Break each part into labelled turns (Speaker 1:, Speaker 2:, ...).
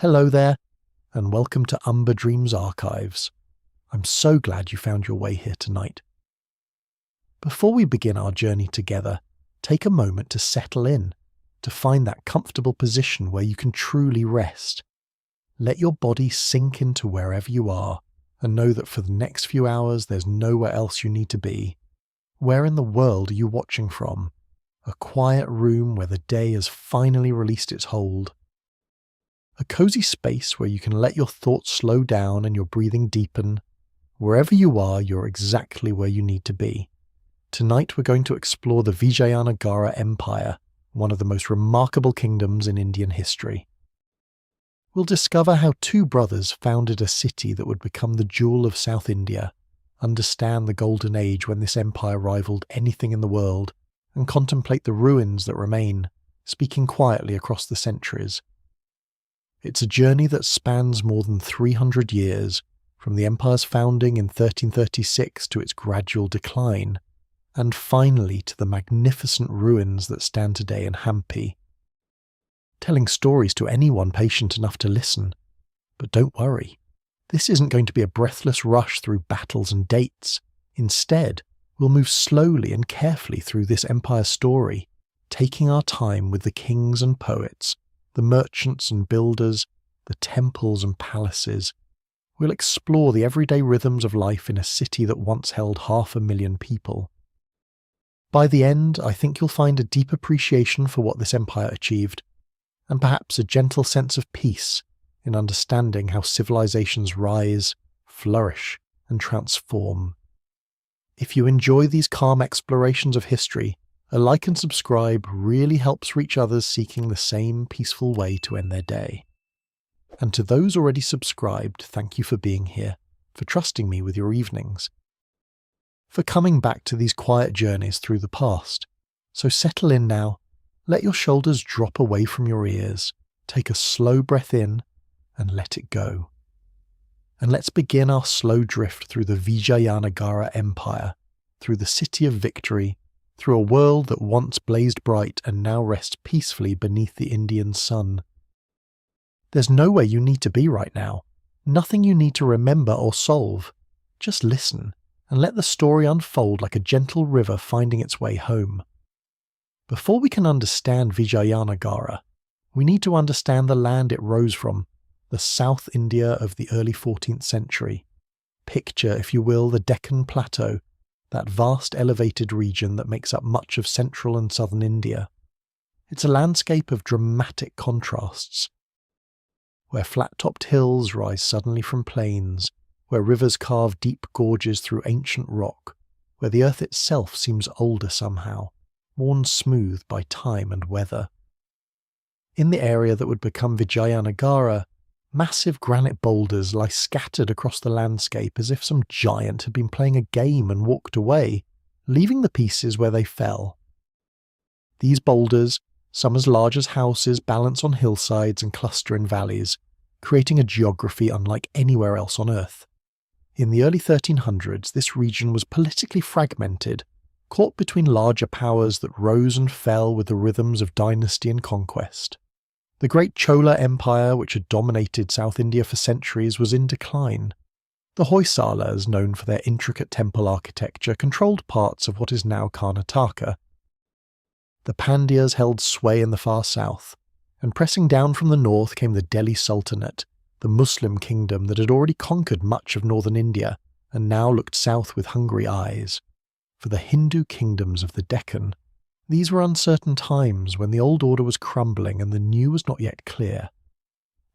Speaker 1: Hello there, and welcome to Umber Dreams Archives. I'm so glad you found your way here tonight. Before we begin our journey together, take a moment to settle in, to find that comfortable position where you can truly rest. Let your body sink into wherever you are, and know that for the next few hours there's nowhere else you need to be. Where in the world are you watching from? A quiet room where the day has finally released its hold. A cozy space where you can let your thoughts slow down and your breathing deepen. Wherever you are, you're exactly where you need to be. Tonight we're going to explore the Vijayanagara Empire, one of the most remarkable kingdoms in Indian history. We'll discover how two brothers founded a city that would become the jewel of South India, understand the golden age when this empire rivaled anything in the world, and contemplate the ruins that remain, speaking quietly across the centuries. It's a journey that spans more than 300 years, from the empire's founding in 1336 to its gradual decline, and finally to the magnificent ruins that stand today in Hampi. Telling stories to anyone patient enough to listen. But don't worry, this isn't going to be a breathless rush through battles and dates. Instead, we'll move slowly and carefully through this empire's story, taking our time with the kings and poets, the merchants and builders, the temples and palaces. We'll explore the everyday rhythms of life in a city that once held 500,000 people. By the end, I think you'll find a deep appreciation for what this empire achieved, and perhaps a gentle sense of peace in understanding how civilizations rise, flourish, and transform. If you enjoy these calm explorations of history, a like and subscribe really helps reach others seeking the same peaceful way to end their day. And to those already subscribed, thank you for being here, for trusting me with your evenings, for coming back to these quiet journeys through the past. So settle in now, let your shoulders drop away from your ears, take a slow breath in, and let it go. And let's begin our slow drift through the Vijayanagara Empire, through the City of Victory, through a world that once blazed bright and now rests peacefully beneath the Indian sun. There's nowhere you need to be right now, nothing you need to remember or solve. Just listen and let the story unfold like a gentle river finding its way home. Before we can understand Vijayanagara, we need to understand the land it rose from, the South India of the early 14th century. Picture, if you will, the Deccan Plateau, that vast elevated region that makes up much of central and southern India. It's a landscape of dramatic contrasts, where flat-topped hills rise suddenly from plains, where rivers carve deep gorges through ancient rock, where the earth itself seems older somehow, worn smooth by time and weather. In the area that would become Vijayanagara, massive granite boulders lie scattered across the landscape as if some giant had been playing a game and walked away, leaving the pieces where they fell. These boulders, some as large as houses, balance on hillsides and cluster in valleys, creating a geography unlike anywhere else on Earth. In the early 1300s, this region was politically fragmented, caught between larger powers that rose and fell with the rhythms of dynasty and conquest. The great Chola Empire, which had dominated South India for centuries, was in decline. The Hoysalas, known for their intricate temple architecture, controlled parts of what is now Karnataka. The Pandyas held sway in the far south, and pressing down from the north came the Delhi Sultanate, the Muslim kingdom that had already conquered much of northern India and now looked south with hungry eyes. For the Hindu kingdoms of the Deccan, these were uncertain times when the old order was crumbling and the new was not yet clear.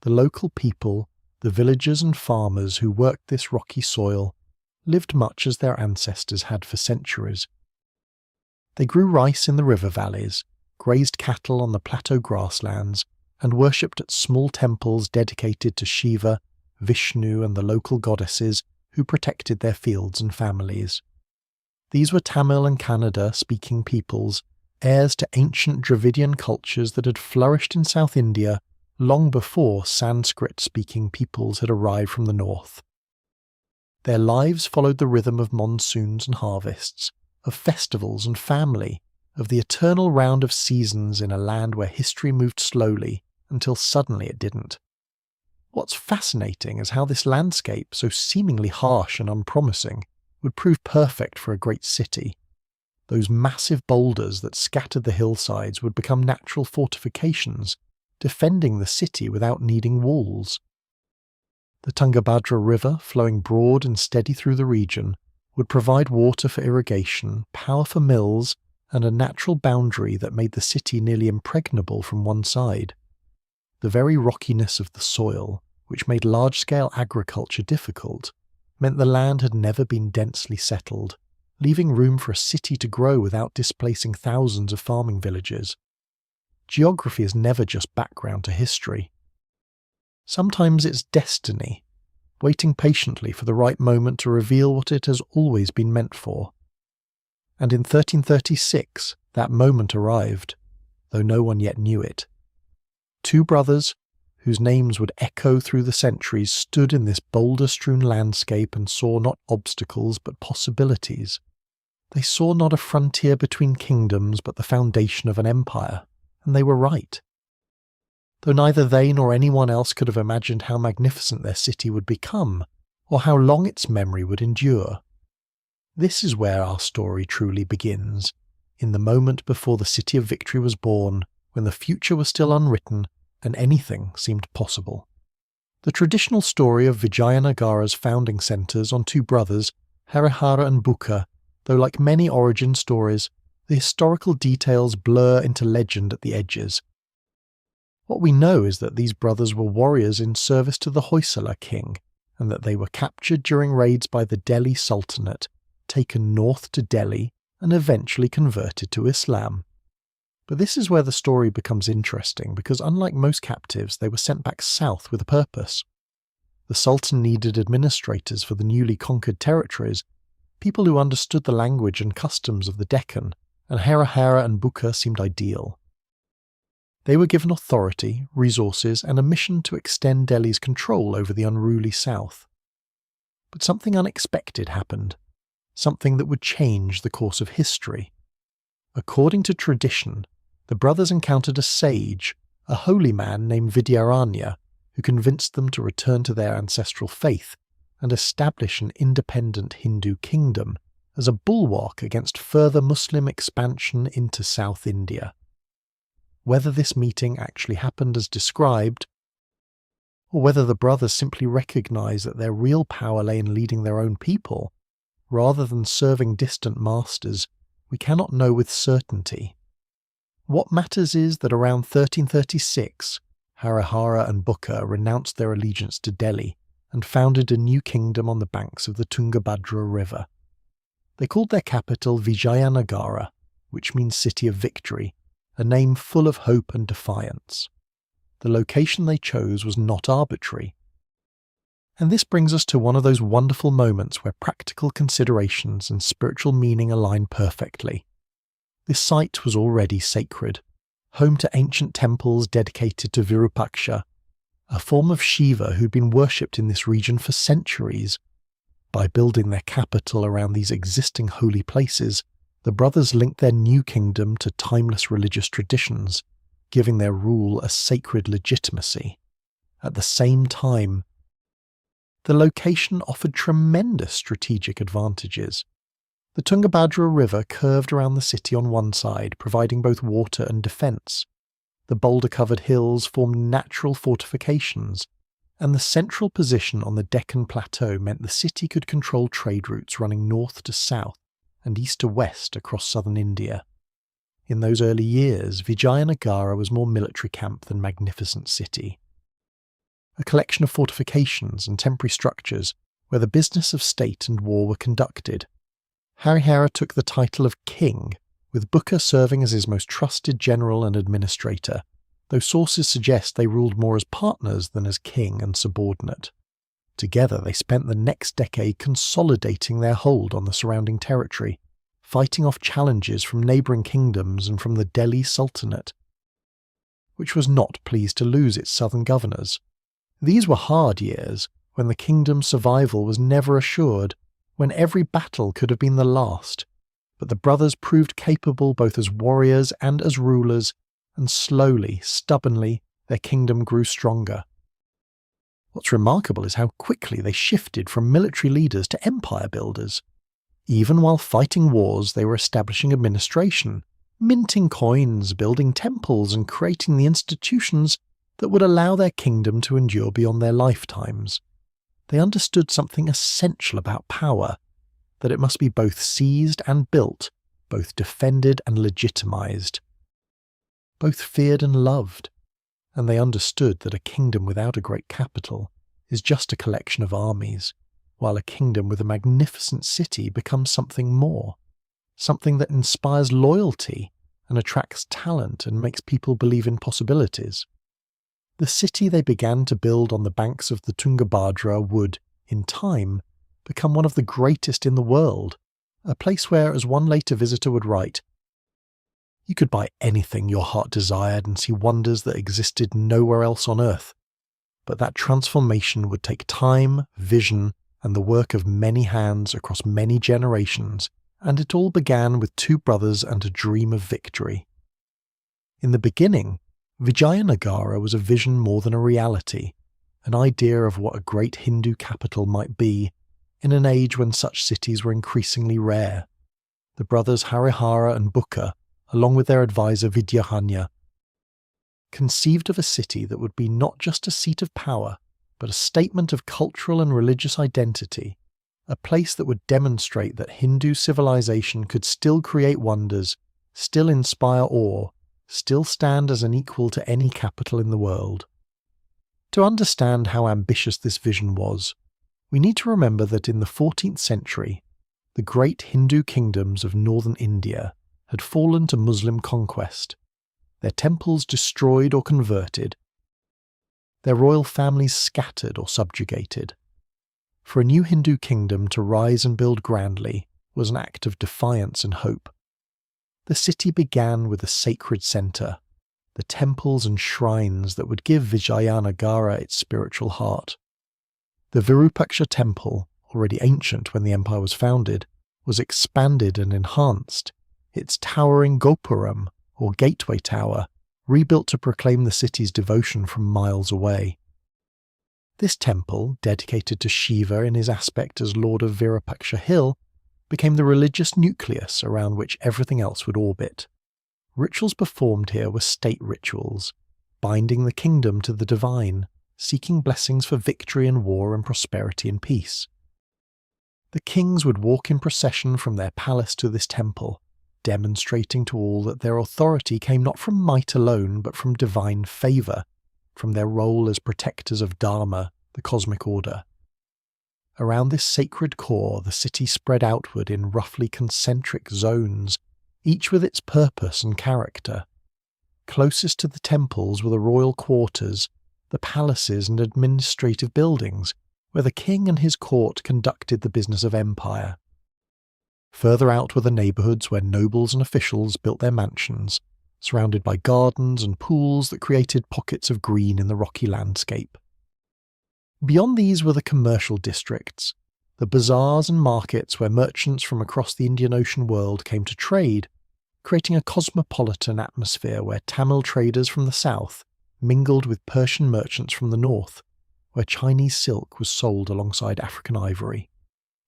Speaker 1: The local people, the villagers and farmers who worked this rocky soil, lived much as their ancestors had for centuries. They grew rice in the river valleys, grazed cattle on the plateau grasslands, and worshipped at small temples dedicated to Shiva, Vishnu and the local goddesses who protected their fields and families. These were Tamil and Kannada-speaking peoples, heirs to ancient Dravidian cultures that had flourished in South India long before Sanskrit-speaking peoples had arrived from the north. Their lives followed the rhythm of monsoons and harvests, of festivals and family, of the eternal round of seasons in a land where history moved slowly until suddenly it didn't. What's fascinating is how this landscape, so seemingly harsh and unpromising, would prove perfect for a great city. Those massive boulders that scattered the hillsides would become natural fortifications, defending the city without needing walls. The Tungabhadra River, flowing broad and steady through the region, would provide water for irrigation, power for mills, and a natural boundary that made the city nearly impregnable from one side. The very rockiness of the soil, which made large-scale agriculture difficult, meant the land had never been densely settled, leaving room for a city to grow without displacing thousands of farming villages. Geography is never just background to history. Sometimes it's destiny, waiting patiently for the right moment to reveal what it has always been meant for. And in 1336, that moment arrived, though no one yet knew it. Two brothers, whose names would echo through the centuries, stood in this boulder-strewn landscape and saw not obstacles but possibilities. They saw not a frontier between kingdoms but the foundation of an empire, and they were right. Though neither they nor anyone else could have imagined how magnificent their city would become, or how long its memory would endure. This is where our story truly begins, in the moment before the City of Victory was born, when the future was still unwritten and anything seemed possible. The traditional story of Vijayanagara's founding centres on two brothers, Harihara and Bukka, though like many origin stories, the historical details blur into legend at the edges. What we know is that these brothers were warriors in service to the Hoysala king, and that they were captured during raids by the Delhi Sultanate, taken north to Delhi, and eventually converted to Islam. But this is where the story becomes interesting, because unlike most captives, they were sent back south with a purpose. The Sultan needed administrators for the newly conquered territories, people who understood the language and customs of the Deccan, and Harihara and Bukka seemed ideal. They were given authority, resources, and a mission to extend Delhi's control over the unruly south. But something unexpected happened, something that would change the course of history. According to tradition, the brothers encountered a sage, a holy man named Vijayanagara, who convinced them to return to their ancestral faith and establish an independent Hindu kingdom as a bulwark against further Muslim expansion into South India. Whether this meeting actually happened as described, or whether the brothers simply recognized that their real power lay in leading their own people, rather than serving distant masters, we cannot know with certainty. What matters is that around 1336, Harihara and Bukka renounced their allegiance to Delhi and founded a new kingdom on the banks of the Tungabhadra River. They called their capital Vijayanagara, which means City of Victory, a name full of hope and defiance. The location they chose was not arbitrary. And this brings us to one of those wonderful moments where practical considerations and spiritual meaning align perfectly. This site was already sacred, home to ancient temples dedicated to Virupaksha, a form of Shiva who'd been worshipped in this region for centuries. By building their capital around these existing holy places, the brothers linked their new kingdom to timeless religious traditions, giving their rule a sacred legitimacy. At the same time, the location offered tremendous strategic advantages. The Tungabhadra River curved around the city on one side, providing both water and defence. The boulder-covered hills formed natural fortifications, and the central position on the Deccan Plateau meant the city could control trade routes running north to south and east to west across southern India. In those early years, Vijayanagara was more military camp than magnificent city. A collection of fortifications and temporary structures where the business of state and war were conducted. Harihara took the title of king, with Bukka serving as his most trusted general and administrator, though sources suggest they ruled more as partners than as king and subordinate. Together they spent the next decade consolidating their hold on the surrounding territory, fighting off challenges from neighbouring kingdoms and from the Delhi Sultanate, which was not pleased to lose its southern governors. These were hard years, when the kingdom's survival was never assured, when every battle could have been the last, but the brothers proved capable both as warriors and as rulers, and slowly, stubbornly, their kingdom grew stronger. What's remarkable is how quickly they shifted from military leaders to empire builders. Even while fighting wars, they were establishing administration, minting coins, building temples, and creating the institutions that would allow their kingdom to endure beyond their lifetimes. They understood something essential about power, that it must be both seized and built, both defended and legitimized, both feared and loved, and they understood that a kingdom without a great capital is just a collection of armies, while a kingdom with a magnificent city becomes something more, something that inspires loyalty and attracts talent and makes people believe in possibilities. The city they began to build on the banks of the Tungabhadra would, in time, become one of the greatest in the world, a place where, as one later visitor would write, you could buy anything your heart desired and see wonders that existed nowhere else on earth. But that transformation would take time, vision, and the work of many hands across many generations, and it all began with two brothers and a dream of victory. In the beginning, Vijayanagara was a vision more than a reality, an idea of what a great Hindu capital might be in an age when such cities were increasingly rare. The brothers Harihara and Bukka, along with their advisor Vidyahanya, conceived of a city that would be not just a seat of power, but a statement of cultural and religious identity, a place that would demonstrate that Hindu civilization could still create wonders, still inspire awe, still stand as an equal to any capital in the world. To understand how ambitious this vision was, we need to remember that in the 14th century, the great Hindu kingdoms of northern India had fallen to Muslim conquest, their temples destroyed or converted, their royal families scattered or subjugated. For a new Hindu kingdom to rise and build grandly was an act of defiance and hope. The city began with a sacred centre, the temples and shrines that would give Vijayanagara its spiritual heart. The Virupaksha temple, already ancient when the empire was founded, was expanded and enhanced, its towering Gopuram, or gateway tower, rebuilt to proclaim the city's devotion from miles away. This temple, dedicated to Shiva in his aspect as Lord of Virupaksha Hill, became the religious nucleus around which everything else would orbit. Rituals performed here were state rituals, binding the kingdom to the divine, seeking blessings for victory in war and prosperity and peace. The kings would walk in procession from their palace to this temple, demonstrating to all that their authority came not from might alone but from divine favour, from their role as protectors of Dharma, the cosmic order. Around this sacred core, the city spread outward in roughly concentric zones, each with its purpose and character. Closest to the temples were the royal quarters, the palaces and administrative buildings, where the king and his court conducted the business of empire. Further out were the neighbourhoods where nobles and officials built their mansions, surrounded by gardens and pools that created pockets of green in the rocky landscape. Beyond these were the commercial districts, the bazaars and markets where merchants from across the Indian Ocean world came to trade, creating a cosmopolitan atmosphere where Tamil traders from the south mingled with Persian merchants from the north, where Chinese silk was sold alongside African ivory,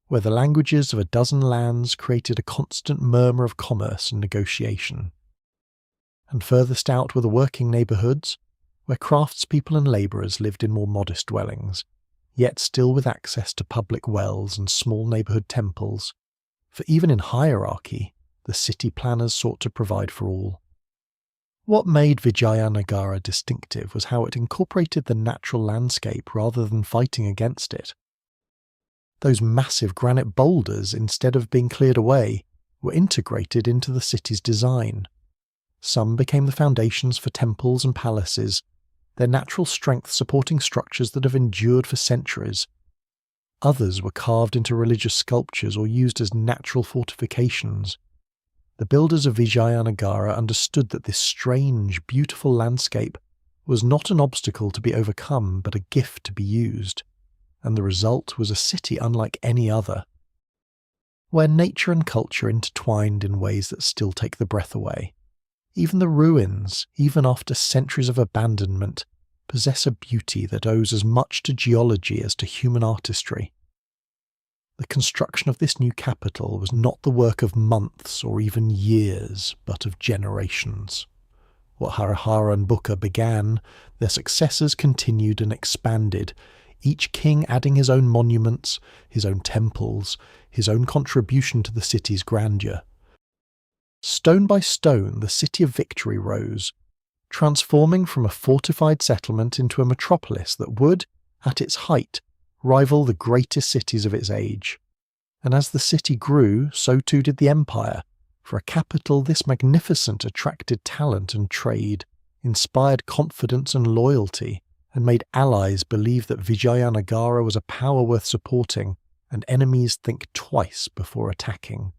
Speaker 1: where the languages of a dozen lands created a constant murmur of commerce and negotiation. And furthest out were the working neighbourhoods, where craftspeople and labourers lived in more modest dwellings, yet still with access to public wells and small neighbourhood temples, for even in hierarchy, the city planners sought to provide for all. What made Vijayanagara distinctive was how it incorporated the natural landscape rather than fighting against it. Those massive granite boulders, instead of being cleared away, were integrated into the city's design. Some became the foundations for temples and palaces, their natural strength supporting structures that have endured for centuries. Others were carved into religious sculptures or used as natural fortifications. The builders of Vijayanagara understood that this strange, beautiful landscape was not an obstacle to be overcome but a gift to be used, and the result was a city unlike any other, where nature and culture intertwined in ways that still take the breath away. Even the ruins, even after centuries of abandonment, possess a beauty that owes as much to geology as to human artistry. The construction of this new capital was not the work of months or even years, but of generations. What Harihara and Bukka began, their successors continued and expanded, each king adding his own monuments, his own temples, his own contribution to the city's grandeur. Stone by stone, the city of Victory rose, transforming from a fortified settlement into a metropolis that would, at its height, rival the greatest cities of its age. And as the city grew, so too did the empire. For a capital this magnificent attracted talent and trade, inspired confidence and loyalty, and made allies believe that Vijayanagara was a power worth supporting, and enemies think twice before attacking.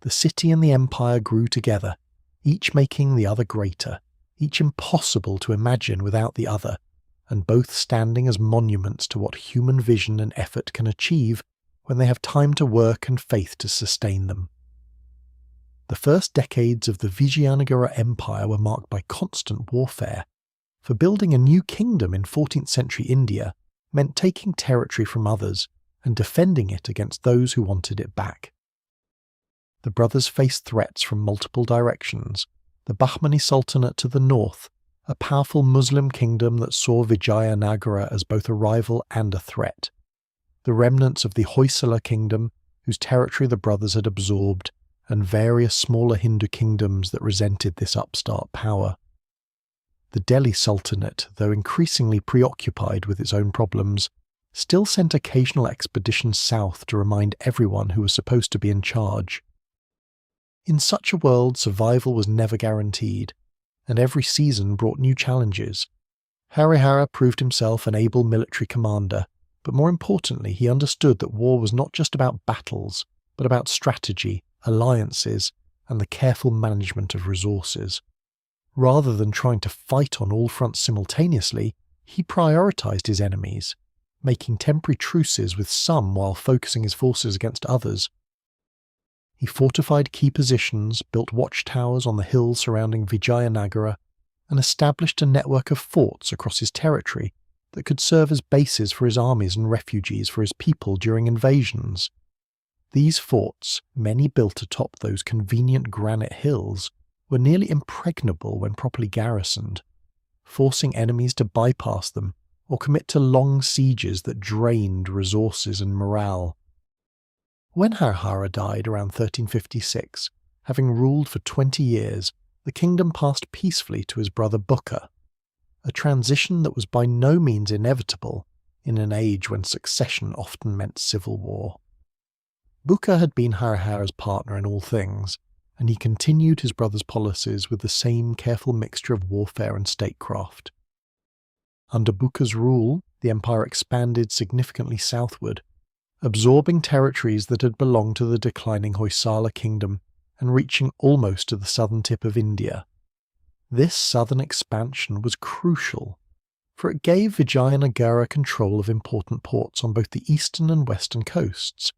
Speaker 1: The city and the empire grew together, each making the other greater, each impossible to imagine without the other, and both standing as monuments to what human vision and effort can achieve when they have time to work and faith to sustain them. The first decades of the Vijayanagara Empire were marked by constant warfare, for building a new kingdom in 14th century India meant taking territory from others and defending it against those who wanted it back. The brothers faced threats from multiple directions: the Bahmani Sultanate to the north, a powerful Muslim kingdom that saw Vijayanagara as both a rival and a threat; the remnants of the Hoysala kingdom, whose territory the brothers had absorbed, and various smaller Hindu kingdoms that resented this upstart power. The Delhi Sultanate, though increasingly preoccupied with its own problems, still sent occasional expeditions south to remind everyone who was supposed to be in charge. In such a world, survival was never guaranteed, and every season brought new challenges. Harihara proved himself an able military commander, but more importantly, he understood that war was not just about battles, but about strategy, alliances, and the careful management of resources. Rather than trying to fight on all fronts simultaneously, he prioritized his enemies, making temporary truces with some while focusing his forces against others. He fortified key positions, built watchtowers on the hills surrounding Vijayanagara, and established a network of forts across his territory that could serve as bases for his armies and refugees for his people during invasions. These forts, many built atop those convenient granite hills, were nearly impregnable when properly garrisoned, forcing enemies to bypass them or commit to long sieges that drained resources and morale. When Harihara died around 1356, having ruled for 20 years, the kingdom passed peacefully to his brother Bukka, a transition that was by no means inevitable in an age when succession often meant civil war. Bukka had been Harihara's partner in all things, and he continued his brother's policies with the same careful mixture of warfare and statecraft. Under Bukka's rule, the empire expanded significantly southward, absorbing territories that had belonged to the declining Hoysala kingdom and reaching almost to the southern tip of India. This southern expansion was crucial, for it gave Vijayanagara control of important ports on both the eastern and western coasts,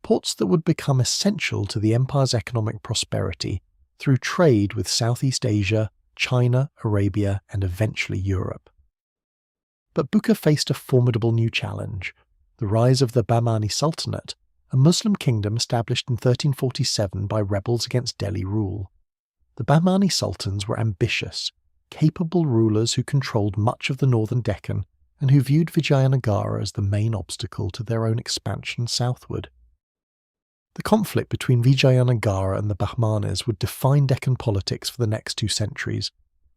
Speaker 1: ports that would become essential to the empire's economic prosperity through trade with Southeast Asia, China, Arabia, and eventually Europe. But Bukka faced a formidable new challenge: the rise of the Bahmani Sultanate, a Muslim kingdom established in 1347 by rebels against Delhi rule. The Bahmani sultans were ambitious, capable rulers who controlled much of the northern Deccan and who viewed Vijayanagara as the main obstacle to their own expansion southward. The conflict between Vijayanagara and the Bahmanis would define Deccan politics for the next 2 centuries,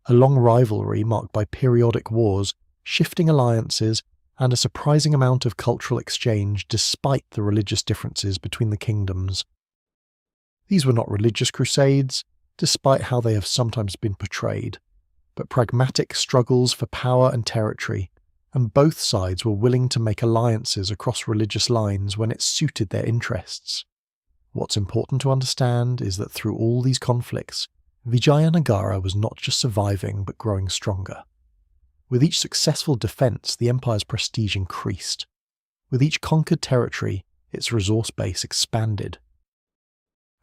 Speaker 1: a long rivalry marked by periodic wars, shifting alliances, and a surprising amount of cultural exchange despite the religious differences between the kingdoms. These were not religious crusades, despite how they have sometimes been portrayed, but pragmatic struggles for power and territory, and both sides were willing to make alliances across religious lines when it suited their interests. What's important to understand is that through all these conflicts, Vijayanagara was not just surviving but growing stronger. With each successful defence, the empire's prestige increased. With each conquered territory, its resource base expanded.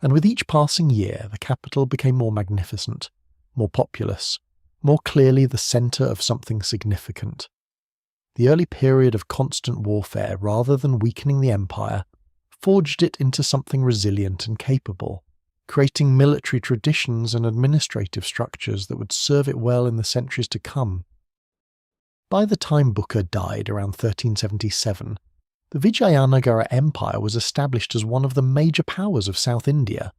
Speaker 1: And with each passing year, the capital became more magnificent, more populous, more clearly the centre of something significant. The early period of constant warfare, rather than weakening the empire, forged it into something resilient and capable, creating military traditions and administrative structures that would serve it well in the centuries to come. By the time Bukka died around 1377, the Vijayanagara Empire was established as one of the major powers of South India.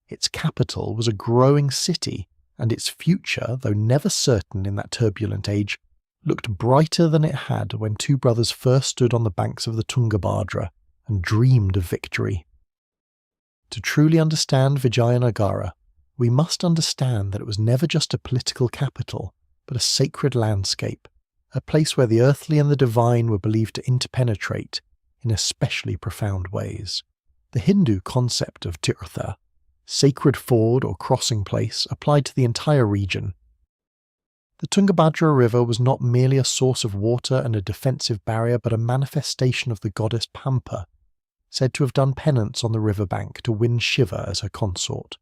Speaker 1: Its capital was a growing city, and its future, though never certain in that turbulent age, looked brighter than it had when two brothers first stood on the banks of the Tungabhadra and dreamed of victory. To truly understand Vijayanagara, we must understand that it was never just a political capital, but a sacred landscape, a place where the earthly and the divine were believed to interpenetrate in especially profound ways. The Hindu concept of tirtha, sacred ford or crossing place, applied to the entire region. The Tungabhadra River was not merely a source of water and a defensive barrier, but a manifestation of the goddess Pampa, said to have done penance on the riverbank to win Shiva as her consort.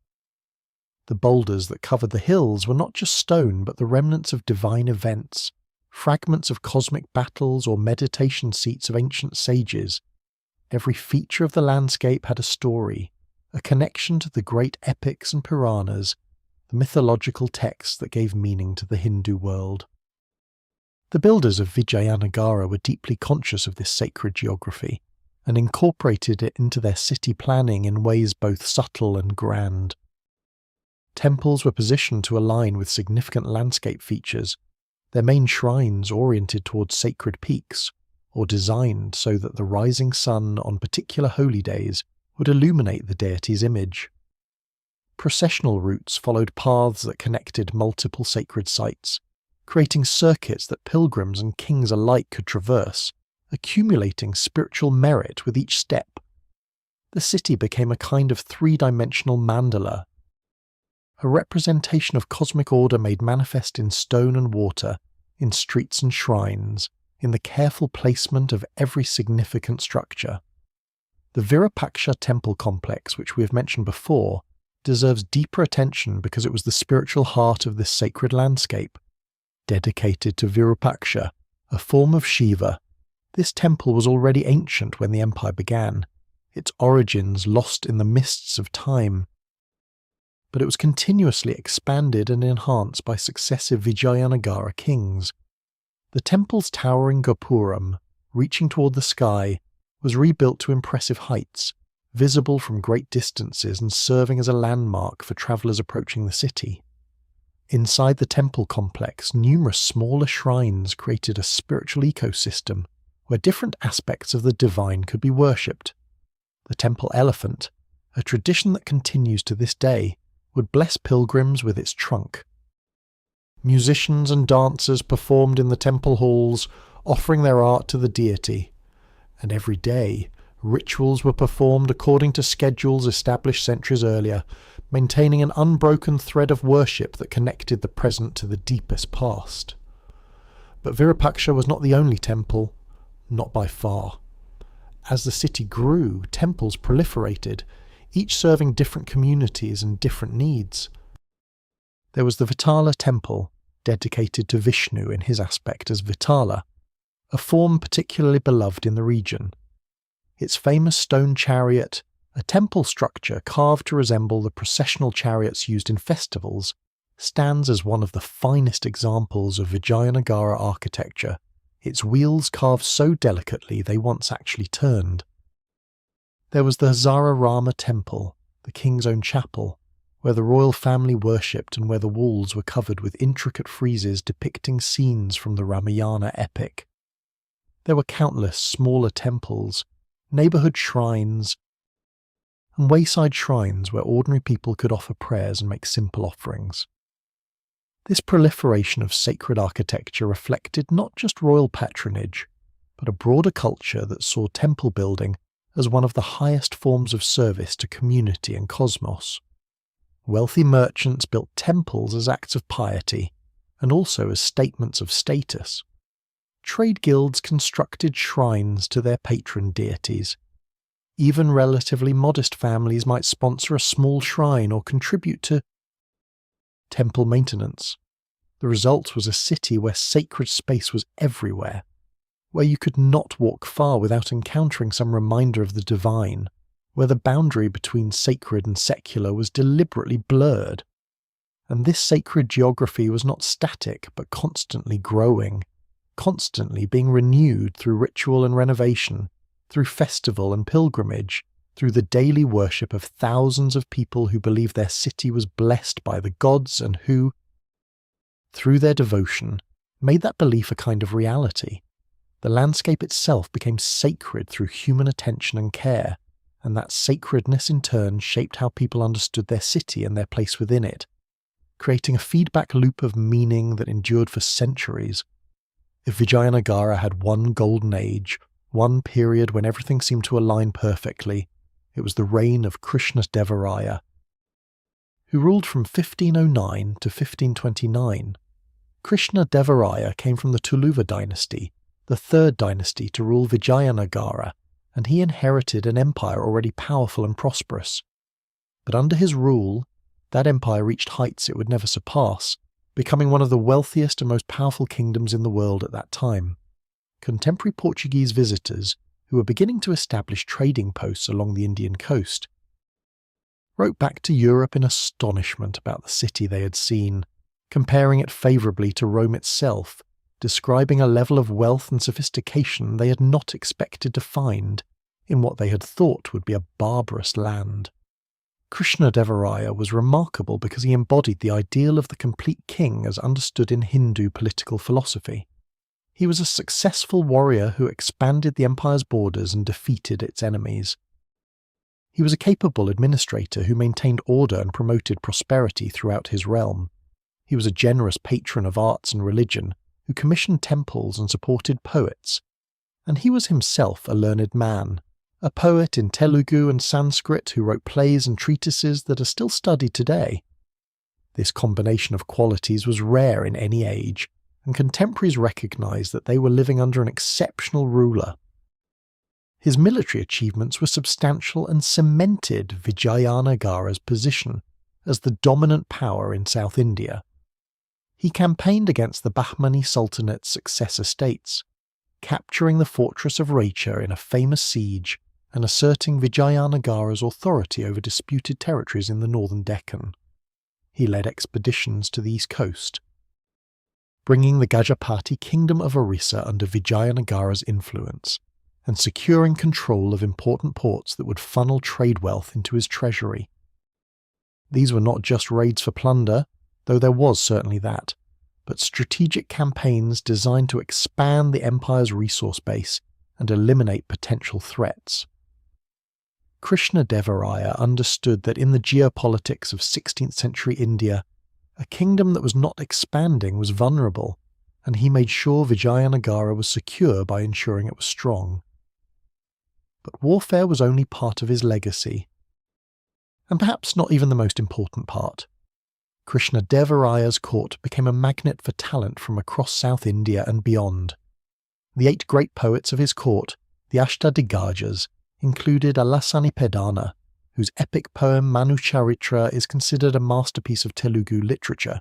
Speaker 1: The boulders that covered the hills were not just stone, but the remnants of divine events, fragments of cosmic battles or meditation seats of ancient sages. Every feature of the landscape had a story, a connection to the great epics and Puranas, the mythological texts that gave meaning to the Hindu world. The builders of Vijayanagara were deeply conscious of this sacred geography, and incorporated it into their city planning in ways both subtle and grand. Temples were positioned to align with significant landscape features, their main shrines oriented towards sacred peaks, or designed so that the rising sun on particular holy days would illuminate the deity's image. Processional routes followed paths that connected multiple sacred sites, creating circuits that pilgrims and kings alike could traverse, accumulating spiritual merit with each step. The city became a kind of three-dimensional mandala, a representation of cosmic order made manifest in stone and water, in streets and shrines, in the careful placement of every significant structure. The Virupaksha temple complex, which we have mentioned before, deserves deeper attention because it was the spiritual heart of this sacred landscape. Dedicated to Virupaksha, a form of Shiva, this temple was already ancient when the empire began, its origins lost in the mists of time. But it was continuously expanded and enhanced by successive Vijayanagara kings. The temple's towering gopuram, reaching toward the sky, was rebuilt to impressive heights, visible from great distances and serving as a landmark for travellers approaching the city. Inside the temple complex, numerous smaller shrines created a spiritual ecosystem where different aspects of the divine could be worshipped. The temple elephant, a tradition that continues to this day, would bless pilgrims with its trunk. Musicians and dancers performed in the temple halls, offering their art to the deity, and every day rituals were performed according to schedules established centuries earlier, maintaining an unbroken thread of worship that connected the present to the deepest past. But Virupaksha was not the only temple, not by far. As the city grew, temples proliferated, each serving different communities and different needs. There was the Vitala temple, dedicated to Vishnu in his aspect as Vitala, a form particularly beloved in the region. Its famous stone chariot, a temple structure carved to resemble the processional chariots used in festivals, stands as one of the finest examples of Vijayanagara architecture, its wheels carved so delicately they once actually turned. There was the Hazara Rama temple, the king's own chapel, where the royal family worshipped and where the walls were covered with intricate friezes depicting scenes from the Ramayana epic. There were countless smaller temples, neighbourhood shrines, and wayside shrines where ordinary people could offer prayers and make simple offerings. This proliferation of sacred architecture reflected not just royal patronage, but a broader culture that saw temple building as one of the highest forms of service to community and cosmos. Wealthy merchants built temples as acts of piety, and also as statements of status. Trade guilds constructed shrines to their patron deities. Even relatively modest families might sponsor a small shrine or contribute to temple maintenance. The result was a city where sacred space was everywhere, where you could not walk far without encountering some reminder of the divine, where the boundary between sacred and secular was deliberately blurred. And this sacred geography was not static, but constantly growing, constantly being renewed through ritual and renovation, through festival and pilgrimage, through the daily worship of thousands of people who believed their city was blessed by the gods and who, through their devotion, made that belief a kind of reality. The landscape itself became sacred through human attention and care, and that sacredness in turn shaped how people understood their city and their place within it, creating a feedback loop of meaning that endured for centuries. If Vijayanagara had one golden age, one period when everything seemed to align perfectly, it was the reign of Krishnadevaraya, who ruled from 1509 to 1529. Krishnadevaraya came from the Tuluva dynasty, the third dynasty to rule Vijayanagara, and he inherited an empire already powerful and prosperous. But under his rule, that empire reached heights it would never surpass, becoming one of the wealthiest and most powerful kingdoms in the world at that time. Contemporary Portuguese visitors, who were beginning to establish trading posts along the Indian coast, wrote back to Europe in astonishment about the city they had seen, comparing it favourably to Rome itself, describing a level of wealth and sophistication they had not expected to find in what they had thought would be a barbarous land. Krishnadevaraya was remarkable because he embodied the ideal of the complete king as understood in Hindu political philosophy. He was a successful warrior who expanded the empire's borders and defeated its enemies. He was a capable administrator who maintained order and promoted prosperity throughout his realm. He was a generous patron of arts and religion, who commissioned temples and supported poets. And he was himself a learned man, a poet in Telugu and Sanskrit who wrote plays and treatises that are still studied today. This combination of qualities was rare in any age, and contemporaries recognized that they were living under an exceptional ruler. His military achievements were substantial and cemented Vijayanagara's position as the dominant power in South India. He campaigned against the Bahmani Sultanate's successor states, capturing the fortress of Raichur in a famous siege and asserting Vijayanagara's authority over disputed territories in the northern Deccan. He led expeditions to the east coast, bringing the Gajapati kingdom of Orissa under Vijayanagara's influence, and securing control of important ports that would funnel trade wealth into his treasury. These were not just raids for plunder, though there was certainly that, but strategic campaigns designed to expand the empire's resource base and eliminate potential threats. Krishnadevaraya understood that in the geopolitics of 16th century India, a kingdom that was not expanding was vulnerable, and he made sure Vijayanagara was secure by ensuring it was strong. But warfare was only part of his legacy, and perhaps not even the most important part. Krishnadevaraya's court became a magnet for talent from across South India and beyond. The 8 great poets of his court, the Ashtadigajas, included Alasani Pedana, whose epic poem Manucharitra is considered a masterpiece of Telugu literature.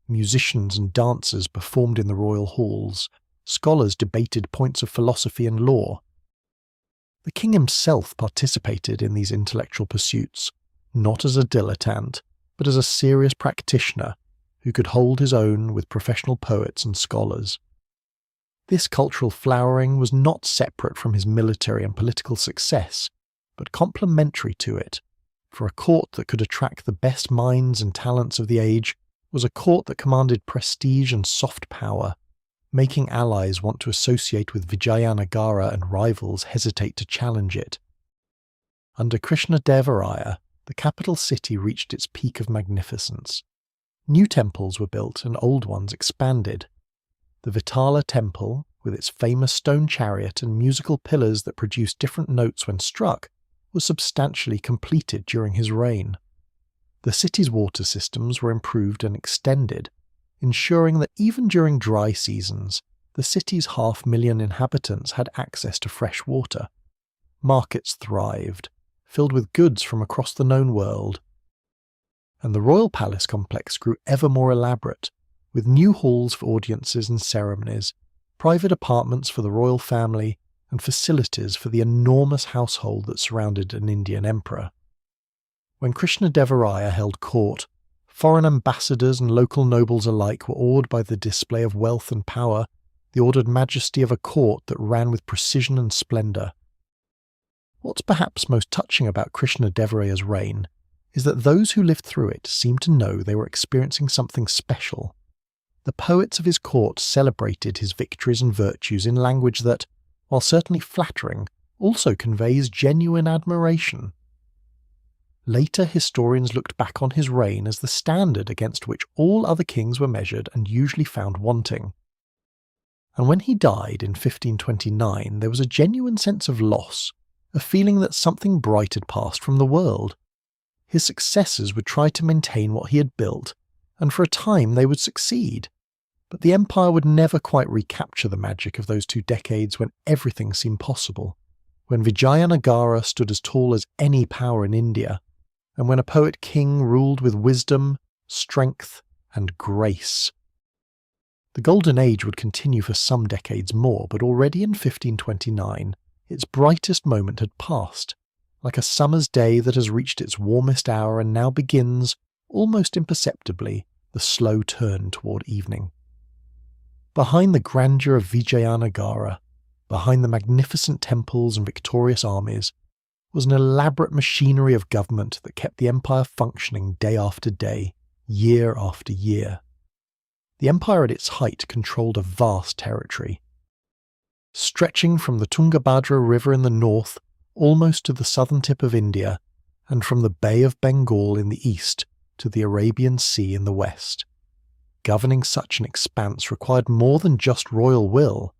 Speaker 1: Musicians and dancers performed in the royal halls. Scholars debated points of philosophy and law. The king himself participated in these intellectual pursuits, not as a dilettante, but as a serious practitioner who could hold his own with professional poets and scholars. This cultural flowering was not separate from his military and political success, but complementary to it, for a court that could attract the best minds and talents of the age was a court that commanded prestige and soft power, making allies want to associate with Vijayanagara and rivals hesitate to challenge it. Under Krishnadevaraya, the capital city reached its peak of magnificence. New temples were built and old ones expanded. The Vitala temple, with its famous stone chariot and musical pillars that produced different notes when struck, was substantially completed during his reign. The city's water systems were improved and extended, ensuring that even during dry seasons, the city's 500,000 inhabitants had access to fresh water. Markets thrived, filled with goods from across the known world. And the royal palace complex grew ever more elaborate, with new halls for audiences and ceremonies, private apartments for the royal family, and facilities for the enormous household that surrounded an Indian emperor. When Krishnadevaraya held court, foreign ambassadors and local nobles alike were awed by the display of wealth and power, the ordered majesty of a court that ran with precision and splendour. What's perhaps most touching about Krishnadevaraya's reign is that those who lived through it seemed to know they were experiencing something special. The poets of his court celebrated his victories and virtues in language that, while certainly flattering, also conveys genuine admiration. Later historians looked back on his reign as the standard against which all other kings were measured and usually found wanting. And when he died in 1529, there was a genuine sense of loss, a feeling that something bright had passed from the world. His successors would try to maintain what he had built, and for a time they would succeed. But the empire would never quite recapture the magic of those 2 decades when everything seemed possible, when Vijayanagara stood as tall as any power in India, and when a poet king ruled with wisdom, strength, and grace. The Golden Age would continue for some decades more, but already in 1529, its brightest moment had passed, like a summer's day that has reached its warmest hour and now begins, almost imperceptibly, the slow turn toward evening. Behind the grandeur of Vijayanagara, behind the magnificent temples and victorious armies, was an elaborate machinery of government that kept the empire functioning day after day, year after year. The empire at its height controlled a vast territory. Stretching from the Tungabhadra River in the north almost to the southern tip of India, and from the Bay of Bengal in the east to the Arabian Sea in the west. Governing such an expanse required more than just royal will.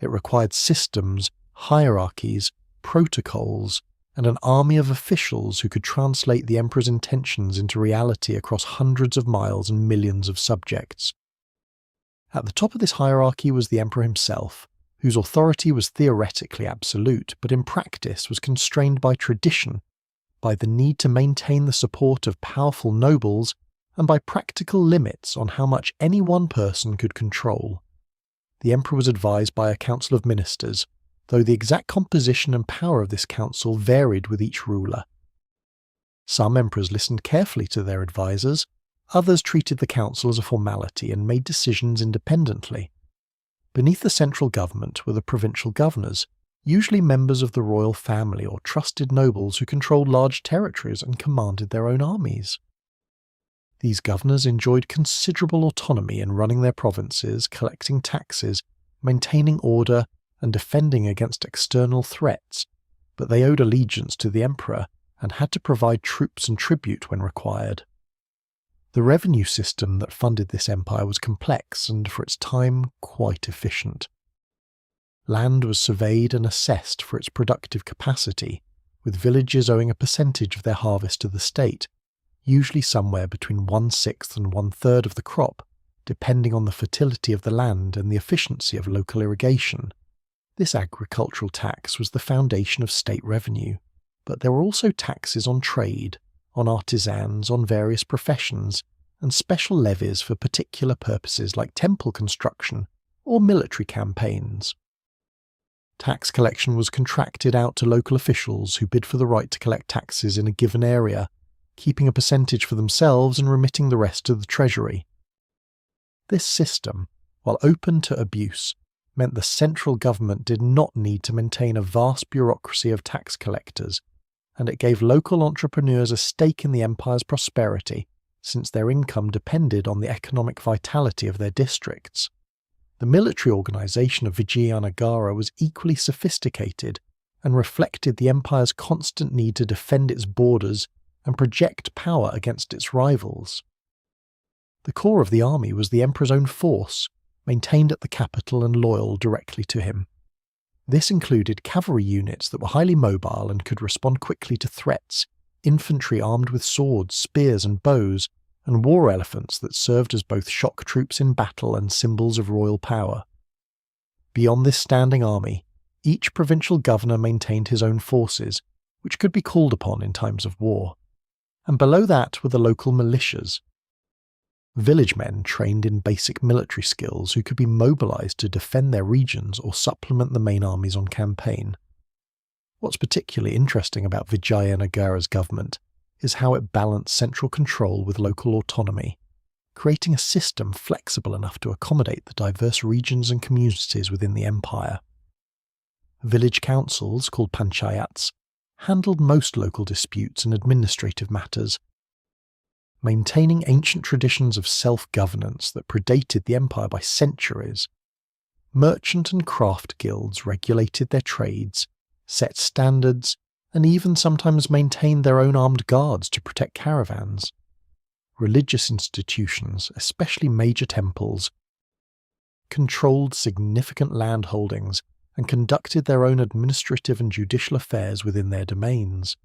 Speaker 1: It required systems, hierarchies, protocols, and an army of officials who could translate the emperor's intentions into reality across hundreds of miles and millions of subjects. At the top of this hierarchy was the emperor himself, whose authority was theoretically absolute, but in practice was constrained by tradition, by the need to maintain the support of powerful nobles, and by practical limits on how much any one person could control. The emperor was advised by a council of ministers, though the exact composition and power of this council varied with each ruler. Some emperors listened carefully to their advisors, others treated the council as a formality and made decisions independently. Beneath the central government were the provincial governors, usually members of the royal family or trusted nobles who controlled large territories and commanded their own armies. These governors enjoyed considerable autonomy in running their provinces, collecting taxes, maintaining order, and defending against external threats, but they owed allegiance to the emperor and had to provide troops and tribute when required. The revenue system that funded this empire was complex and, for its time, quite efficient. Land was surveyed and assessed for its productive capacity, with villages owing a percentage of their harvest to the state, usually somewhere between 1/6 and 1/3 of the crop, depending on the fertility of the land and the efficiency of local irrigation. This agricultural tax was the foundation of state revenue, but there were also taxes on trade, on artisans, on various professions, and special levies for particular purposes like temple construction or military campaigns. Tax collection was contracted out to local officials who bid for the right to collect taxes in a given area, keeping a percentage for themselves and remitting the rest to the treasury. This system, while open to abuse, meant the central government did not need to maintain a vast bureaucracy of tax collectors, and it gave local entrepreneurs a stake in the empire's prosperity, since their income depended on the economic vitality of their districts. The military organisation of Vijayanagara was equally sophisticated and reflected the empire's constant need to defend its borders and project power against its rivals. The core of the army was the emperor's own force, maintained at the capital and loyal directly to him. This included cavalry units that were highly mobile and could respond quickly to threats, infantry armed with swords, spears and bows, and war elephants that served as both shock troops in battle and symbols of royal power. Beyond this standing army, each provincial governor maintained his own forces, which could be called upon in times of war. And below that were the local militias. village men trained in basic military skills who could be mobilized to defend their regions or supplement the main armies on campaign. What's particularly interesting about Vijayanagara's government is how it balanced central control with local autonomy, creating a system flexible enough to accommodate the diverse regions and communities within the empire. Village councils, called panchayats, handled most local disputes and administrative matters, maintaining ancient traditions of self-governance that predated the empire by centuries. Merchant and craft guilds regulated their trades, set standards, and even sometimes maintained their own armed guards to protect caravans. Religious institutions, especially major temples, controlled significant land holdings and conducted their own administrative and judicial affairs within their domains.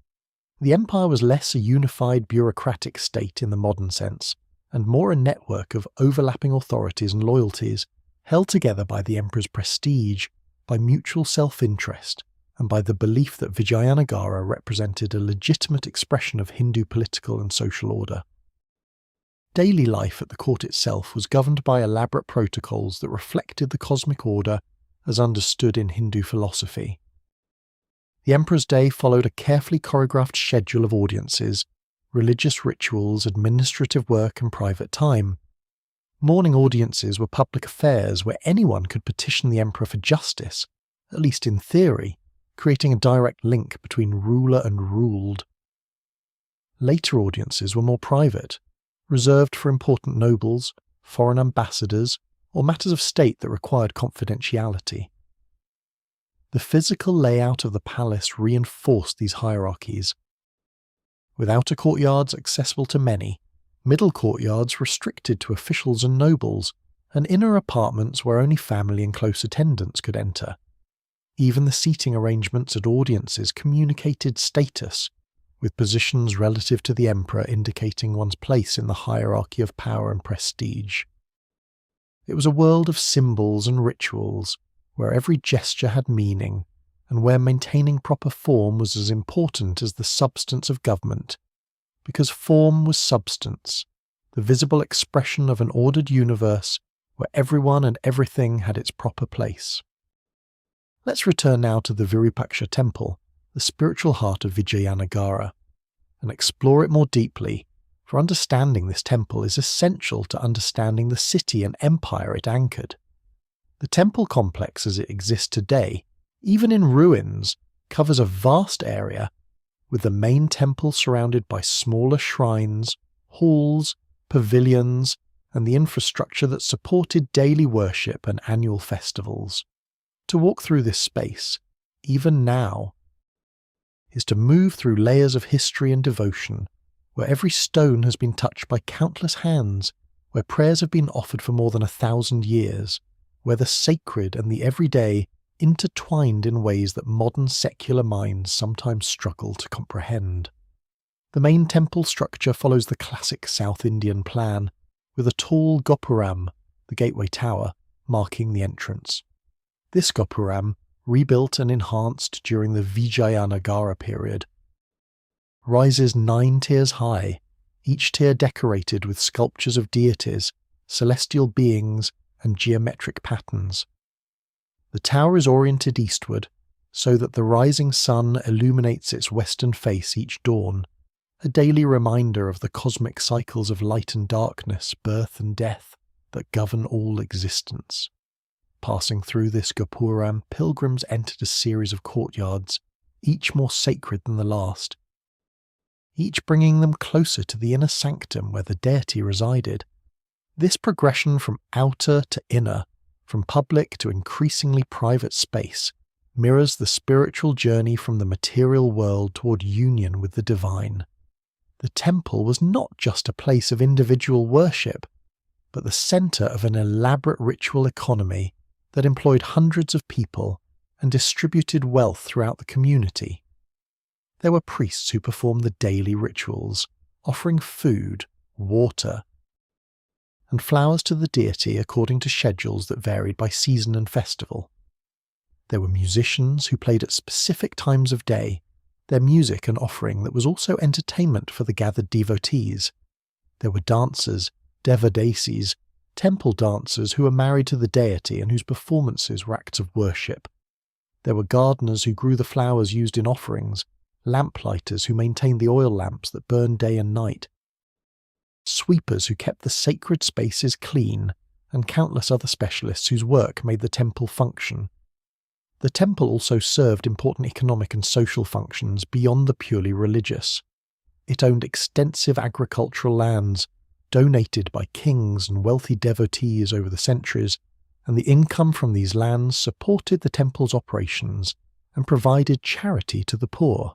Speaker 1: The empire was less a unified bureaucratic state in the modern sense, and more a network of overlapping authorities and loyalties, held together by the emperor's prestige, by mutual self-interest, and by the belief that Vijayanagara represented a legitimate expression of Hindu political and social order. Daily life at the court itself was governed by elaborate protocols that reflected the cosmic order as understood in Hindu philosophy. The emperor's day followed a carefully choreographed schedule of audiences, religious rituals, administrative work, and private time. Morning audiences were public affairs where anyone could petition the emperor for justice, at least in theory, creating a direct link between ruler and ruled. Later audiences were more private, reserved for important nobles, foreign ambassadors, or matters of state that required confidentiality. The physical layout of the palace reinforced these hierarchies. With outer courtyards accessible to many, middle courtyards restricted to officials and nobles, and inner apartments where only family and close attendants could enter. Even the seating arrangements at audiences communicated status, with positions relative to the emperor indicating one's place in the hierarchy of power and prestige. It was a world of symbols and rituals, where every gesture had meaning, and where maintaining proper form was as important as the substance of government, because form was substance, the visible expression of an ordered universe where everyone and everything had its proper place. Let's return now to the Virupaksha temple, the spiritual heart of Vijayanagara, and explore it more deeply, for understanding this temple is essential to understanding the city and empire it anchored. The temple complex as it exists today, even in ruins, covers a vast area, with the main temple surrounded by smaller shrines, halls, pavilions, and the infrastructure that supported daily worship and annual festivals. To walk through this space, even now, is to move through layers of history and devotion, where every stone has been touched by countless hands, where prayers have been offered for more than 1,000 years, where the sacred and the everyday intertwined in ways that modern secular minds sometimes struggle to comprehend. The main temple structure follows the classic South Indian plan, with a tall gopuram, the gateway tower, marking the entrance. This gopuram, rebuilt and enhanced during the Vijayanagara period, rises 9 tiers high, each tier decorated with sculptures of deities, celestial beings, and geometric patterns. The tower is oriented eastward, so that the rising sun illuminates its western face each dawn, a daily reminder of the cosmic cycles of light and darkness, birth and death, that govern all existence. Passing through this gopuram, pilgrims entered a series of courtyards, each more sacred than the last, each bringing them closer to the inner sanctum where the deity resided. This progression from outer to inner, from public to increasingly private space, mirrors the spiritual journey from the material world toward union with the divine. The temple was not just a place of individual worship, but the center of an elaborate ritual economy that employed hundreds of people and distributed wealth throughout the community. There were priests who performed the daily rituals, offering food, water, and flowers to the deity according to schedules that varied by season and festival. There were musicians who played at specific times of day, their music an offering that was also entertainment for the gathered devotees. There were dancers Devadasis, temple dancers who were married to the deity and whose performances were acts of worship. There were gardeners who grew the flowers used in offerings, lamplighters who maintained the oil lamps that burned day and night, sweepers who kept the sacred spaces clean, and countless other specialists whose work made the temple function. The temple also served important economic and social functions beyond the purely religious. It owned extensive agricultural lands, donated by kings and wealthy devotees over the centuries, and the income from these lands supported the temple's operations and provided charity to the poor.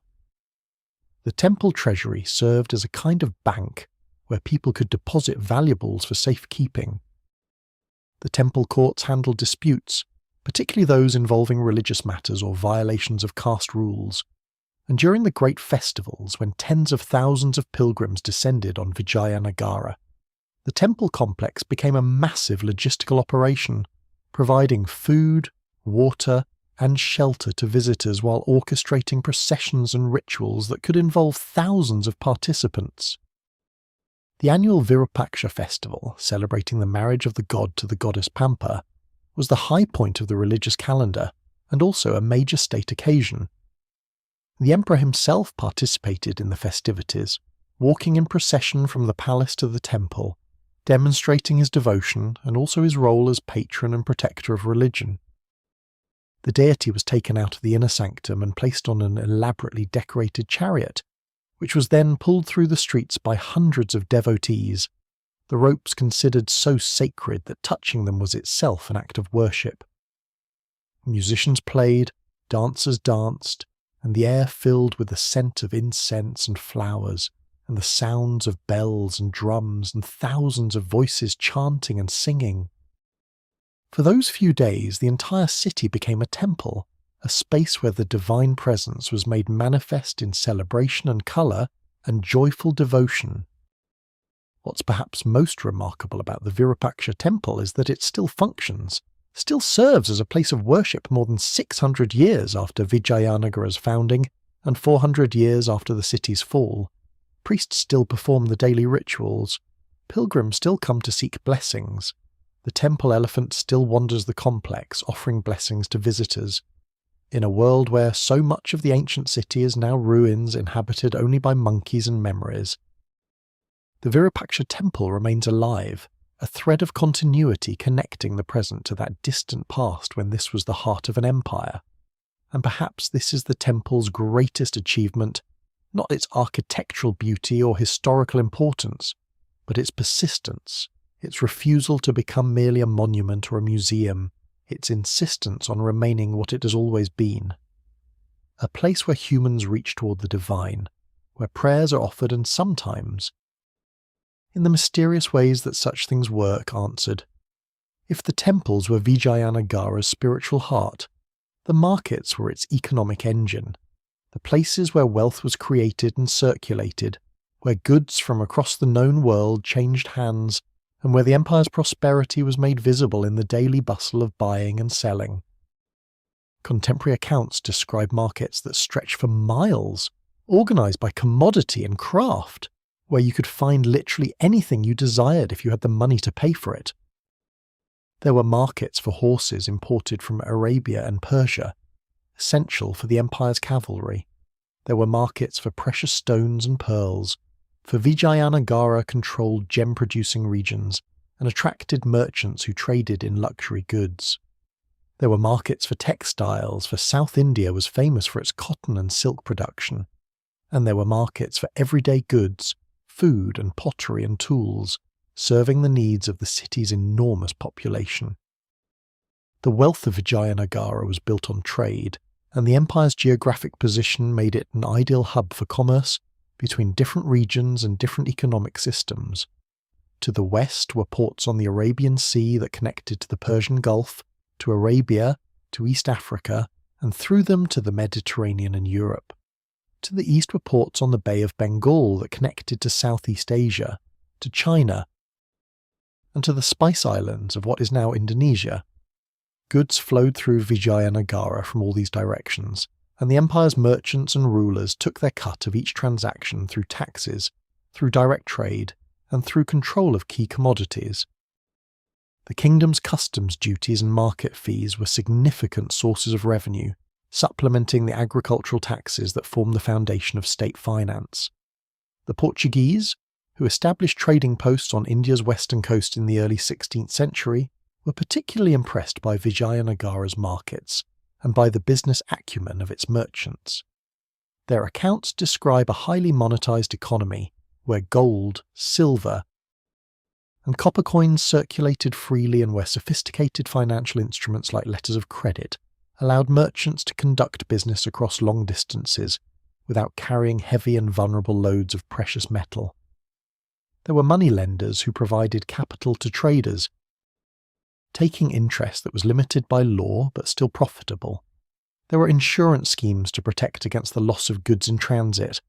Speaker 1: The temple treasury served as a kind of bank where people could deposit valuables for safekeeping. The temple courts handled disputes, particularly those involving religious matters or violations of caste rules, and during the great festivals when tens of thousands of pilgrims descended on Vijayanagara, the temple complex became a massive logistical operation, providing food, water, and shelter to visitors while orchestrating processions and rituals that could involve thousands of participants. The annual Virupaksha festival, celebrating the marriage of the god to the goddess Pampa, was the high point of the religious calendar and also a major state occasion. The emperor himself participated in the festivities, walking in procession from the palace to the temple, demonstrating his devotion and also his role as patron and protector of religion. The deity was taken out of the inner sanctum and placed on an elaborately decorated chariot, which was then pulled through the streets by hundreds of devotees, the ropes considered so sacred that touching them was itself an act of worship. Musicians played, dancers danced, and the air filled with the scent of incense and flowers, and the sounds of bells and drums and thousands of voices chanting and singing. For those few days, the entire city became a temple, a space where the divine presence was made manifest in celebration and colour and joyful devotion. What's perhaps most remarkable about the Virupaksha temple is that it still functions, still serves as a place of worship more than 600 years after Vijayanagara's founding and 400 years after the city's fall. Priests still perform the daily rituals. Pilgrims still come to seek blessings. The temple elephant still wanders the complex, offering blessings to visitors. In a world where so much of the ancient city is now ruins inhabited only by monkeys and memories, the Virupaksha temple remains alive, a thread of continuity connecting the present to that distant past when this was the heart of an empire. And perhaps this is the temple's greatest achievement, not its architectural beauty or historical importance, but its persistence, its refusal to become merely a monument or a museum, its insistence on remaining what it has always been. A place where humans reach toward the divine, where prayers are offered and sometimes, in the mysterious ways that such things work, answered. If the temples were Vijayanagara's spiritual heart, the markets were its economic engine, the places where wealth was created and circulated, where goods from across the known world changed hands, and where the empire's prosperity was made visible in the daily bustle of buying and selling. Contemporary accounts describe markets that stretch for miles, organised by commodity and craft, where you could find literally anything you desired if you had the money to pay for it. There were markets for horses imported from Arabia and Persia, essential for the empire's cavalry. There were markets for precious stones and pearls, for Vijayanagara-controlled gem-producing regions, and attracted merchants who traded in luxury goods. There were markets for textiles, for South India was famous for its cotton and silk production, and there were markets for everyday goods, food and pottery and tools, serving the needs of the city's enormous population. The wealth of Vijayanagara was built on trade, and the empire's geographic position made it an ideal hub for commerce between different regions and different economic systems. To the west were ports on the Arabian Sea that connected to the Persian Gulf, to Arabia, to East Africa, and through them to the Mediterranean and Europe. To the east were ports on the Bay of Bengal that connected to Southeast Asia, to China, and to the spice islands of what is now Indonesia. Goods flowed through Vijayanagara from all these directions, and the empire's merchants and rulers took their cut of each transaction through taxes, through direct trade, and through control of key commodities. The kingdom's customs duties and market fees were significant sources of revenue, supplementing the agricultural taxes that formed the foundation of state finance. The Portuguese, who established trading posts on India's western coast in the early 16th century, were particularly impressed by Vijayanagara's markets and by the business acumen of its merchants. Their accounts describe a highly monetized economy where gold, silver, and copper coins circulated freely and where sophisticated financial instruments like letters of credit allowed merchants to conduct business across long distances without carrying heavy and vulnerable loads of precious metal. There were moneylenders who provided capital to traders, taking interest that was limited by law but still profitable. There were insurance schemes to protect against the loss of goods in transit.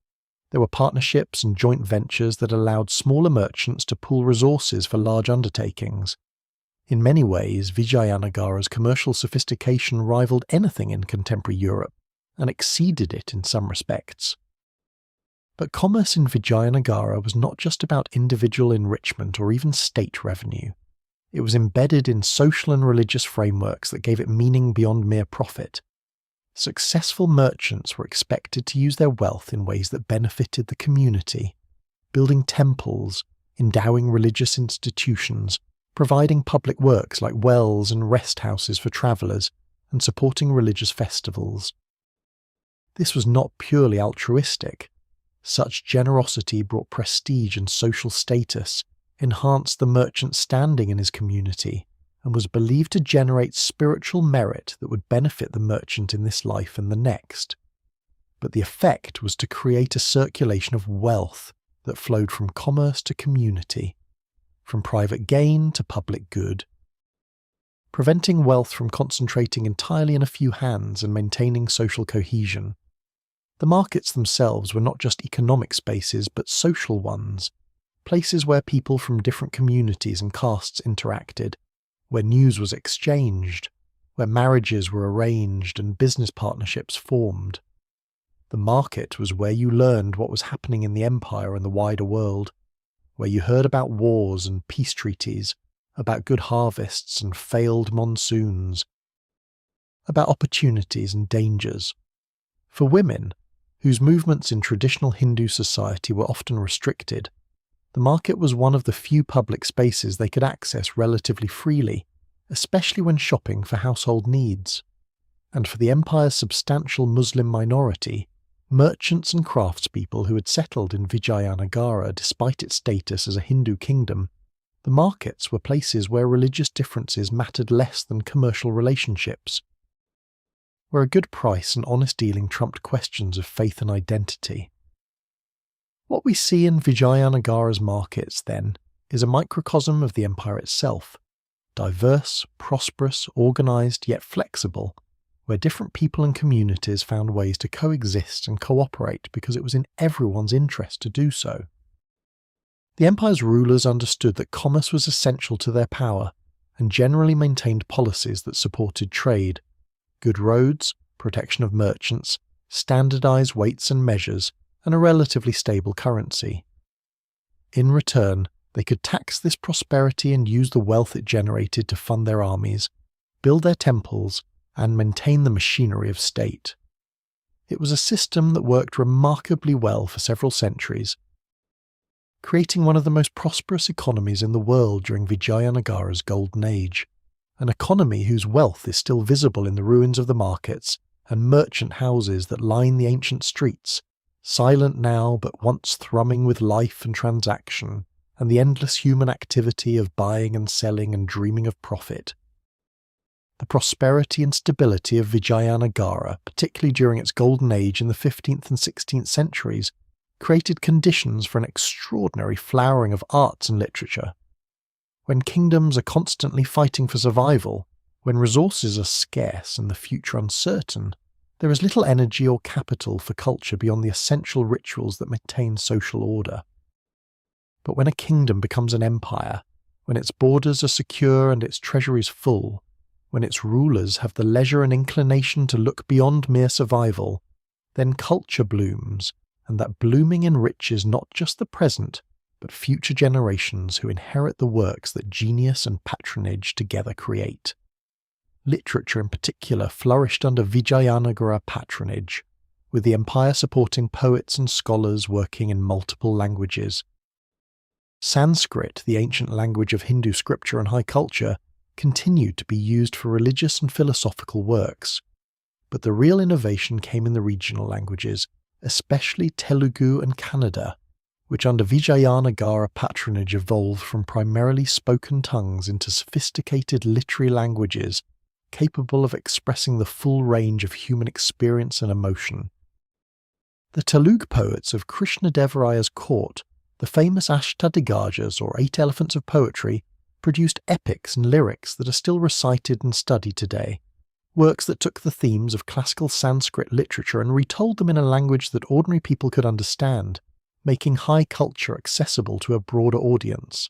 Speaker 1: There were partnerships and joint ventures that allowed smaller merchants to pool resources for large undertakings. In many ways, Vijayanagara's commercial sophistication rivaled anything in contemporary Europe and exceeded it in some respects. But commerce in Vijayanagara was not just about individual enrichment or even state revenue. It was embedded in social and religious frameworks that gave it meaning beyond mere profit. Successful merchants were expected to use their wealth in ways that benefited the community, building temples, endowing religious institutions, providing public works like wells and rest houses for travellers, and supporting religious festivals. This was not purely altruistic. Such generosity brought prestige and social status, enhanced the merchant's standing in his community, and was believed to generate spiritual merit that would benefit the merchant in this life and the next. But the effect was to create a circulation of wealth that flowed from commerce to community, from private gain to public good, preventing wealth from concentrating entirely in a few hands and maintaining social cohesion. The markets themselves were not just economic spaces but social ones, places where people from different communities and castes interacted, where news was exchanged, where marriages were arranged and business partnerships formed. The market was where you learned what was happening in the empire and the wider world, where you heard about wars and peace treaties, about good harvests and failed monsoons, about opportunities and dangers. For women, whose movements in traditional Hindu society were often restricted, the market was one of the few public spaces they could access relatively freely, especially when shopping for household needs. And for the empire's substantial Muslim minority, merchants and craftspeople who had settled in Vijayanagara despite its status as a Hindu kingdom, the markets were places where religious differences mattered less than commercial relationships, where a good price and honest dealing trumped questions of faith and identity. What we see in Vijayanagara's markets, then, is a microcosm of the empire itself, diverse, prosperous, organised, yet flexible, where different people and communities found ways to coexist and cooperate because it was in everyone's interest to do so. The empire's rulers understood that commerce was essential to their power and generally maintained policies that supported trade, good roads, protection of merchants, standardised weights and measures, and a relatively stable currency. In return, they could tax this prosperity and use the wealth it generated to fund their armies, build their temples, and maintain the machinery of state. It was a system that worked remarkably well for several centuries, creating one of the most prosperous economies in the world during Vijayanagara's golden age, an economy whose wealth is still visible in the ruins of the markets and merchant houses that line the ancient streets, silent now but once thrumming with life and transaction, and the endless human activity of buying and selling and dreaming of profit. The prosperity and stability of Vijayanagara, particularly during its golden age in the 15th and 16th centuries, created conditions for an extraordinary flowering of arts and literature. When kingdoms are constantly fighting for survival, when resources are scarce and the future uncertain, there is little energy or capital for culture beyond the essential rituals that maintain social order. But when a kingdom becomes an empire, when its borders are secure and its treasuries full, when its rulers have the leisure and inclination to look beyond mere survival, then culture blooms, and that blooming enriches not just the present, but future generations who inherit the works that genius and patronage together create. Literature in particular flourished under Vijayanagara patronage, with the empire supporting poets and scholars working in multiple languages. Sanskrit, the ancient language of Hindu scripture and high culture, continued to be used for religious and philosophical works. But the real innovation came in the regional languages, especially Telugu and Kannada, which under Vijayanagara patronage evolved from primarily spoken tongues into sophisticated literary languages capable of expressing the full range of human experience and emotion. The Telugu poets of Krishnadevaraya's court, the famous Ashtadigajas or 8 elephants of poetry, produced epics and lyrics that are still recited and studied today, works that took the themes of classical Sanskrit literature and retold them in a language that ordinary people could understand, making high culture accessible to a broader audience.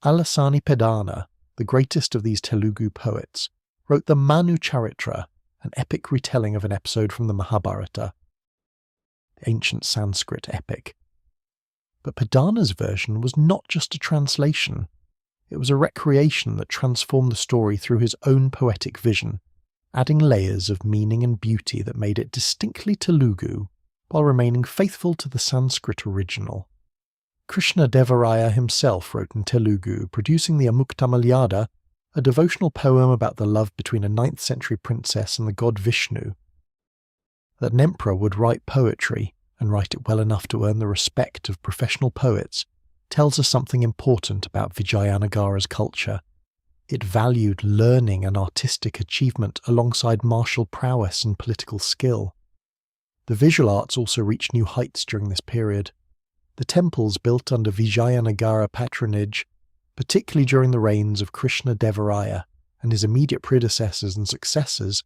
Speaker 1: Alasani Pedana, the greatest of these Telugu poets, wrote the Manu Charitra, an epic retelling of an episode from the Mahabharata, the ancient Sanskrit epic. But Pedana's version was not just a translation. It was a recreation that transformed the story through his own poetic vision, adding layers of meaning and beauty that made it distinctly Telugu, while remaining faithful to the Sanskrit original. Krishnadevaraya himself wrote in Telugu, producing the Amuktamalyada, a devotional poem about the love between a 9th century princess and the god Vishnu. That an emperor would write poetry, and write it well enough to earn the respect of professional poets, tells us something important about Vijayanagara's culture. It valued learning and artistic achievement alongside martial prowess and political skill. The visual arts also reached new heights during this period. The temples built under Vijayanagara patronage, particularly during the reigns of Krishnadevaraya and his immediate predecessors and successors,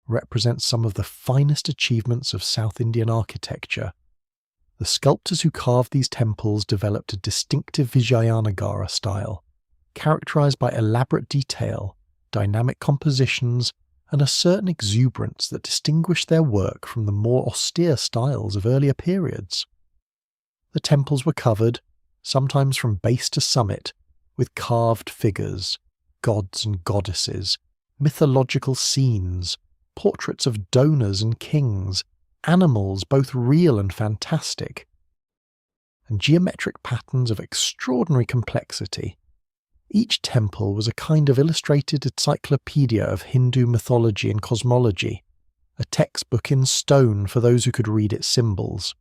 Speaker 1: represent some of the finest achievements of South Indian architecture. The sculptors who carved these temples developed a distinctive Vijayanagara style, characterized by elaborate detail, dynamic compositions, and a certain exuberance that distinguished their work from the more austere styles of earlier periods. The temples were covered, sometimes from base to summit, with carved figures, gods and goddesses, mythological scenes, portraits of donors and kings, animals both real and fantastic, and geometric patterns of extraordinary complexity. Each temple was a kind of illustrated encyclopedia of Hindu mythology and cosmology, a textbook in stone for those who could read its symbols.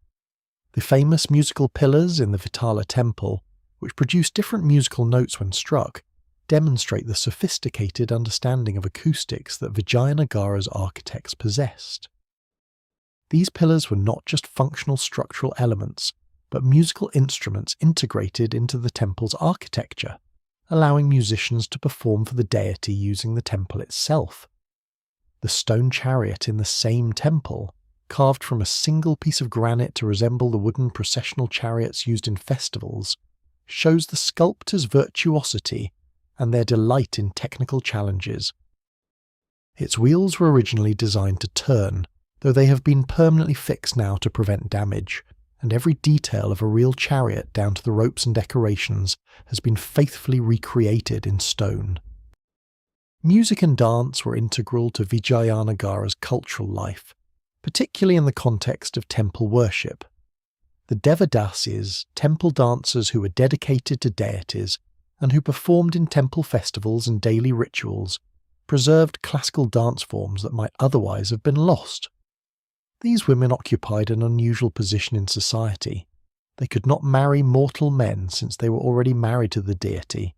Speaker 1: The famous musical pillars in the Vitala temple, which produce different musical notes when struck, demonstrate the sophisticated understanding of acoustics that Vijayanagara's architects possessed. These pillars were not just functional structural elements, but musical instruments integrated into the temple's architecture, allowing musicians to perform for the deity using the temple itself. The stone chariot in the same temple, carved from a single piece of granite to resemble the wooden processional chariots used in festivals, shows the sculptor's virtuosity and their delight in technical challenges. Its wheels were originally designed to turn, though they have been permanently fixed now to prevent damage, and every detail of a real chariot down to the ropes and decorations has been faithfully recreated in stone. Music and dance were integral to Vijayanagara's cultural life, particularly in the context of temple worship. The Devadasis, temple dancers who were dedicated to deities and who performed in temple festivals and daily rituals, preserved classical dance forms that might otherwise have been lost. These women occupied an unusual position in society. They could not marry mortal men since they were already married to the deity.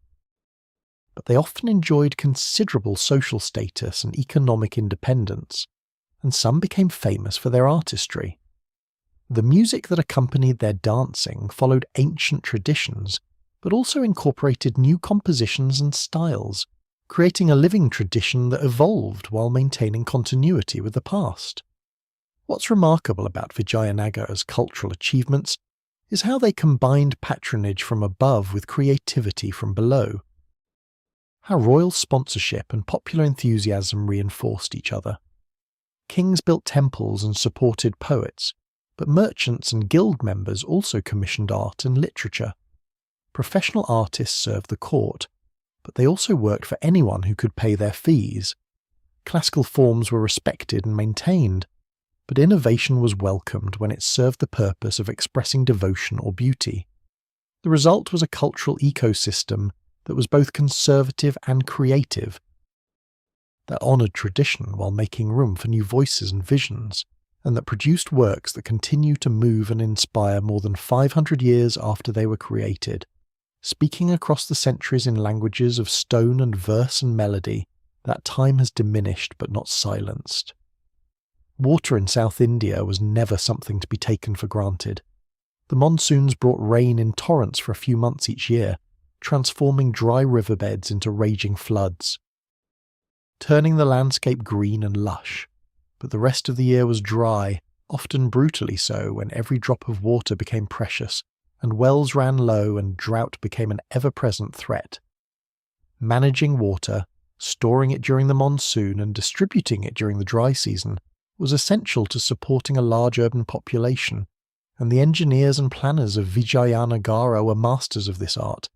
Speaker 1: But they often enjoyed considerable social status and economic independence, and some became famous for their artistry. The music that accompanied their dancing followed ancient traditions, but also incorporated new compositions and styles, creating a living tradition that evolved while maintaining continuity with the past. What's remarkable about Vijayanagara's cultural achievements is how they combined patronage from above with creativity from below. How royal sponsorship and popular enthusiasm reinforced each other. Kings built temples and supported poets, but merchants and guild members also commissioned art and literature. Professional artists served the court, but they also worked for anyone who could pay their fees. Classical forms were respected and maintained, but innovation was welcomed when it served the purpose of expressing devotion or beauty. The result was a cultural ecosystem that was both conservative and creative, that honoured tradition while making room for new voices and visions, and that produced works that continue to move and inspire more than 500 years after they were created. Speaking across the centuries in languages of stone and verse and melody, that time has diminished but not silenced. Water in South India was never something to be taken for granted. The monsoons brought rain in torrents for a few months each year, transforming dry riverbeds into raging floods, turning the landscape green and lush. But the rest of the year was dry, often brutally so, when every drop of water became precious, and wells ran low and drought became an ever-present threat. Managing water, storing it during the monsoon and distributing it during the dry season was essential to supporting a large urban population, and the engineers and planners of Vijayanagara were masters of this art,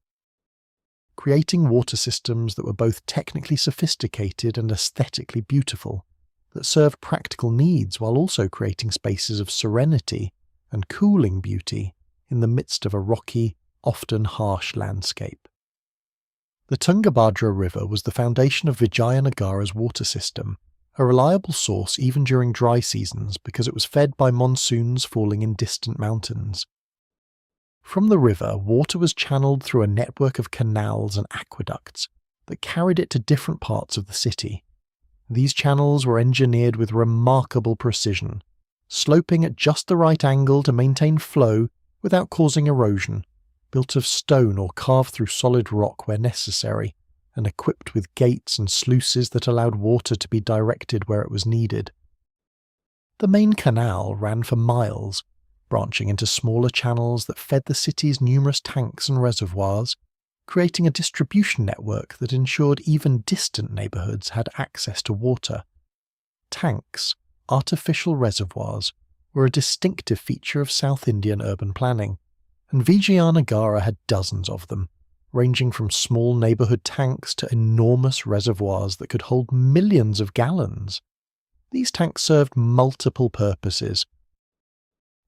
Speaker 1: creating water systems that were both technically sophisticated and aesthetically beautiful, that served practical needs while also creating spaces of serenity and cooling beauty in the midst of a rocky, often harsh landscape. The Tungabhadra River was the foundation of Vijayanagara's water system, a reliable source even during dry seasons because it was fed by monsoons falling in distant mountains. From the river, water was channeled through a network of canals and aqueducts that carried it to different parts of the city. These channels were engineered with remarkable precision, sloping at just the right angle to maintain flow without causing erosion, built of stone or carved through solid rock where necessary, and equipped with gates and sluices that allowed water to be directed where it was needed. The main canal ran for miles, branching into smaller channels that fed the city's numerous tanks and reservoirs, creating a distribution network that ensured even distant neighbourhoods had access to water. Tanks, artificial reservoirs, were a distinctive feature of South Indian urban planning, and Vijayanagara had dozens of them, ranging from small neighbourhood tanks to enormous reservoirs that could hold millions of gallons. These tanks served multiple purposes.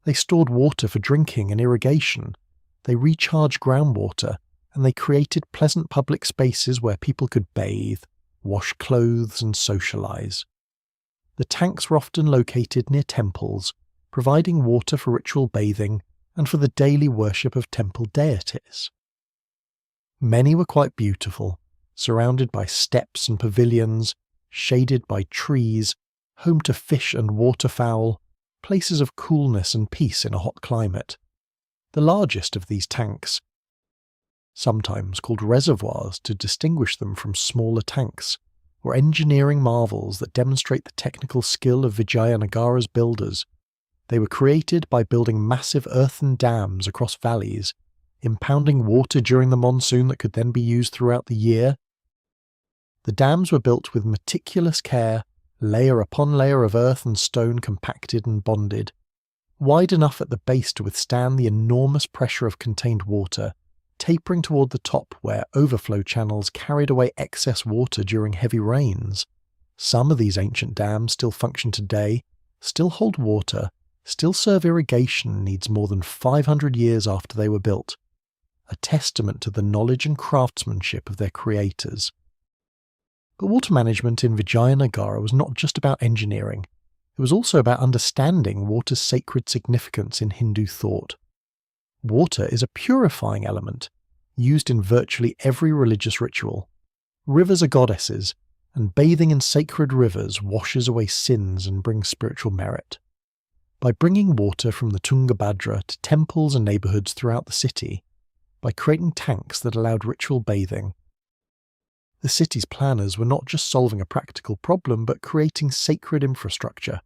Speaker 1: They stored water for drinking and irrigation, they recharged groundwater, and they created pleasant public spaces where people could bathe, wash clothes and socialise. The tanks were often located near temples, providing water for ritual bathing and for the daily worship of temple deities. Many were quite beautiful, surrounded by steps and pavilions, shaded by trees, home to fish and waterfowl, places of coolness and peace in a hot climate. The largest of these tanks, sometimes called reservoirs to distinguish them from smaller tanks, were engineering marvels that demonstrate the technical skill of Vijayanagara's builders. They were created by building massive earthen dams across valleys, impounding water during the monsoon that could then be used throughout the year. The dams were built with meticulous care, layer upon layer of earth and stone compacted and bonded, wide enough at the base to withstand the enormous pressure of contained water, tapering toward the top where overflow channels carried away excess water during heavy rains. Some of these ancient dams still function today, still hold water, still serve irrigation needs more than 500 years after they were built, a testament to the knowledge and craftsmanship of their creators. But water management in Vijayanagara was not just about engineering, it was also about understanding water's sacred significance in Hindu thought. Water is a purifying element, used in virtually every religious ritual. Rivers are goddesses, and bathing in sacred rivers washes away sins and brings spiritual merit. By bringing water from the Tungabhadra to temples and neighbourhoods throughout the city, by creating tanks that allowed ritual bathing, the city's planners were not just solving a practical problem but creating sacred infrastructure,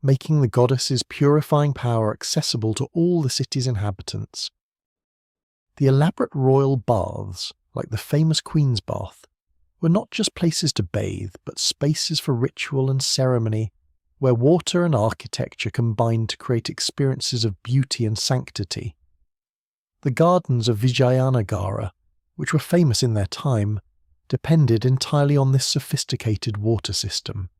Speaker 1: making the goddess's purifying power accessible to all the city's inhabitants. The elaborate royal baths, like the famous Queen's Bath, were not just places to bathe, but spaces for ritual and ceremony, where water and architecture combined to create experiences of beauty and sanctity. The gardens of Vijayanagara, which were famous in their time, depended entirely on this sophisticated water system.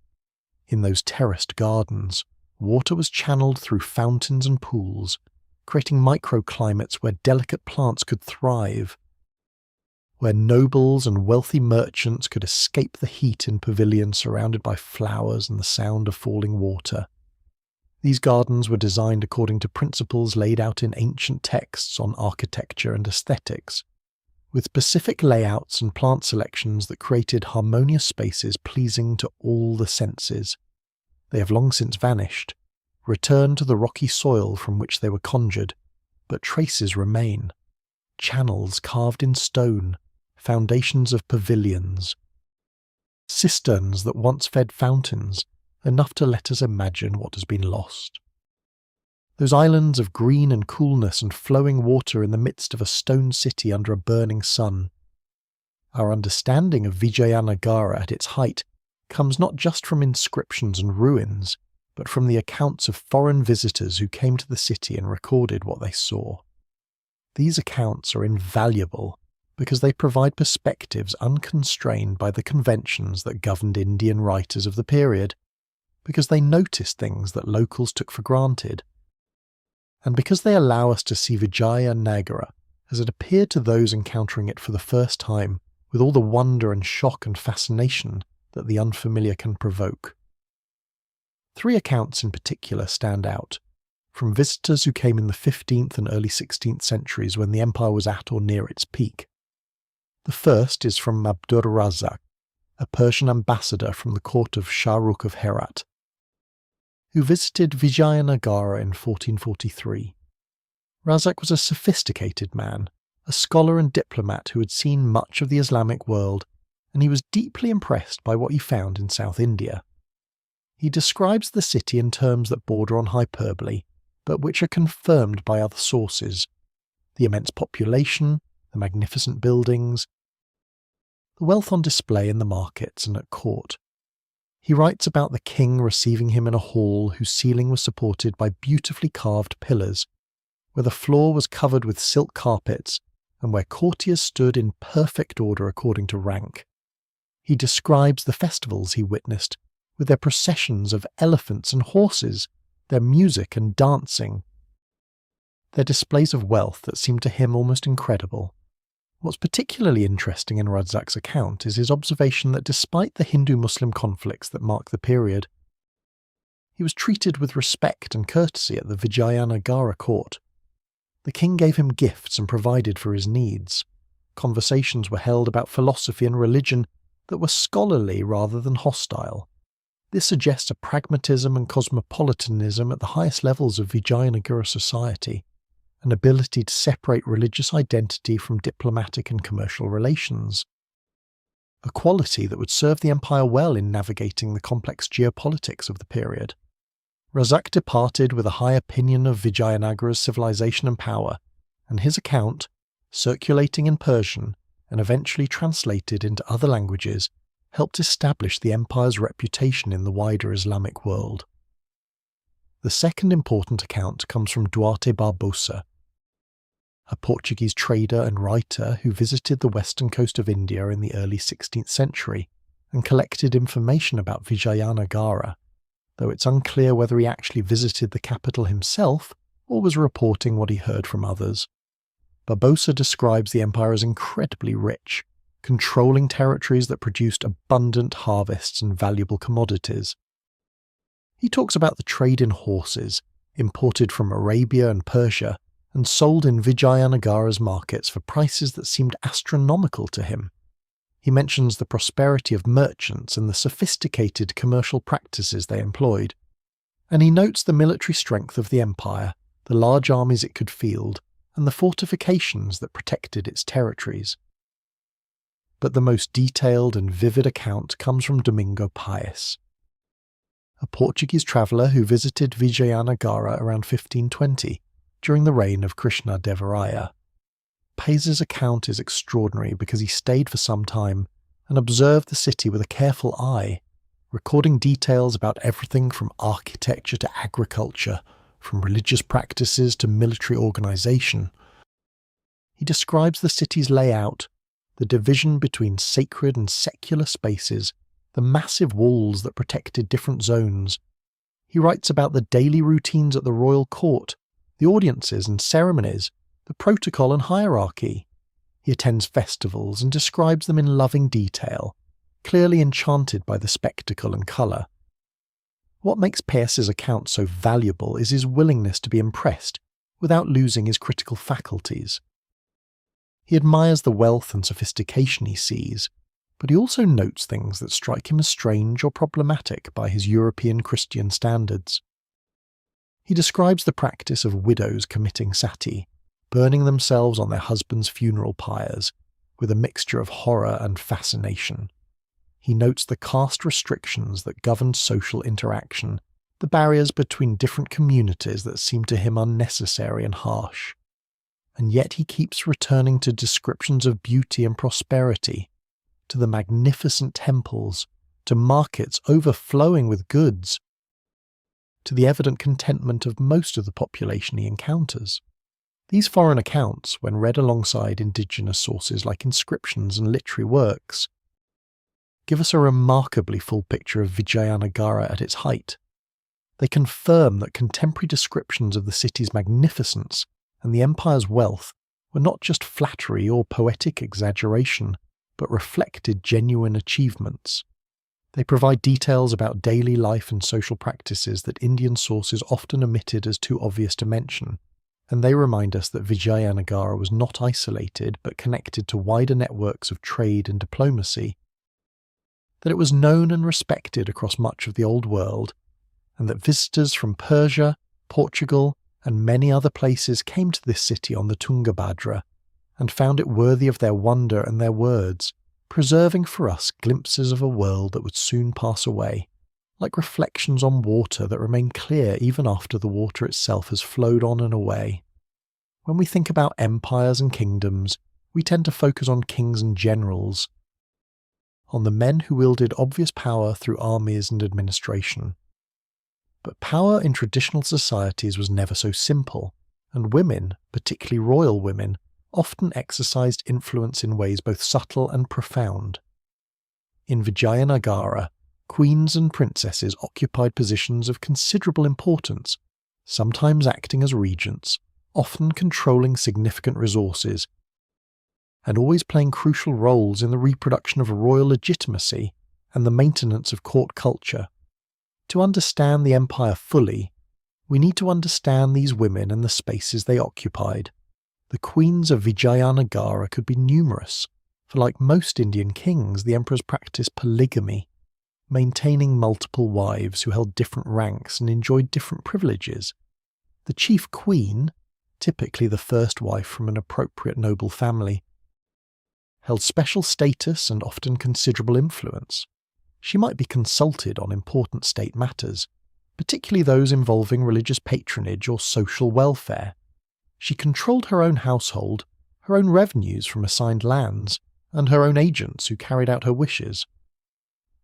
Speaker 1: In those terraced gardens, water was channeled through fountains and pools, creating microclimates where delicate plants could thrive, where nobles and wealthy merchants could escape the heat in pavilions surrounded by flowers and the sound of falling water. These gardens were designed according to principles laid out in ancient texts on architecture and aesthetics, with specific layouts and plant selections that created harmonious spaces pleasing to all the senses. They have long since vanished, returned to the rocky soil from which they were conjured, but traces remain. Channels carved in stone, foundations of pavilions, cisterns that once fed fountains, enough to let us imagine what has been lost. Those islands of green and coolness and flowing water in the midst of a stone city under a burning sun. Our understanding of Vijayanagara at its height comes not just from inscriptions and ruins, but from the accounts of foreign visitors who came to the city and recorded what they saw. These accounts are invaluable because they provide perspectives unconstrained by the conventions that governed Indian writers of the period, because they noticed things that locals took for granted, and because they allow us to see Vijayanagara as it appeared to those encountering it for the first time, with all the wonder and shock and fascination that the unfamiliar can provoke. 3 accounts in particular stand out, from visitors who came in the 15th and early 16th centuries when the empire was at or near its peak. The first is from Abdur Razak, a Persian ambassador from the court of Shah Rukh of Herat, who visited Vijayanagara in 1443. Razak was a sophisticated man, a scholar and diplomat who had seen much of the Islamic world, and he was deeply impressed by what he found in South India. He describes the city in terms that border on hyperbole, but which are confirmed by other sources: the immense population, the magnificent buildings, the wealth on display in the markets and at court. He writes about the king receiving him in a hall whose ceiling was supported by beautifully carved pillars, where the floor was covered with silk carpets, and where courtiers stood in perfect order according to rank. He describes the festivals he witnessed, with their processions of elephants and horses, their music and dancing, their displays of wealth that seemed to him almost incredible. What's particularly interesting in Razak's account is his observation that despite the Hindu-Muslim conflicts that mark the period, he was treated with respect and courtesy at the Vijayanagara court. The king gave him gifts and provided for his needs. Conversations were held about philosophy and religion that were scholarly rather than hostile. This suggests a pragmatism and cosmopolitanism at the highest levels of Vijayanagara society, an ability to separate religious identity from diplomatic and commercial relations, a quality that would serve the empire well in navigating the complex geopolitics of the period. Razak departed with a high opinion of Vijayanagara's civilization and power, and his account, circulating in Persian and eventually translated into other languages, helped establish the empire's reputation in the wider Islamic world. The second important account comes from Duarte Barbosa, a Portuguese trader and writer who visited the western coast of India in the early 16th century and collected information about Vijayanagara, though it's unclear whether he actually visited the capital himself or was reporting what he heard from others. Barbosa describes the empire as incredibly rich, controlling territories that produced abundant harvests and valuable commodities. He talks about the trade in horses, imported from Arabia and Persia, and sold in Vijayanagara's markets for prices that seemed astronomical to him. He mentions the prosperity of merchants and the sophisticated commercial practices they employed, and he notes the military strength of the empire, the large armies it could field, and the fortifications that protected its territories. But the most detailed and vivid account comes from Domingo Paes, a Portuguese traveller who visited Vijayanagara around 1520, during the reign of Krishnadevaraya. Paes's account is extraordinary because he stayed for some time and observed the city with a careful eye, recording details about everything from architecture to agriculture, from religious practices to military organisation. He describes the city's layout, the division between sacred and secular spaces, the massive walls that protected different zones. He writes about the daily routines at the royal court, the audiences and ceremonies, the protocol and hierarchy. He attends festivals and describes them in loving detail, clearly enchanted by the spectacle and colour. What makes Peirce's account so valuable is his willingness to be impressed without losing his critical faculties. He admires the wealth and sophistication he sees, but he also notes things that strike him as strange or problematic by his European Christian standards. He describes the practice of widows committing sati, burning themselves on their husbands' funeral pyres, with a mixture of horror and fascination. He notes the caste restrictions that governed social interaction, the barriers between different communities that seem to him unnecessary and harsh. And yet he keeps returning to descriptions of beauty and prosperity, to the magnificent temples, to markets overflowing with goods, to the evident contentment of most of the population he encounters. These foreign accounts, when read alongside indigenous sources like inscriptions and literary works, give us a remarkably full picture of Vijayanagara at its height. They confirm that contemporary descriptions of the city's magnificence and the empire's wealth were not just flattery or poetic exaggeration, but reflected genuine achievements. They provide details about daily life and social practices that Indian sources often omitted as too obvious to mention, and they remind us that Vijayanagara was not isolated but connected to wider networks of trade and diplomacy, that it was known and respected across much of the Old World, and that visitors from Persia, Portugal, and many other places came to this city on the Tungabhadra and found it worthy of their wonder and their words, preserving for us glimpses of a world that would soon pass away, like reflections on water that remain clear even after the water itself has flowed on and away. When we think about empires and kingdoms, we tend to focus on kings and generals, on the men who wielded obvious power through armies and administration. But power in traditional societies was never so simple, and women, particularly royal women, often exercised influence in ways both subtle and profound. In Vijayanagara, queens and princesses occupied positions of considerable importance, sometimes acting as regents, often controlling significant resources, and always playing crucial roles in the reproduction of royal legitimacy and the maintenance of court culture. To understand the empire fully, we need to understand these women and the spaces they occupied. The queens of Vijayanagara could be numerous, for like most Indian kings, the emperors practiced polygamy, maintaining multiple wives who held different ranks and enjoyed different privileges. The chief queen, typically the first wife from an appropriate noble family, held special status and often considerable influence. She might be consulted on important state matters, particularly those involving religious patronage or social welfare. She controlled her own household, her own revenues from assigned lands, and her own agents who carried out her wishes.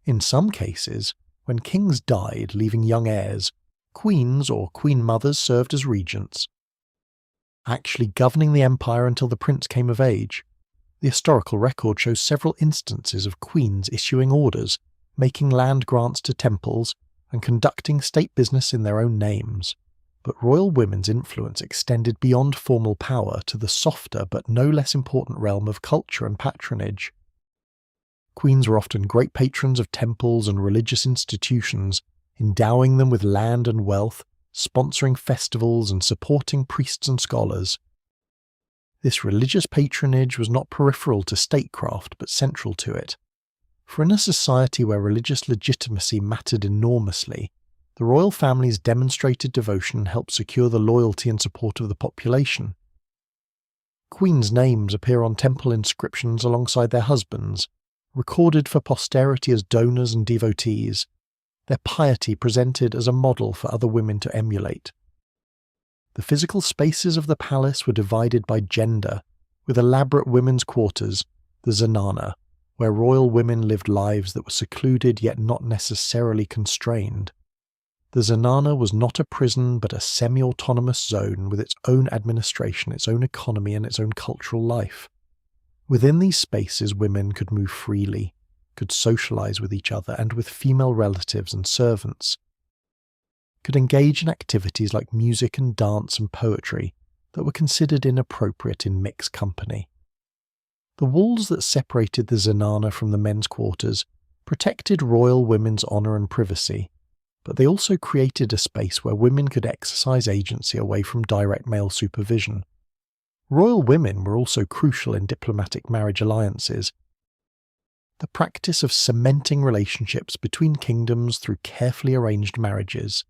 Speaker 1: In some cases, when kings died leaving young heirs, queens or queen mothers served as regents, actually governing the empire until the prince came of age. The historical record shows several instances of queens issuing orders, making land grants to temples, and conducting state business in their own names. But royal women's influence extended beyond formal power to the softer but no less important realm of culture and patronage. Queens were often great patrons of temples and religious institutions, endowing them with land and wealth, sponsoring festivals and supporting priests and scholars. This religious patronage was not peripheral to statecraft but central to it. For in a society where religious legitimacy mattered enormously, the royal family's demonstrated devotion helped secure the loyalty and support of the population. Queens' names appear on temple inscriptions alongside their husbands, recorded for posterity as donors and devotees, their piety presented as a model for other women to emulate. The physical spaces of the palace were divided by gender, with elaborate women's quarters, the zenana, where royal women lived lives that were secluded yet not necessarily constrained. The zenana was not a prison but a semi-autonomous zone with its own administration, its own economy and its own cultural life. Within these spaces women could move freely, could socialize with each other and with female relatives and servants, could engage in activities like music and dance and poetry that were considered inappropriate in mixed company. The walls that separated the zenana from the men's quarters protected royal women's honour and privacy, but they also created a space where women could exercise agency away from direct male supervision. Royal women were also crucial in diplomatic marriage alliances. The practice of cementing relationships between kingdoms through carefully arranged marriages.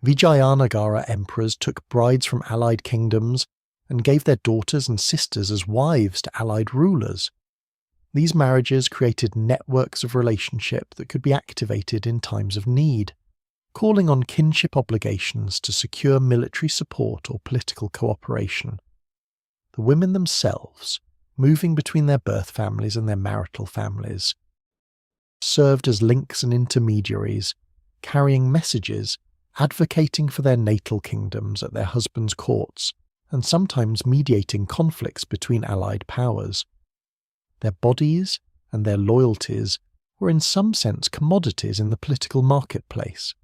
Speaker 1: Vijayanagara emperors took brides from allied kingdoms and gave their daughters and sisters as wives to allied rulers. These marriages created networks of relationship that could be activated in times of need, calling on kinship obligations to secure military support or political cooperation. The women themselves, moving between their birth families and their marital families, served as links and intermediaries, carrying messages, advocating for their natal kingdoms at their husbands' courts, and sometimes mediating conflicts between allied powers. Their bodies and their loyalties were in some sense commodities in the political marketplace,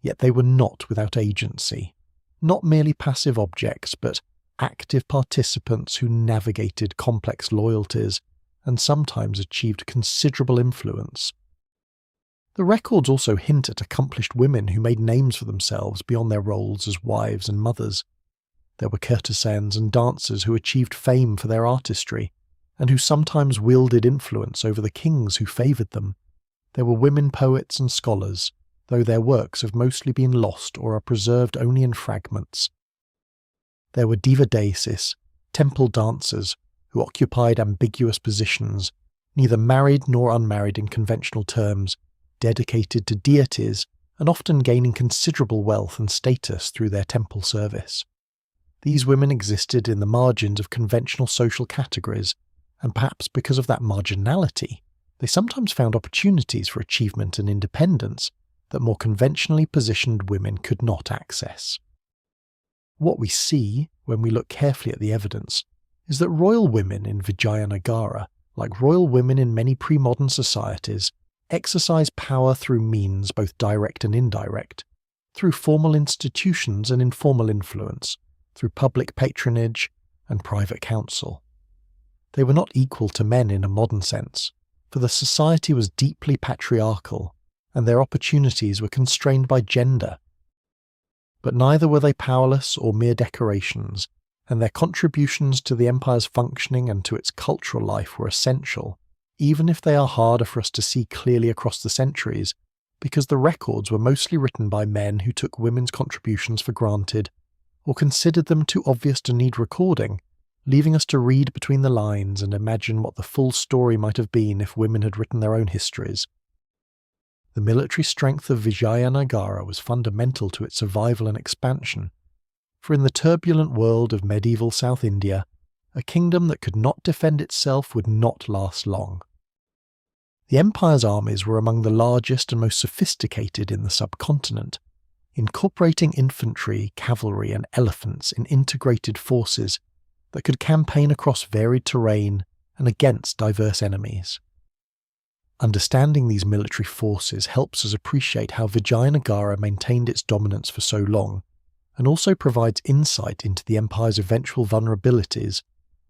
Speaker 1: yet they were not without agency, not merely passive objects, but active participants who navigated complex loyalties and sometimes achieved considerable influence. The records also hint at accomplished women who made names for themselves beyond their roles as wives and mothers. There were courtesans and dancers who achieved fame for their artistry, and who sometimes wielded influence over the kings who favoured them. There were women poets and scholars, though their works have mostly been lost or are preserved only in fragments. There were diva-deises, temple dancers, who occupied ambiguous positions, neither married nor unmarried in conventional terms, dedicated to deities and often gaining considerable wealth and status through their temple service. These women existed in the margins of conventional social categories, and perhaps because of that marginality, they sometimes found opportunities for achievement and independence that more conventionally positioned women could not access. What we see, when we look carefully at the evidence, is that royal women in Vijayanagara, like royal women in many pre-modern societies, exercise power through means both direct and indirect, through formal institutions and informal influence, through public patronage and private counsel. They were not equal to men in a modern sense, for the society was deeply patriarchal, and their opportunities were constrained by gender. But neither were they powerless or mere decorations, and their contributions to the empire's functioning and to its cultural life were essential, even if they are harder for us to see clearly across the centuries, because the records were mostly written by men who took women's contributions for granted, or considered them too obvious to need recording, leaving us to read between the lines and imagine what the full story might have been if women had written their own histories. The military strength of Vijayanagara was fundamental to its survival and expansion, for in the turbulent world of medieval South India, a kingdom that could not defend itself would not last long. The empire's armies were among the largest and most sophisticated in the subcontinent, incorporating infantry, cavalry and elephants in integrated forces that could campaign across varied terrain and against diverse enemies. Understanding these military forces helps us appreciate how Vijayanagara maintained its dominance for so long, and also provides insight into the empire's eventual vulnerabilities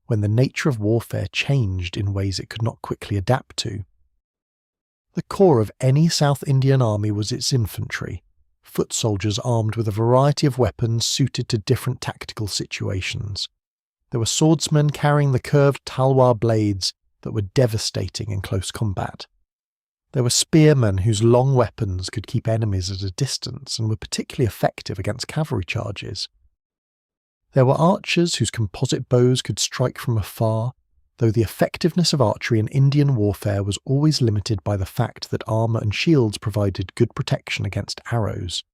Speaker 1: when the nature of warfare changed in ways it could not quickly adapt to. The core of any South Indian army was its infantry, foot soldiers armed with a variety of weapons suited to different tactical situations. There were swordsmen carrying the curved talwar blades that were devastating in close combat. There were spearmen whose long weapons could keep enemies at a distance and were particularly effective against cavalry charges. There were archers whose composite bows could strike from afar, though the effectiveness of archery in Indian warfare was always limited by the fact that armour and shields provided good protection against arrows.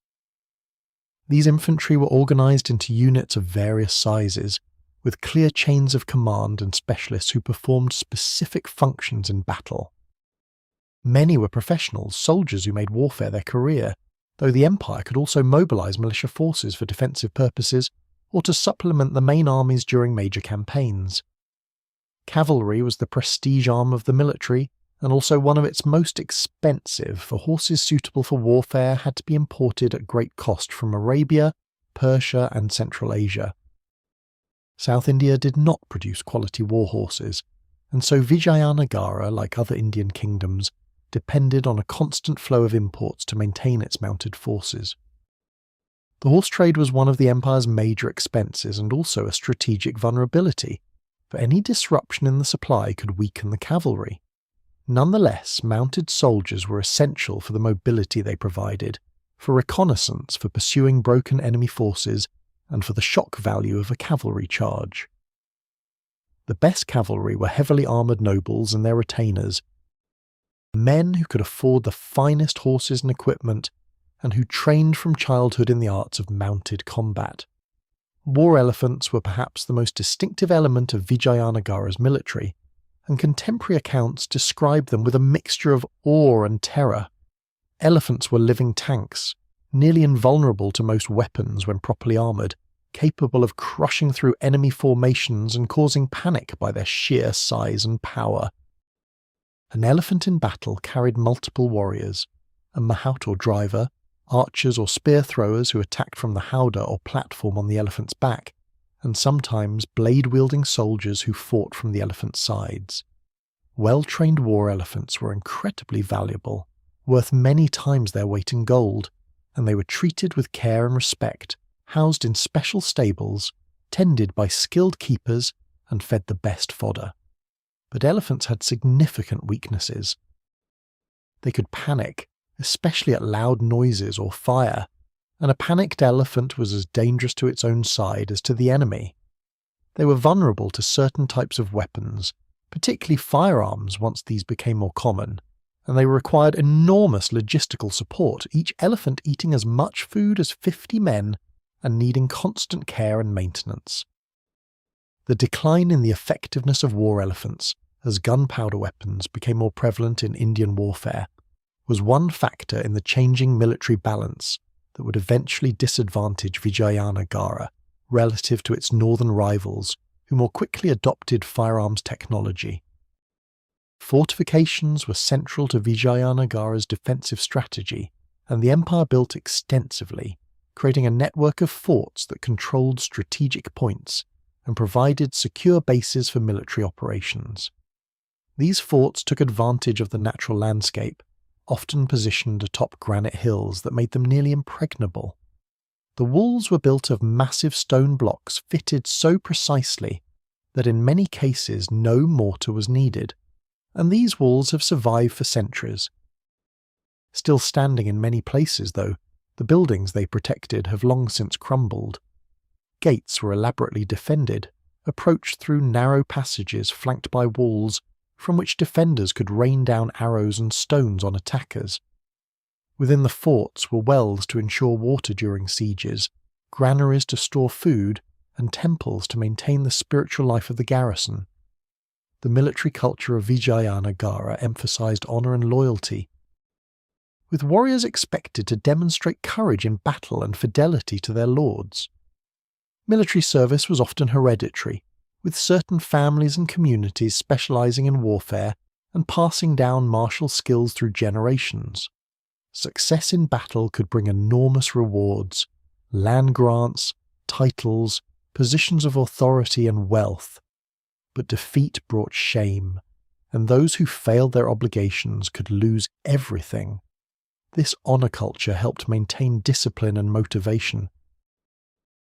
Speaker 1: These infantry were organised into units of various sizes, with clear chains of command and specialists who performed specific functions in battle. Many were professionals, soldiers who made warfare their career, though the empire could also mobilize militia forces for defensive purposes or to supplement the main armies during major campaigns. Cavalry was the prestige arm of the military, and also one of its most expensive, for horses suitable for warfare had to be imported at great cost from Arabia, Persia, and Central Asia. South India did not produce quality war horses, and so Vijayanagara, like other Indian kingdoms, depended on a constant flow of imports to maintain its mounted forces. The horse trade was one of the empire's major expenses and also a strategic vulnerability, for any disruption in the supply could weaken the cavalry. Nonetheless, mounted soldiers were essential for the mobility they provided, for reconnaissance, for pursuing broken enemy forces, and for the shock value of a cavalry charge. The best cavalry were heavily armoured nobles and their retainers, men who could afford the finest horses and equipment, and who trained from childhood in the arts of mounted combat. War elephants were perhaps the most distinctive element of Vijayanagara's military, and contemporary accounts describe them with a mixture of awe and terror. Elephants were living tanks, nearly invulnerable to most weapons when properly armoured, capable of crushing through enemy formations and causing panic by their sheer size and power. An elephant in battle carried multiple warriors, a mahout or driver, archers or spear throwers who attacked from the howdah or platform on the elephant's back, and sometimes blade-wielding soldiers who fought from the elephant's sides. Well-trained war elephants were incredibly valuable, worth many times their weight in gold, and they were treated with care and respect, housed in special stables, tended by skilled keepers, and fed the best fodder. But elephants had significant weaknesses. They could panic, especially at loud noises or fire, and a panicked elephant was as dangerous to its own side as to the enemy. They were vulnerable to certain types of weapons, particularly firearms once these became more common, and they required enormous logistical support, each elephant eating as much food as 50 men and needing constant care and maintenance. The decline in the effectiveness of war elephants, as gunpowder weapons became more prevalent in Indian warfare, was one factor in the changing military balance that would eventually disadvantage Vijayanagara relative to its northern rivals, who more quickly adopted firearms technology. Fortifications were central to Vijayanagara's defensive strategy, and the empire built extensively, creating a network of forts that controlled strategic points and provided secure bases for military operations. These forts took advantage of the natural landscape, often positioned atop granite hills that made them nearly impregnable. The walls were built of massive stone blocks fitted so precisely that in many cases no mortar was needed, and these walls have survived for centuries. Still standing in many places, though, the buildings they protected have long since crumbled. Gates were elaborately defended, approached through narrow passages flanked by walls from which defenders could rain down arrows and stones on attackers. Within the forts were wells to ensure water during sieges, granaries to store food, and temples to maintain the spiritual life of the garrison. The military culture of Vijayanagara emphasized honor and loyalty, with warriors expected to demonstrate courage in battle and fidelity to their lords. Military service was often hereditary, with certain families and communities specializing in warfare and passing down martial skills through generations. Success in battle could bring enormous rewards, land grants, titles, positions of authority and wealth. But defeat brought shame, and those who failed their obligations could lose everything. This honor culture helped maintain discipline and motivation.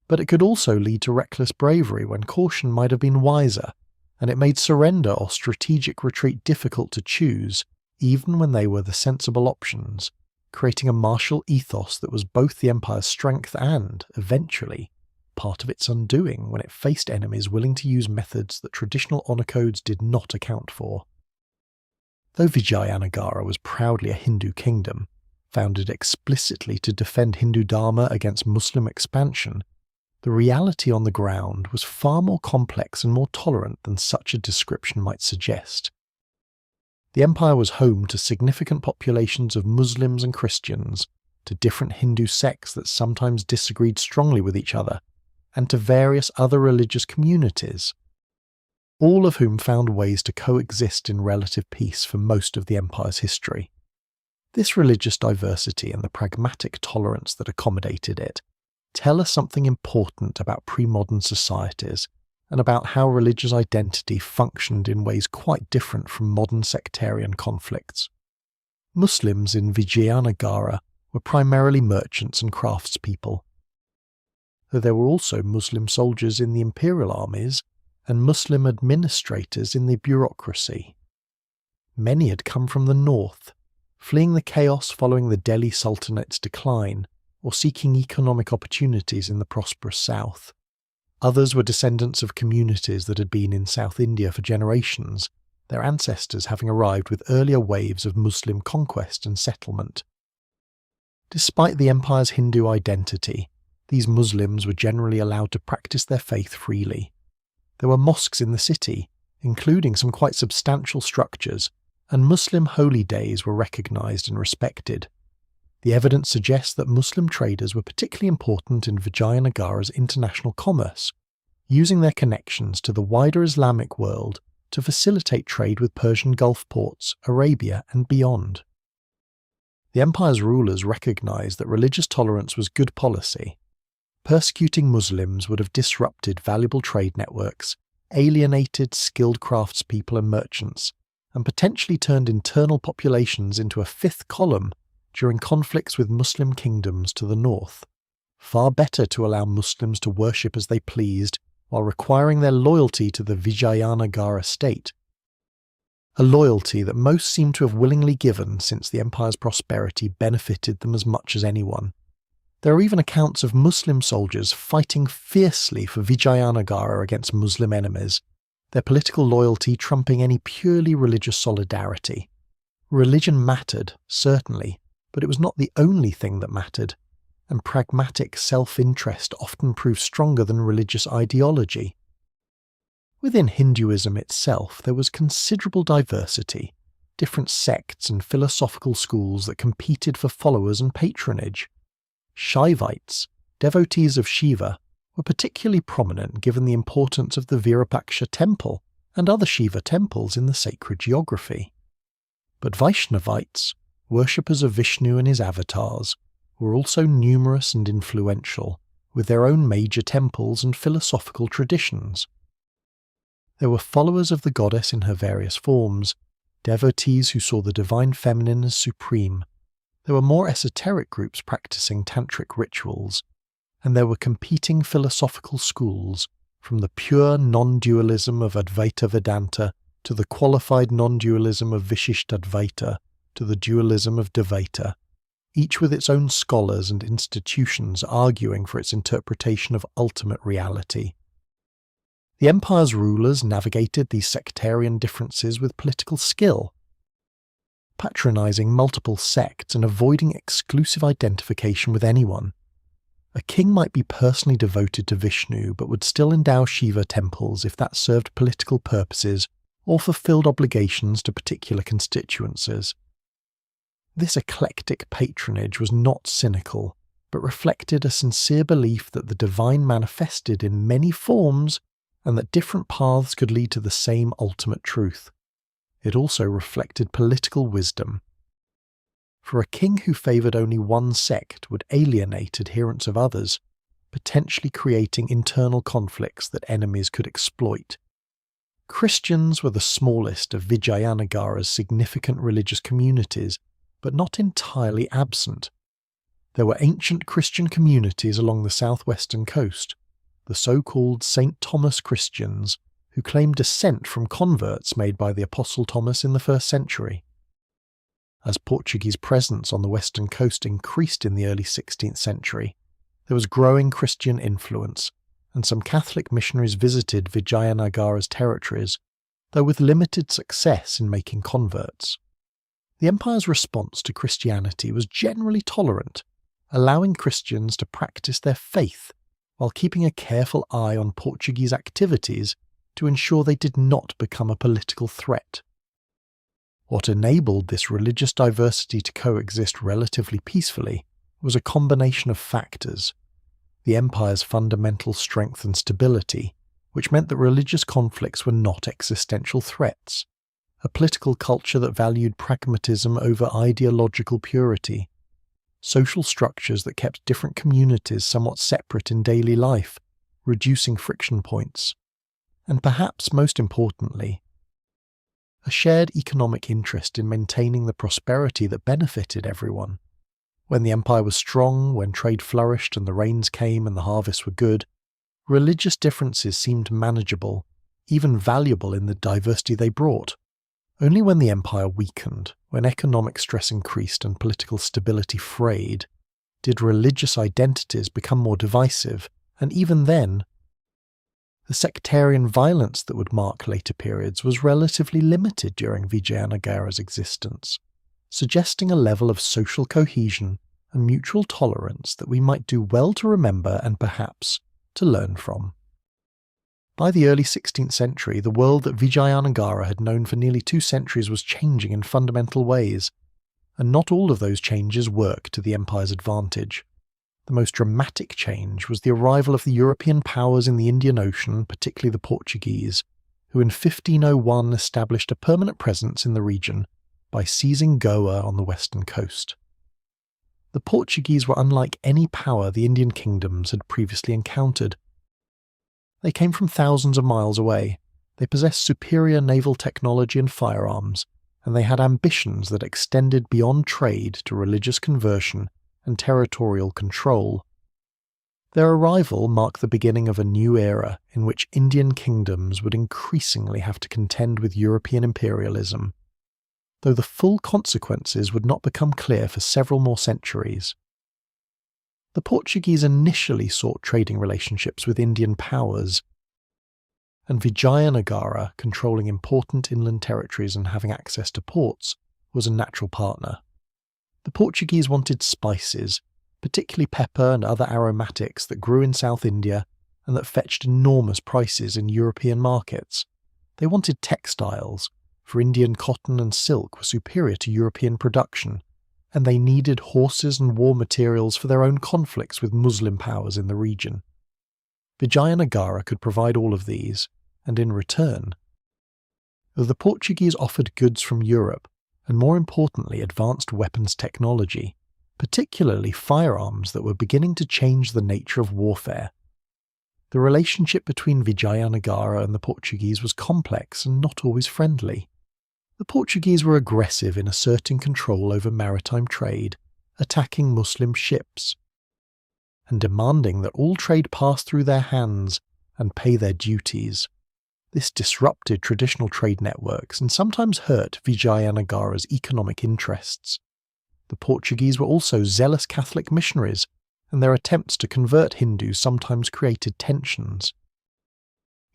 Speaker 1: But it could also lead to reckless bravery when caution might have been wiser, and it made surrender or strategic retreat difficult to choose, even when they were the sensible options, creating a martial ethos that was both the empire's strength and, eventually, part of its undoing when it faced enemies willing to use methods that traditional honor codes did not account for. Though Vijayanagara was proudly a Hindu kingdom, founded explicitly to defend Hindu Dharma against Muslim expansion, the reality on the ground was far more complex and more tolerant than such a description might suggest. The empire was home to significant populations of Muslims and Christians, to different Hindu sects that sometimes disagreed strongly with each other, and to various other religious communities, all of whom found ways to coexist in relative peace for most of the empire's history. This religious diversity and the pragmatic tolerance that accommodated it tell us something important about pre-modern societies and about how religious identity functioned in ways quite different from modern sectarian conflicts. Muslims in Vijayanagara were primarily merchants and craftspeople, though there were also Muslim soldiers in the imperial armies and Muslim administrators in the bureaucracy. Many had come from the north, fleeing the chaos following the Delhi Sultanate's decline, or seeking economic opportunities in the prosperous south. Others were descendants of communities that had been in South India for generations, their ancestors having arrived with earlier waves of Muslim conquest and settlement. Despite the empire's Hindu identity, these Muslims were generally allowed to practice their faith freely. There were mosques in the city, including some quite substantial structures, and Muslim holy days were recognized and respected. The evidence suggests that Muslim traders were particularly important in Vijayanagara's international commerce, using their connections to the wider Islamic world to facilitate trade with Persian Gulf ports, Arabia, and beyond. The empire's rulers recognized that religious tolerance was good policy. Persecuting Muslims would have disrupted valuable trade networks, alienated skilled craftspeople and merchants, and potentially turned internal populations into a fifth column during conflicts with Muslim kingdoms to the north. Far better to allow Muslims to worship as they pleased while requiring their loyalty to the Vijayanagara state, a loyalty that most seem to have willingly given since the empire's prosperity benefited them as much as anyone. There are even accounts of Muslim soldiers fighting fiercely for Vijayanagara against Muslim enemies, their political loyalty trumping any purely religious solidarity. Religion mattered, certainly, but it was not the only thing that mattered, and pragmatic self-interest often proved stronger than religious ideology. Within Hinduism itself, there was considerable diversity, different sects and philosophical schools that competed for followers and patronage. Shaivites, devotees of Shiva, were particularly prominent given the importance of the Virupaksha temple and other Shiva temples in the sacred geography. But Vaishnavites, worshippers of Vishnu and his avatars, were also numerous and influential, with their own major temples and philosophical traditions. There were followers of the goddess in her various forms, devotees who saw the divine feminine as supreme. There were more esoteric groups practicing tantric rituals, and there were competing philosophical schools, from the pure non-dualism of Advaita Vedanta to the qualified non-dualism of Vishishtadvaita to the dualism of Dvaita, each with its own scholars and institutions arguing for its interpretation of ultimate reality. The empire's rulers navigated these sectarian differences with political skill, patronizing multiple sects and avoiding exclusive identification with anyone. A king might be personally devoted to Vishnu but would still endow Shiva temples if that served political purposes or fulfilled obligations to particular constituencies. This eclectic patronage was not cynical, but reflected a sincere belief that the divine manifested in many forms and that different paths could lead to the same ultimate truth. It also reflected political wisdom. For a king who favoured only one sect would alienate adherents of others, potentially creating internal conflicts that enemies could exploit. Christians were the smallest of Vijayanagara's significant religious communities, but not entirely absent. There were ancient Christian communities along the southwestern coast, the so-called St. Thomas Christians, who claimed descent from converts made by the Apostle Thomas in the 1st century. As Portuguese presence on the western coast increased in the early 16th century, there was growing Christian influence, and some Catholic missionaries visited Vijayanagara's territories, though with limited success in making converts. The empire's response to Christianity was generally tolerant, allowing Christians to practice their faith while keeping a careful eye on Portuguese activities to ensure they did not become a political threat. What enabled this religious diversity to coexist relatively peacefully was a combination of factors: the empire's fundamental strength and stability, which meant that religious conflicts were not existential threats, a political culture that valued pragmatism over ideological purity, social structures that kept different communities somewhat separate in daily life, reducing friction points, and perhaps most importantly, a shared economic interest in maintaining the prosperity that benefited everyone. When the empire was strong, when trade flourished and the rains came and the harvests were good, religious differences seemed manageable, even valuable in the diversity they brought. Only when the empire weakened, when economic stress increased and political stability frayed, did religious identities become more divisive, and even then, the sectarian violence that would mark later periods was relatively limited during Vijayanagara's existence, suggesting a level of social cohesion and mutual tolerance that we might do well to remember and perhaps to learn from. By the early 16th century, the world that Vijayanagara had known for nearly 2 centuries was changing in fundamental ways, and not all of those changes worked to the empire's advantage. The most dramatic change was the arrival of the European powers in the Indian Ocean, particularly the Portuguese, who in 1501 established a permanent presence in the region by seizing Goa on the western coast. The Portuguese were unlike any power the Indian kingdoms had previously encountered. They came from thousands of miles away, they possessed superior naval technology and firearms, and they had ambitions that extended beyond trade to religious conversion and territorial control. Their arrival marked the beginning of a new era in which Indian kingdoms would increasingly have to contend with European imperialism, though the full consequences would not become clear for several more centuries. The Portuguese initially sought trading relationships with Indian powers, and Vijayanagara, controlling important inland territories and having access to ports, was a natural partner. The Portuguese wanted spices, particularly pepper and other aromatics that grew in South India and that fetched enormous prices in European markets. They wanted textiles, for Indian cotton and silk were superior to European production, and they needed horses and war materials for their own conflicts with Muslim powers in the region. Vijayanagara could provide all of these, and in return, though the Portuguese offered goods from Europe, and more importantly advanced weapons technology, particularly firearms that were beginning to change the nature of warfare. The relationship between Vijayanagara and the Portuguese was complex and not always friendly. The Portuguese were aggressive in asserting control over maritime trade, attacking Muslim ships, and demanding that all trade pass through their hands and pay their duties. This disrupted traditional trade networks and sometimes hurt Vijayanagara's economic interests. The Portuguese were also zealous Catholic missionaries, and their attempts to convert Hindus sometimes created tensions.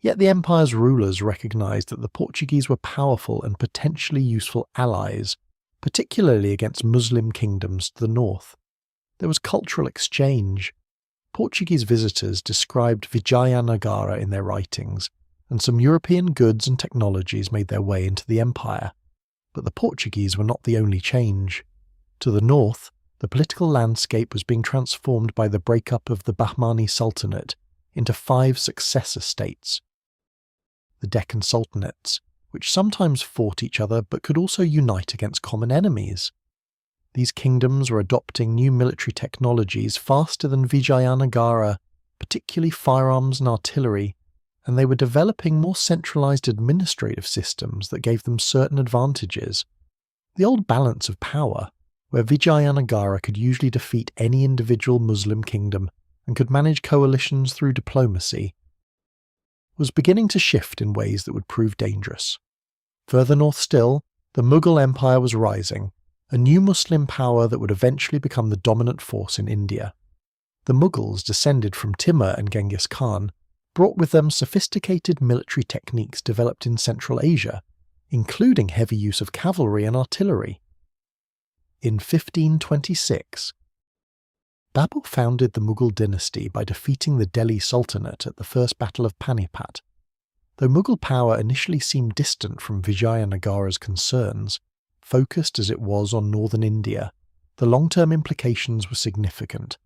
Speaker 1: Yet the empire's rulers recognized that the Portuguese were powerful and potentially useful allies, particularly against Muslim kingdoms to the north. There was cultural exchange. Portuguese visitors described Vijayanagara in their writings, and some European goods and technologies made their way into the empire. But the Portuguese were not the only change. To the north, the political landscape was being transformed by the breakup of the Bahmani Sultanate into 5 successor states. The Deccan Sultanates, which sometimes fought each other but could also unite against common enemies. These kingdoms were adopting new military technologies faster than Vijayanagara, particularly firearms and artillery, and they were developing more centralized administrative systems that gave them certain advantages. The old balance of power, where Vijayanagara could usually defeat any individual Muslim kingdom and could manage coalitions through diplomacy, was beginning to shift in ways that would prove dangerous. Further north still, the Mughal Empire was rising, a new Muslim power that would eventually become the dominant force in India. The Mughals, descended from Timur and Genghis Khan, brought with them sophisticated military techniques developed in Central Asia, including heavy use of cavalry and artillery. In 1526, Babur founded the Mughal dynasty by defeating the Delhi Sultanate at the First Battle of Panipat. Though Mughal power initially seemed distant from Vijayanagara's concerns, focused as it was on northern India, the long-term implications were significant.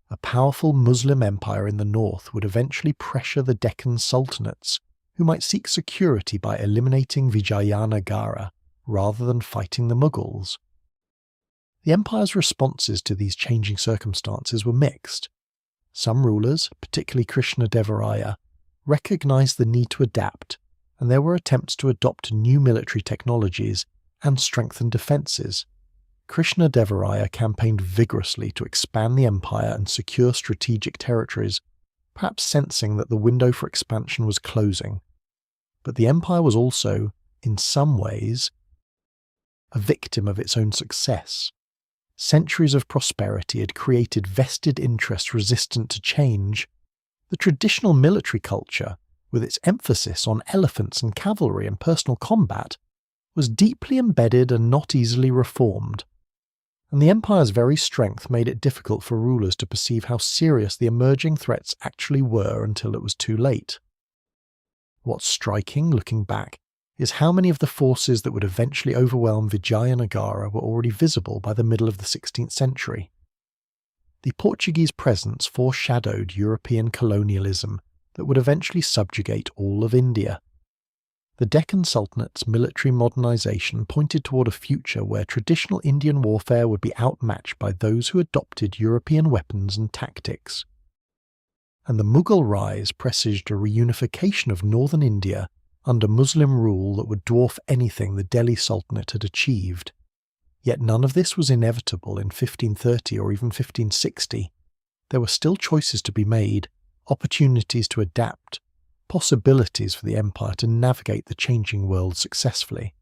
Speaker 1: A powerful Muslim empire in the north would eventually pressure the Deccan sultanates, who might seek security by eliminating Vijayanagara rather than fighting the Mughals. The empire's responses to these changing circumstances were mixed. Some rulers, particularly Krishnadevaraya, recognized the need to adapt, and there were attempts to adopt new military technologies and strengthen defences. Krishnadevaraya campaigned vigorously to expand the empire and secure strategic territories, perhaps sensing that the window for expansion was closing. But the empire was also, in some ways, a victim of its own success. Centuries of prosperity had created vested interests resistant to change. The traditional military culture, with its emphasis on elephants and cavalry and personal combat, was deeply embedded and not easily reformed. And the empire's very strength made it difficult for rulers to perceive how serious the emerging threats actually were until it was too late. What's striking, looking back, is how many of the forces that would eventually overwhelm Vijayanagara were already visible by the middle of the 16th century. The Portuguese presence foreshadowed European colonialism that would eventually subjugate all of India. The Deccan Sultanate's military modernization pointed toward a future where traditional Indian warfare would be outmatched by those who adopted European weapons and tactics. And the Mughal rise presaged a reunification of northern India under Muslim rule that would dwarf anything the Delhi Sultanate had achieved. Yet none of this was inevitable in 1530 or even 1560. There were still choices to be made, opportunities to adapt, possibilities for the empire to navigate the changing world successfully.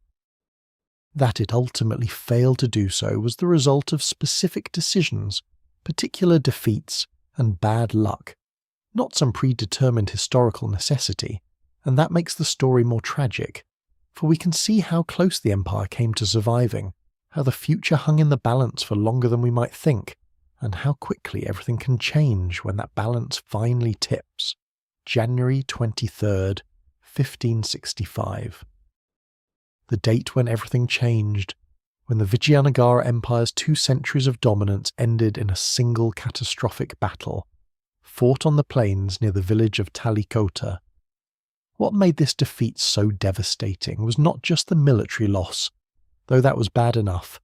Speaker 1: That it ultimately failed to do so was the result of specific decisions, particular defeats, and bad luck, not some predetermined historical necessity, and that makes the story more tragic, for we can see how close the empire came to surviving, how the future hung in the balance for longer than we might think, and how quickly everything can change when that balance finally tips. January 23rd, 1565. The date when everything changed, when the Vijayanagara Empire's 2 centuries of dominance ended in a single catastrophic battle, fought on the plains near the village of Talikota. What made this defeat so devastating was not just the military loss, though that was bad enough,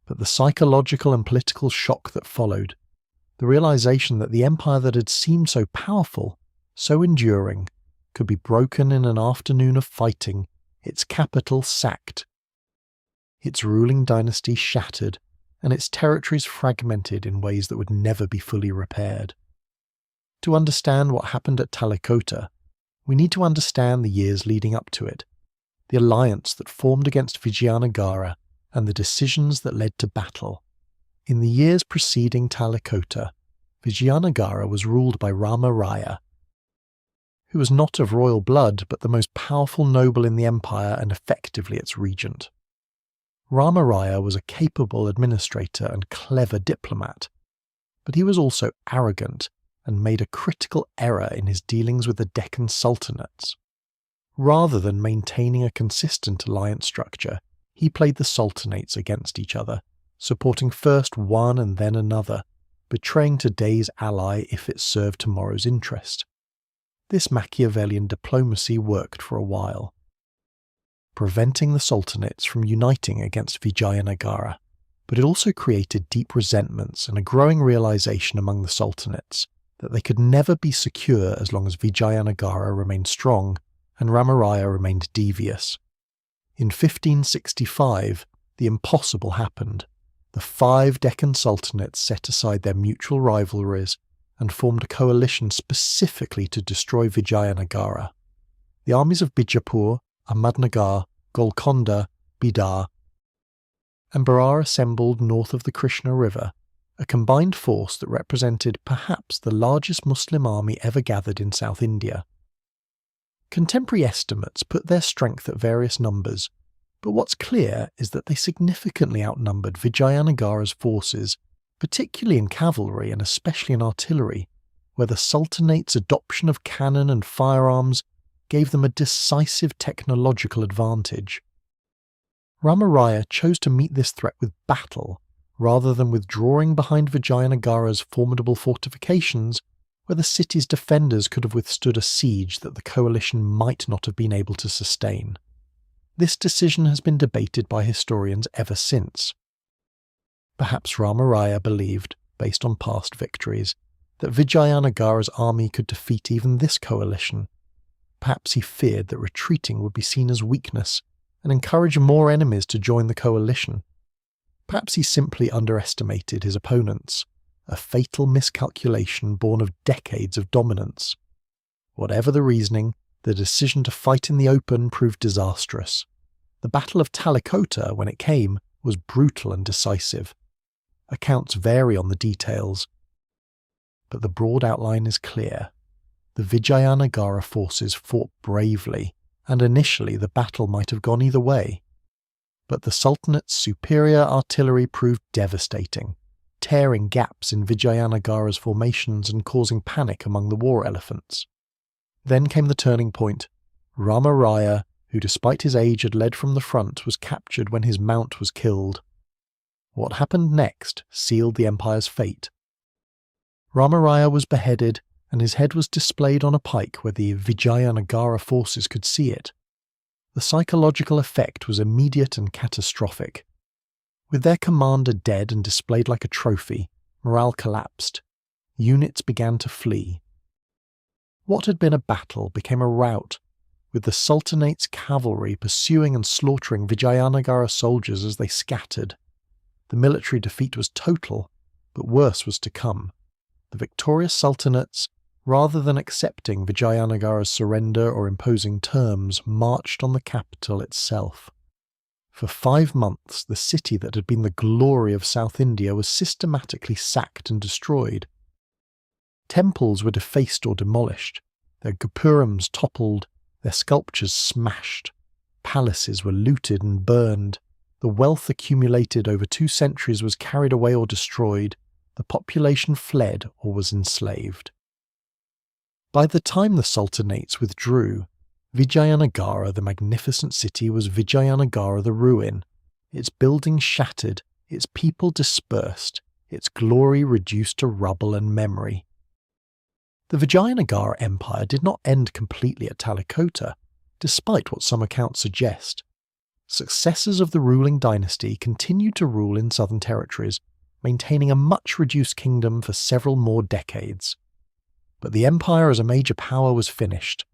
Speaker 1: but the psychological and political shock that followed, the realization that the empire that had seemed so powerful, so enduring, could be broken in an afternoon of fighting, its capital sacked, its ruling dynasty shattered, and its territories fragmented in ways that would never be fully repaired. To understand what happened at Talikota, we need to understand the years leading up to it, the alliance that formed against Vijayanagara, and the decisions that led to battle. In the years preceding Talikota, Vijayanagara was ruled by Rama Raya, who was not of royal blood but the most powerful noble in the empire and effectively its regent. Rama Raya was a capable administrator and clever diplomat, but he was also arrogant and made a critical error in his dealings with the Deccan Sultanates. Rather than maintaining a consistent alliance structure, he played the sultanates against each other, supporting first one and then another, betraying today's ally if it served tomorrow's interest. This Machiavellian diplomacy worked for a while, preventing the sultanates from uniting against Vijayanagara, but it also created deep resentments and a growing realization among the sultanates that they could never be secure as long as Vijayanagara remained strong and Ramaraya remained devious. In 1565, the impossible happened. The 5 Deccan sultanates set aside their mutual rivalries and formed a coalition specifically to destroy Vijayanagara. The armies of Bijapur, Ahmadnagar, Golconda, Bidar, and Berar assembled north of the Krishna River, a combined force that represented perhaps the largest Muslim army ever gathered in South India. Contemporary estimates put their strength at various numbers, but what's clear is that they significantly outnumbered Vijayanagara's forces, particularly in cavalry and especially in artillery, where the Sultanate's adoption of cannon and firearms gave them a decisive technological advantage. Ramaraya chose to meet this threat with battle, rather than withdrawing behind Vijayanagara's formidable fortifications, where the city's defenders could have withstood a siege that the coalition might not have been able to sustain. This decision has been debated by historians ever since. Perhaps Ramaraya believed, based on past victories, that Vijayanagara's army could defeat even this coalition. Perhaps he feared that retreating would be seen as weakness and encourage more enemies to join the coalition. Perhaps he simply underestimated his opponents, a fatal miscalculation born of decades of dominance. Whatever the reasoning, the decision to fight in the open proved disastrous. The Battle of Talikota, when it came, was brutal and decisive. Accounts vary on the details, but the broad outline is clear. The Vijayanagara forces fought bravely, and initially the battle might have gone either way. But the Sultanate's superior artillery proved devastating, tearing gaps in Vijayanagara's formations and causing panic among the war elephants. Then came the turning point. Ramaraya, who despite his age had led from the front, was captured when his mount was killed. What happened next sealed the empire's fate. Ramaraya was beheaded, and his head was displayed on a pike where the Vijayanagara forces could see it. The psychological effect was immediate and catastrophic. With their commander dead and displayed like a trophy, morale collapsed. Units began to flee. What had been a battle became a rout, with the Sultanate's cavalry pursuing and slaughtering Vijayanagara soldiers as they scattered. The military defeat was total, but worse was to come. The victorious Sultanates, rather than accepting Vijayanagara's surrender or imposing terms, marched on the capital itself. For 5 months, the city that had been the glory of South India was systematically sacked and destroyed. Temples were defaced or demolished, their gopurams toppled, their sculptures smashed. Palaces were looted and burned. The wealth accumulated over 2 centuries was carried away or destroyed. The population fled or was enslaved. By the time the Sultanates withdrew, Vijayanagara, the magnificent city, was Vijayanagara the ruin, its buildings shattered, its people dispersed, its glory reduced to rubble and memory. The Vijayanagara Empire did not end completely at Talikota, despite what some accounts suggest. Successors of the ruling dynasty continued to rule in southern territories, maintaining a much reduced kingdom for several more decades. But the empire as a major power was finished.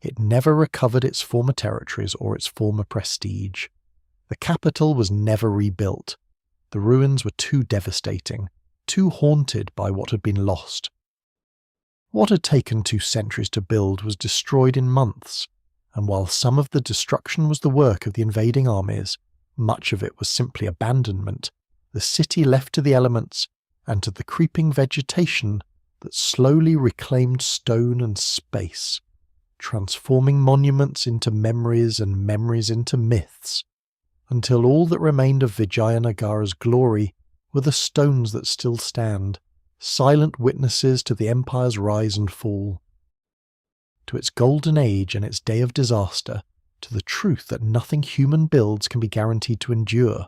Speaker 1: It never recovered its former territories or its former prestige. The capital was never rebuilt. The ruins were too devastating, too haunted by what had been lost. What had taken 2 centuries to build was destroyed in months, and while some of the destruction was the work of the invading armies, much of it was simply abandonment, the city left to the elements and to the creeping vegetation that slowly reclaimed stone and space, transforming monuments into memories and memories into myths, until all that remained of Vijayanagara's glory were the stones that still stand, silent witnesses to the empire's rise and fall. To its golden age and its day of disaster, to the truth that nothing human builds can be guaranteed to endure,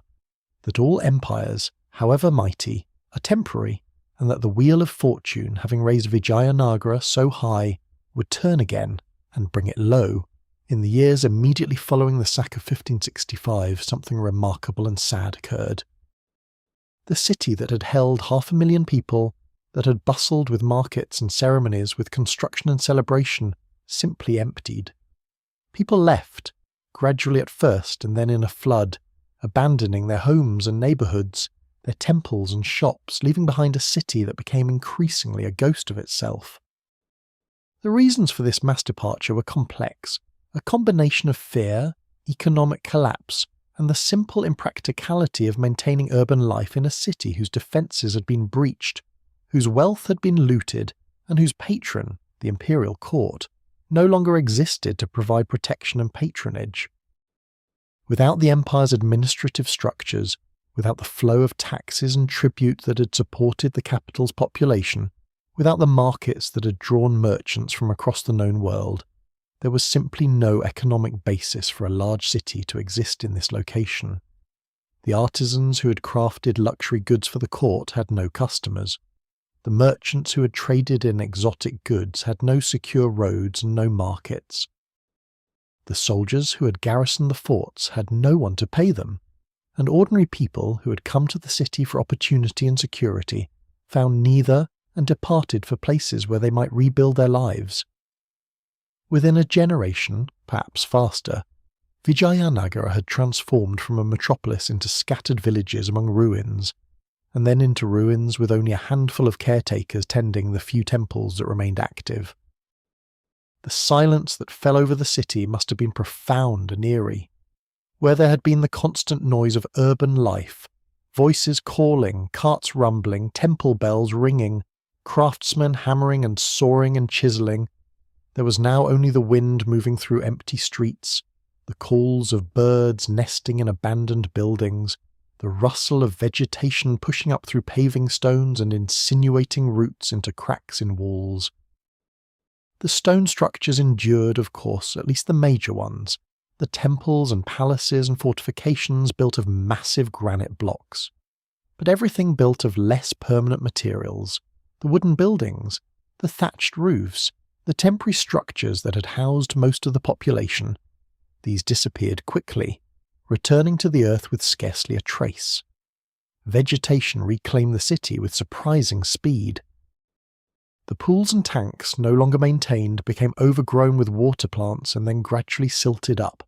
Speaker 1: that all empires, however mighty, are temporary, and that the wheel of fortune, having raised Vijayanagara so high, would turn again and bring it low. In the years immediately following the sack of 1565, something remarkable and sad occurred. The city that had held 500,000 people, that had bustled with markets and ceremonies, with construction and celebration, simply emptied. People left, gradually at first and then in a flood, abandoning their homes and neighbourhoods, their temples and shops, leaving behind a city that became increasingly a ghost of itself. The reasons for this mass departure were complex, a combination of fear, economic collapse, and the simple impracticality of maintaining urban life in a city whose defences had been breached, whose wealth had been looted, and whose patron, the imperial court, no longer existed to provide protection and patronage. Without the empire's administrative structures, without the flow of taxes and tribute that had supported the capital's population, without the markets that had drawn merchants from across the known world, There was simply no economic basis for a large city to exist in this location. The artisans who had crafted luxury goods for the court had no customers. The merchants who had traded in exotic goods had no secure roads and no markets. The soldiers who had garrisoned the forts had no one to pay them, and ordinary people who had come to the city for opportunity and security found neither and departed for places where they might rebuild their lives. Within a generation, perhaps faster, Vijayanagara had transformed from a metropolis into scattered villages among ruins, and then into ruins with only a handful of caretakers tending the few temples that remained active. The silence that fell over the city must have been profound and eerie. Where there had been the constant noise of urban life, voices calling, carts rumbling, temple bells ringing, craftsmen hammering and sawing and chiselling, there was now only the wind moving through empty streets, the calls of birds nesting in abandoned buildings, the rustle of vegetation pushing up through paving stones and insinuating roots into cracks in walls. The stone structures endured, of course, at least the major ones, the temples and palaces and fortifications built of massive granite blocks. But everything built of less permanent materials, the wooden buildings, the thatched roofs, the temporary structures that had housed most of the population, these disappeared quickly, returning to the earth with scarcely a trace. Vegetation reclaimed the city with surprising speed. The pools and tanks, no longer maintained, became overgrown with water plants and then gradually silted up.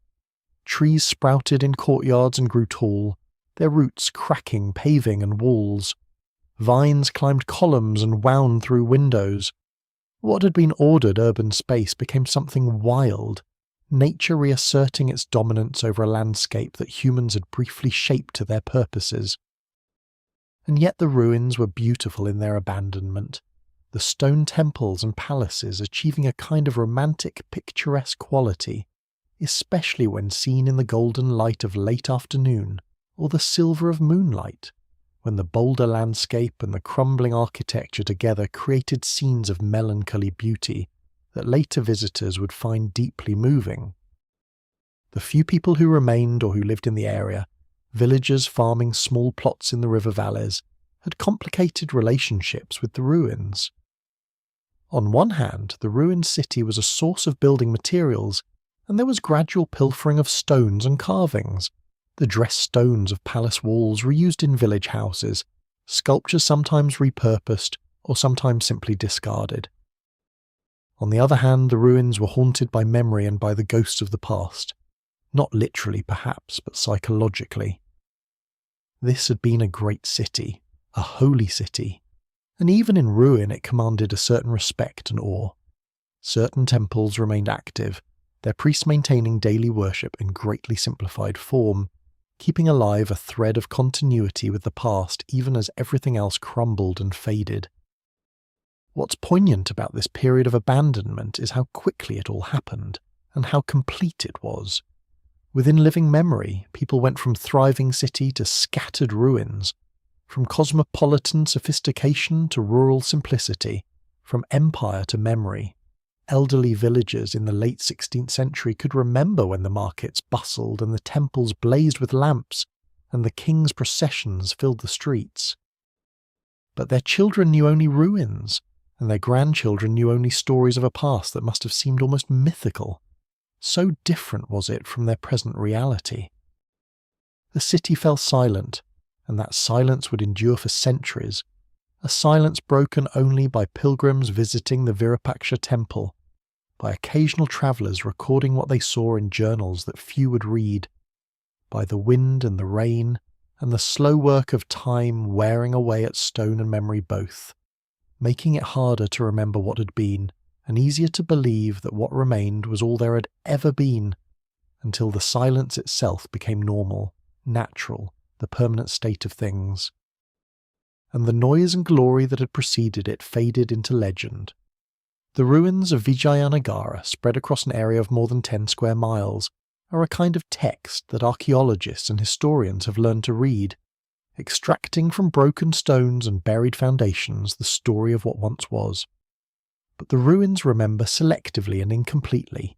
Speaker 1: Trees sprouted in courtyards and grew tall, their roots cracking paving and walls. Vines climbed columns and wound through windows. What had been ordered urban space became something wild, nature reasserting its dominance over a landscape that humans had briefly shaped to their purposes. And yet the ruins were beautiful in their abandonment, the stone temples and palaces achieving a kind of romantic, picturesque quality, especially when seen in the golden light of late afternoon or the silver of moonlight, when the boulder landscape and the crumbling architecture together created scenes of melancholy beauty that later visitors would find deeply moving. The few people who remained or who lived in the area, villagers farming small plots in the river valleys, had complicated relationships with the ruins. On one hand, the ruined city was a source of building materials, and there was gradual pilfering of stones and carvings. The dressed stones of palace walls reused in village houses, sculptures sometimes repurposed or sometimes simply discarded. On the other hand, the ruins were haunted by memory and by the ghosts of the past. Not literally, perhaps, but psychologically. This had been a great city, a holy city, and even in ruin it commanded a certain respect and awe. Certain temples remained active, their priests maintaining daily worship in greatly simplified form, keeping alive a thread of continuity with the past even as everything else crumbled and faded. What's poignant about this period of abandonment is how quickly it all happened, and how complete it was. Within living memory, people went from thriving city to scattered ruins, from cosmopolitan sophistication to rural simplicity, from empire to memory. Elderly villagers in the late 16th century could remember when the markets bustled and the temples blazed with lamps, and the king's processions filled the streets. But their children knew only ruins, and their grandchildren knew only stories of a past that must have seemed almost mythical. So different was it from their present reality. The city fell silent, and that silence would endure for centuries, a silence broken only by pilgrims visiting the Virupaksha temple, by occasional travellers recording what they saw in journals that few would read, by the wind and the rain, and the slow work of time wearing away at stone and memory both, making it harder to remember what had been, and easier to believe that what remained was all there had ever been, until the silence itself became normal, natural, the permanent state of things. And the noise and glory that had preceded it faded into legend. The ruins of Vijayanagara, spread across an area of more than 10 square miles, are a kind of text that archaeologists and historians have learned to read, extracting from broken stones and buried foundations the story of what once was. But the ruins remember selectively and incompletely,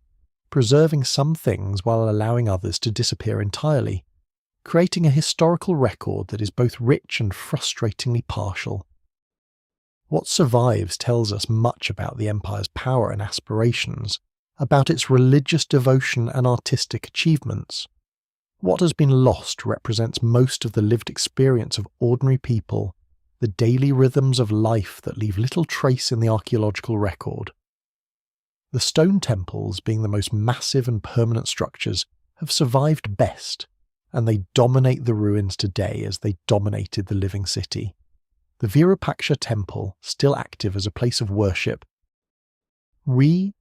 Speaker 1: preserving some things while allowing others to disappear entirely, creating a historical record that is both rich and frustratingly partial. What survives tells us much about the empire's power and aspirations, about its religious devotion and artistic achievements. What has been lost represents most of the lived experience of ordinary people, the daily rhythms of life that leave little trace in the archaeological record. The stone temples, being the most massive and permanent structures, have survived best, and they dominate the ruins today as they dominated the living city. The Virupaksha temple, still active as a place of worship,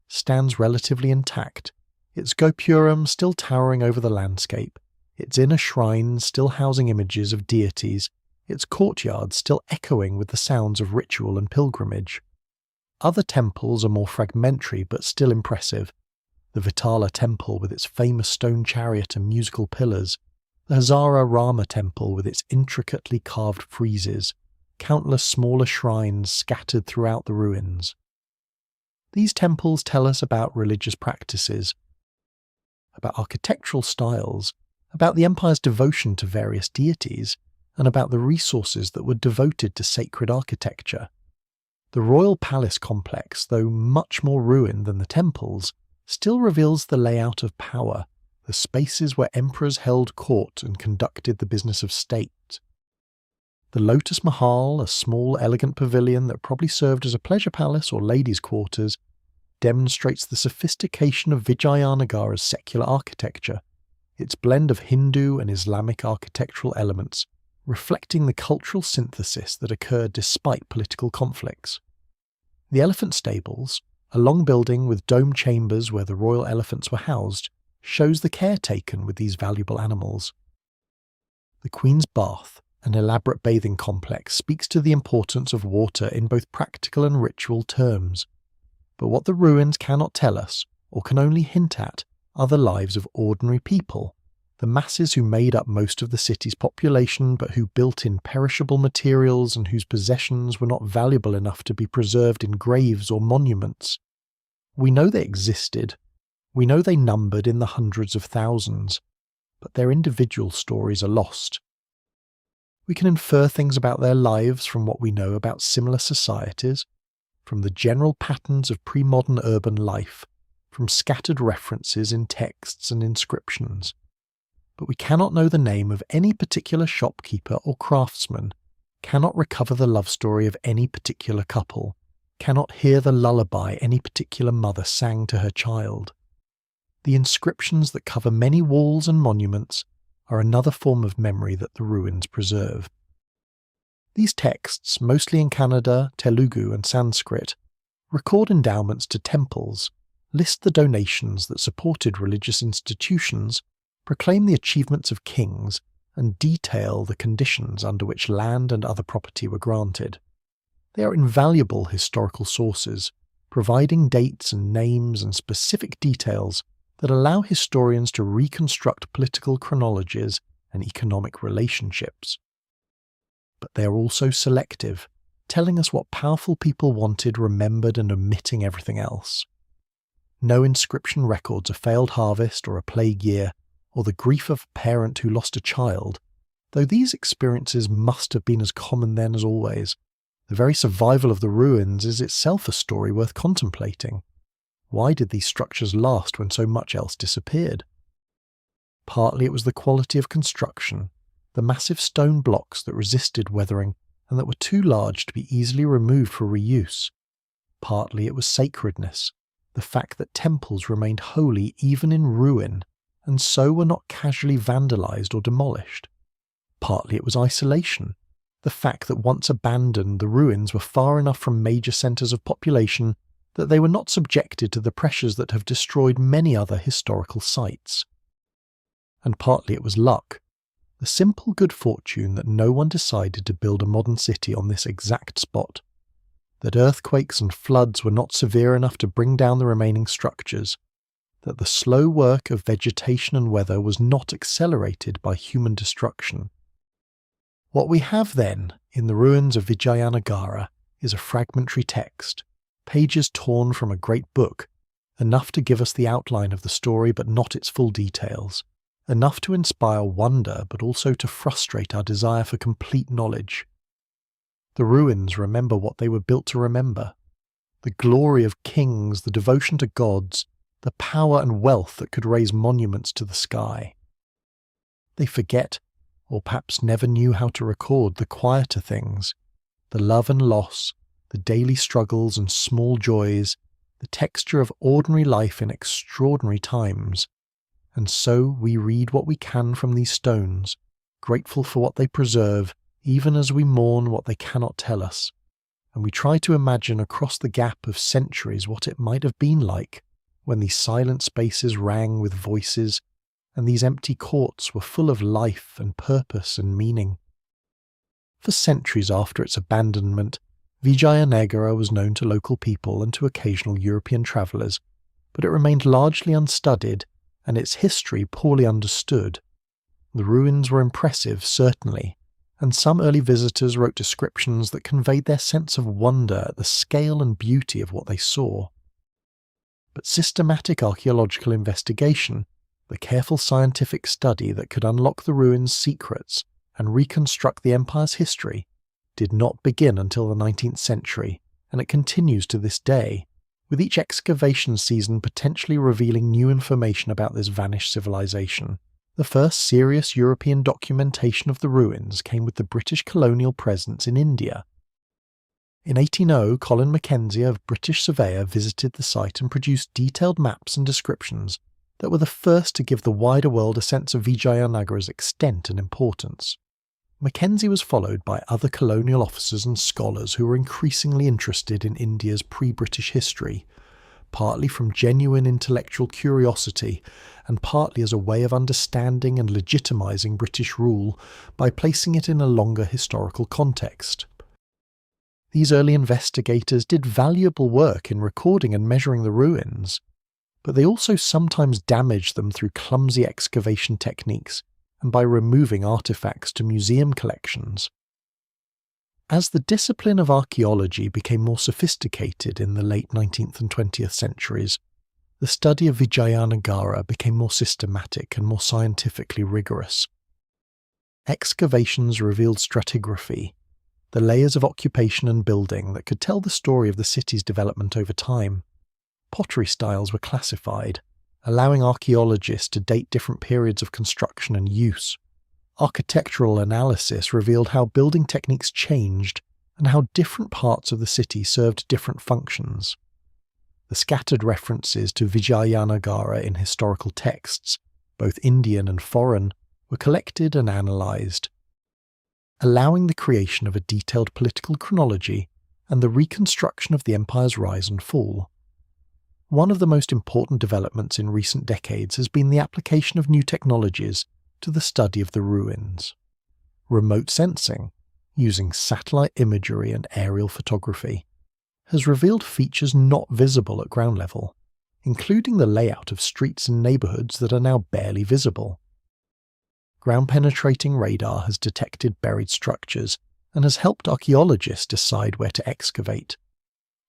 Speaker 1: stands relatively intact, its gopuram still towering over the landscape, its inner shrines still housing images of deities, its courtyards still echoing with the sounds of ritual and pilgrimage. Other temples are more fragmentary but still impressive. The Vitala temple with its famous stone chariot and musical pillars, the Hazara Rama temple with its intricately carved friezes, countless smaller shrines scattered throughout the ruins. These temples tell us about religious practices, about architectural styles, about the empire's devotion to various deities, and about the resources that were devoted to sacred architecture. The royal palace complex, though much more ruined than the temples, still reveals the layout of power, the spaces where emperors held court and conducted the business of state. The Lotus Mahal, a small, elegant pavilion that probably served as a pleasure palace or ladies' quarters, demonstrates the sophistication of Vijayanagara's secular architecture, its blend of Hindu and Islamic architectural elements, reflecting the cultural synthesis that occurred despite political conflicts. The elephant stables, a long building with dome chambers where the royal elephants were housed, shows the care taken with these valuable animals. The Queen's Bath, an elaborate bathing complex, speaks to the importance of water in both practical and ritual terms. But what the ruins cannot tell us, or can only hint at, are the lives of ordinary people, the masses who made up most of the city's population but who built in perishable materials and whose possessions were not valuable enough to be preserved in graves or monuments. We know they existed. We know they numbered in the hundreds of thousands, but their individual stories are lost. We can infer things about their lives from what we know about similar societies, from the general patterns of pre-modern urban life, from scattered references in texts and inscriptions. But we cannot know the name of any particular shopkeeper or craftsman, cannot recover the love story of any particular couple, cannot hear the lullaby any particular mother sang to her child. The inscriptions that cover many walls and monuments are another form of memory that the ruins preserve. These texts, mostly in Kannada, Telugu and Sanskrit, record endowments to temples, list the donations that supported religious institutions, proclaim the achievements of kings, and detail the conditions under which land and other property were granted. They are invaluable historical sources, providing dates and names and specific details that allow historians to reconstruct political chronologies and economic relationships. But they are also selective, telling us what powerful people wanted remembered and omitting everything else. No inscription records a failed harvest or a plague year, or the grief of a parent who lost a child, though these experiences must have been as common then as always. The very survival of the ruins is itself a story worth contemplating. Why did these structures last when so much else disappeared? Partly it was the quality of construction, the massive stone blocks that resisted weathering and that were too large to be easily removed for reuse. Partly it was sacredness, the fact that temples remained holy even in ruin, and so were not casually vandalized or demolished. Partly it was isolation, the fact that once abandoned the ruins were far enough from major centres of population that they were not subjected to the pressures that have destroyed many other historical sites. And partly it was luck, the simple good fortune that no one decided to build a modern city on this exact spot, that earthquakes and floods were not severe enough to bring down the remaining structures, that the slow work of vegetation and weather was not accelerated by human destruction. What we have then, in the ruins of Vijayanagara, is a fragmentary text, pages torn from a great book, enough to give us the outline of the story but not its full details, enough to inspire wonder but also to frustrate our desire for complete knowledge. The ruins remember what they were built to remember: the glory of kings, the devotion to gods, the power and wealth that could raise monuments to the sky. They forget, or perhaps never knew how to record, the quieter things, the love and loss, the daily struggles and small joys, the texture of ordinary life in extraordinary times. And so we read what we can from these stones, grateful for what they preserve, even as we mourn what they cannot tell us, and we try to imagine across the gap of centuries what it might have been like when these silent spaces rang with voices and these empty courts were full of life and purpose and meaning. For centuries after its abandonment, Vijayanagara was known to local people and to occasional European travellers, but it remained largely unstudied and its history poorly understood. The ruins were impressive, certainly, and some early visitors wrote descriptions that conveyed their sense of wonder at the scale and beauty of what they saw. But systematic archaeological investigation, the careful scientific study that could unlock the ruins' secrets and reconstruct the empire's history, did not begin until the 19th century, and it continues to this day, with each excavation season potentially revealing new information about this vanished civilization. The first serious European documentation of the ruins came with the British colonial presence in India. In 1800, Colin Mackenzie, a British surveyor, visited the site and produced detailed maps and descriptions that were the first to give the wider world a sense of Vijayanagara's extent and importance. Mackenzie was followed by other colonial officers and scholars who were increasingly interested in India's pre-British history, partly from genuine intellectual curiosity and partly as a way of understanding and legitimising British rule by placing it in a longer historical context. These early investigators did valuable work in recording and measuring the ruins, but they also sometimes damaged them through clumsy excavation techniques and by removing artefacts to museum collections. As the discipline of archaeology became more sophisticated in the late 19th and 20th centuries, the study of Vijayanagara became more systematic and more scientifically rigorous. Excavations revealed stratigraphy, the layers of occupation and building that could tell the story of the city's development over time. Pottery styles were classified, allowing archaeologists to date different periods of construction and use. Architectural analysis revealed how building techniques changed and how different parts of the city served different functions. The scattered references to Vijayanagara in historical texts, both Indian and foreign, were collected and analysed, allowing the creation of a detailed political chronology and the reconstruction of the empire's rise and fall. One of the most important developments in recent decades has been the application of new technologies to the study of the ruins. Remote sensing, using satellite imagery and aerial photography, has revealed features not visible at ground level, including the layout of streets and neighbourhoods that are now barely visible. Ground-penetrating radar has detected buried structures and has helped archaeologists decide where to excavate.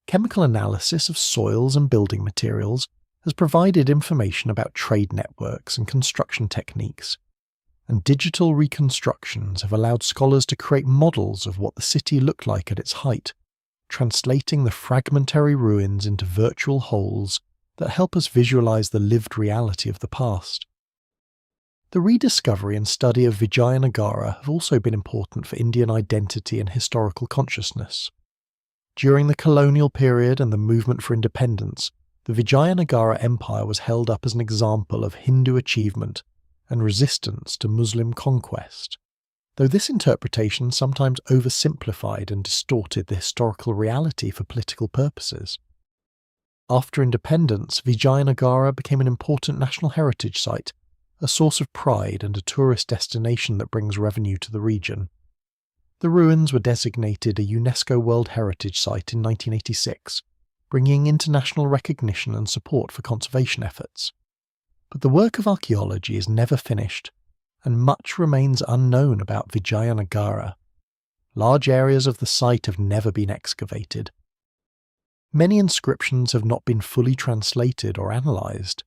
Speaker 1: Chemical analysis of soils and building materials has provided information about trade networks and construction techniques, and digital reconstructions have allowed scholars to create models of what the city looked like at its height, translating the fragmentary ruins into virtual wholes that help us visualize the lived reality of the past. The rediscovery and study of Vijayanagara have also been important for Indian identity and historical consciousness. During the colonial period and the movement for independence, the Vijayanagara Empire was held up as an example of Hindu achievement and resistance to Muslim conquest, though this interpretation sometimes oversimplified and distorted the historical reality for political purposes. After independence, Vijayanagara became an important national heritage site, a source of pride and a tourist destination that brings revenue to the region. The ruins were designated a UNESCO World Heritage Site in 1986, bringing international recognition and support for conservation efforts. But the work of archaeology is never finished, and much remains unknown about Vijayanagara. Large areas of the site have never been excavated. Many inscriptions have not been fully translated or analysed.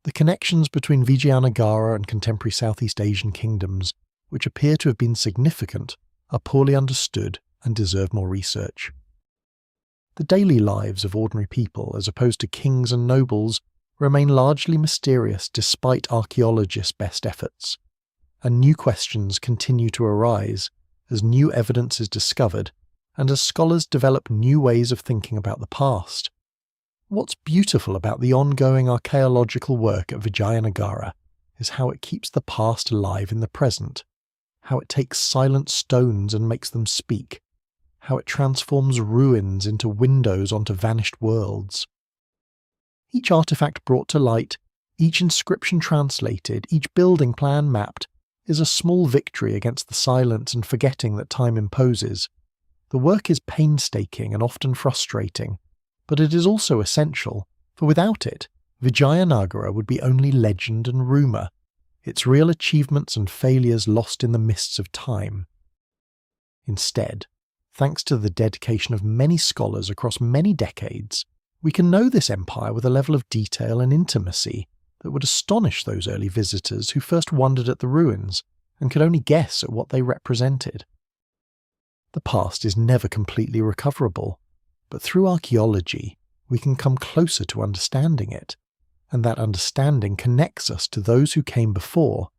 Speaker 1: The connections between Vijayanagara and contemporary Southeast Asian kingdoms, which appear to have been significant, are poorly understood and deserve more research. The daily lives of ordinary people, as opposed to kings and nobles, remain largely mysterious despite archaeologists' best efforts, and new questions continue to arise as new evidence is discovered and as scholars develop new ways of thinking about the past. What's beautiful about the ongoing archaeological work at Vijayanagara is how it keeps the past alive in the present, how it takes silent stones and makes them speak, how it transforms ruins into windows onto vanished worlds. Each artifact brought to light, each inscription translated, each building plan mapped, is a small victory against the silence and forgetting that time imposes. The work is painstaking and often frustrating, but it is also essential, for without it, Vijayanagara would be only legend and rumour, its real achievements and failures lost in the mists of time. Instead, thanks to the dedication of many scholars across many decades, we can know this empire with a level of detail and intimacy that would astonish those early visitors who first wondered at the ruins and could only guess at what they represented. The past is never completely recoverable, but through archaeology we can come closer to understanding it, and that understanding connects us to those who came before,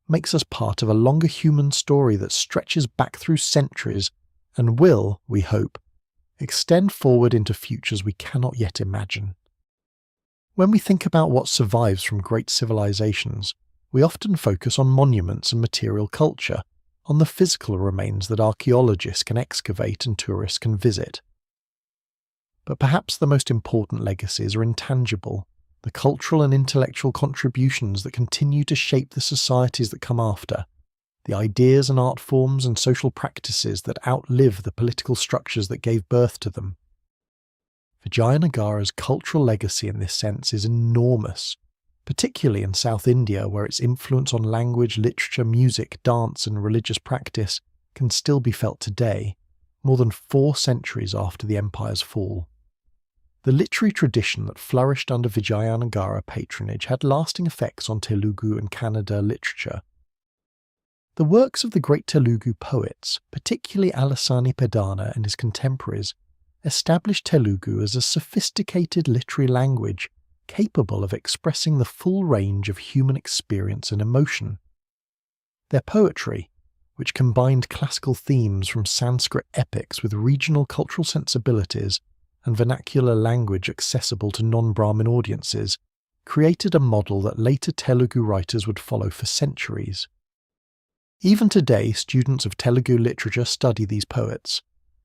Speaker 1: makes us part of a longer human story that stretches back through centuries and will, we hope, extend forward into futures we cannot yet imagine. When we think about what survives from great civilizations, we often focus on monuments and material culture, on the physical remains that archaeologists can excavate and tourists can visit. But perhaps the most important legacies are intangible, the cultural and intellectual contributions that continue to shape the societies that come after, the ideas and art forms and social practices that outlive the political structures that gave birth to them. Vijayanagara's cultural legacy in this sense is enormous, particularly in South India, where its influence on language, literature, music, dance and religious practice can still be felt today, more than 4 centuries after the empire's fall. The literary tradition that flourished under Vijayanagara patronage had lasting effects on Telugu and Kannada literature. The works of the great Telugu poets, particularly Alasani Pedana and his contemporaries, established Telugu as a sophisticated literary language capable of expressing the full range of human experience and emotion. Their poetry, which combined classical themes from Sanskrit epics with regional cultural sensibilities and vernacular language accessible to non-Brahmin audiences, created a model that later Telugu writers would follow for centuries. Even today, students of Telugu literature study these poets,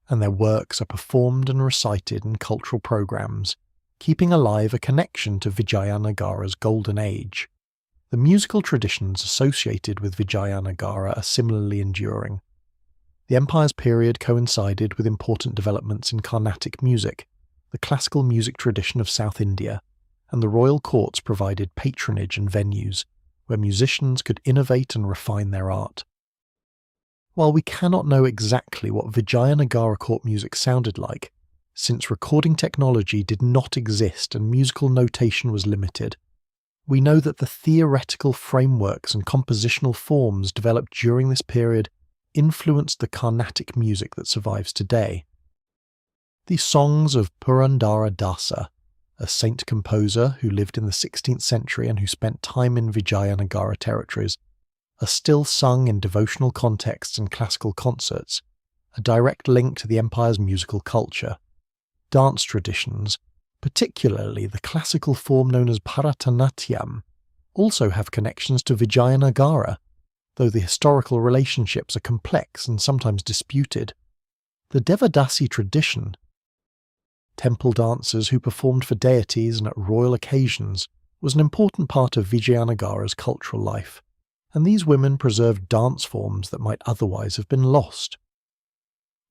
Speaker 1: and their works are performed and recited in cultural programs, keeping alive a connection to Vijayanagara's golden age. The musical traditions associated with Vijayanagara are similarly enduring. The empire's period coincided with important developments in Carnatic music, the classical music tradition of South India, and the royal courts provided patronage and venues where musicians could innovate and refine their art. While we cannot know exactly what Vijayanagara court music sounded like, since recording technology did not exist and musical notation was limited, we know that the theoretical frameworks and compositional forms developed during this period influenced the Carnatic music that survives today. The songs of Purandara Dasa, a saint composer who lived in the 16th century and who spent time in Vijayanagara territories, are still sung in devotional contexts and classical concerts, a direct link to the empire's musical culture. Dance traditions, particularly the classical form known as Bharatanatyam, also have connections to Vijayanagara, though the historical relationships are complex and sometimes disputed. The Devadasi tradition, temple dancers who performed for deities and at royal occasions, was an important part of Vijayanagara's cultural life, and these women preserved dance forms that might otherwise have been lost.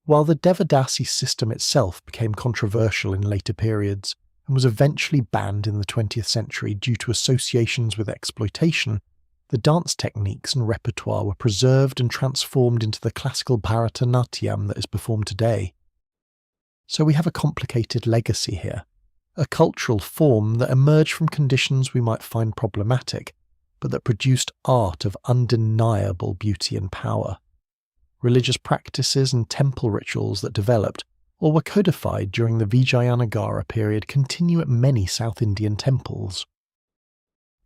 Speaker 1: While the Devadasi system itself became controversial in later periods and was eventually banned in the 20th century due to associations with exploitation, the dance techniques and repertoire were preserved and transformed into the classical Bharatanatyam that is performed today. So we have a complicated legacy here, a cultural form that emerged from conditions we might find problematic, but that produced art of undeniable beauty and power. Religious practices and temple rituals that developed or were codified during the Vijayanagara period continue at many South Indian temples.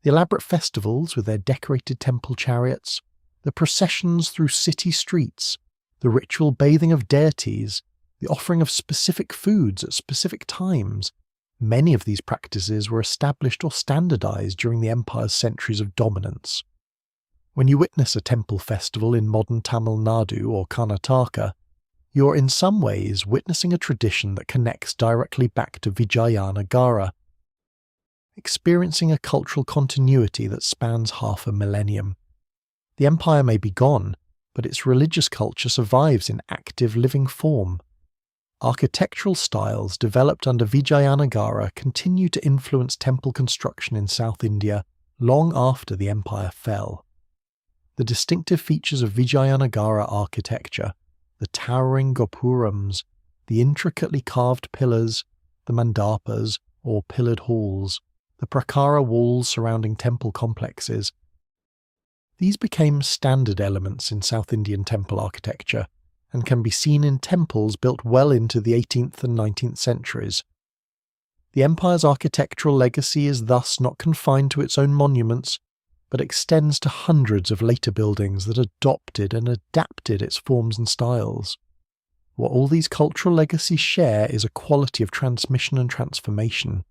Speaker 1: The elaborate festivals with their decorated temple chariots, the processions through city streets, the ritual bathing of deities, the offering of specific foods at specific times, many of these practices were established or standardized during the empire's centuries of dominance. When you witness a temple festival in modern Tamil Nadu or Karnataka, you're in some ways witnessing a tradition that connects directly back to Vijayanagara, experiencing a cultural continuity that spans half a millennium. The empire may be gone, but its religious culture survives in active living form. Architectural styles developed under Vijayanagara continue to influence temple construction in South India long after the empire fell. The distinctive features of Vijayanagara architecture, the towering gopurams, the intricately carved pillars, the mandapas or pillared halls, the prakara walls surrounding temple complexes, these became standard elements in South Indian temple architecture and can be seen in temples built well into the 18th and 19th centuries. The empire's architectural legacy is thus not confined to its own monuments, but extends to hundreds of later buildings that adopted and adapted its forms and styles. What all these cultural legacies share is a quality of transmission and transformation.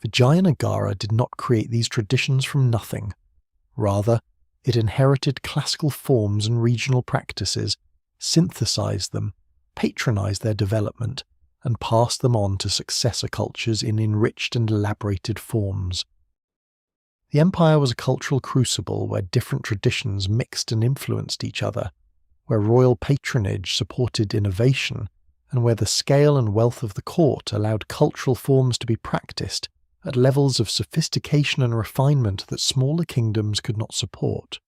Speaker 1: Vijayanagara did not create these traditions from nothing. Rather, it inherited classical forms and regional practices, synthesized them, patronized their development, and passed them on to successor cultures in enriched and elaborated forms. The empire was a cultural crucible where different traditions mixed and influenced each other, where royal patronage supported innovation, and where the scale and wealth of the court allowed cultural forms to be practiced at levels of sophistication and refinement that smaller kingdoms could not support.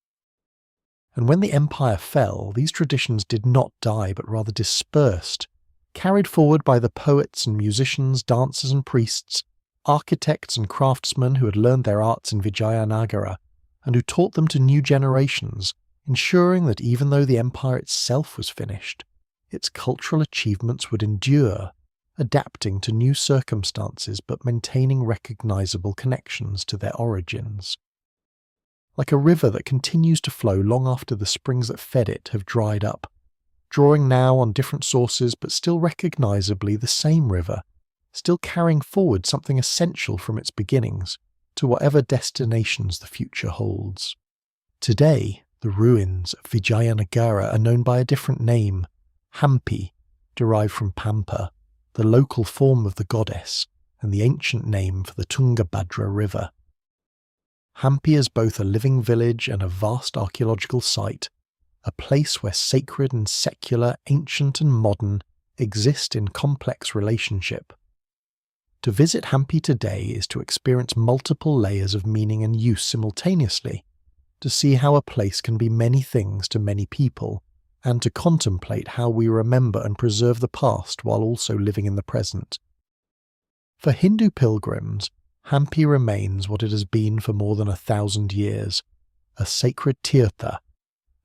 Speaker 1: And when the empire fell, these traditions did not die but rather dispersed, carried forward by the poets and musicians, dancers and priests, architects and craftsmen who had learned their arts in Vijayanagara and who taught them to new generations, ensuring that even though the empire itself was finished, its cultural achievements would endure, adapting to new circumstances but maintaining recognizable connections to their origins. Like a river that continues to flow long after the springs that fed it have dried up, drawing now on different sources but still recognizably the same river, still carrying forward something essential from its beginnings to whatever destinations the future holds. Today, the ruins of Vijayanagara are known by a different name, Hampi, derived from Pampa, the local form of the goddess and the ancient name for the Tungabhadra River. Hampi is both a living village and a vast archaeological site, a place where sacred and secular, ancient and modern, exist in complex relationship. To visit Hampi Today is to experience multiple layers of meaning and use simultaneously, to see how a place can be many things to many people, and to contemplate how we remember and preserve the past while also living in the present. For Hindu pilgrims, Hampi remains what it has been for more than 1,000 years, a sacred tirtha,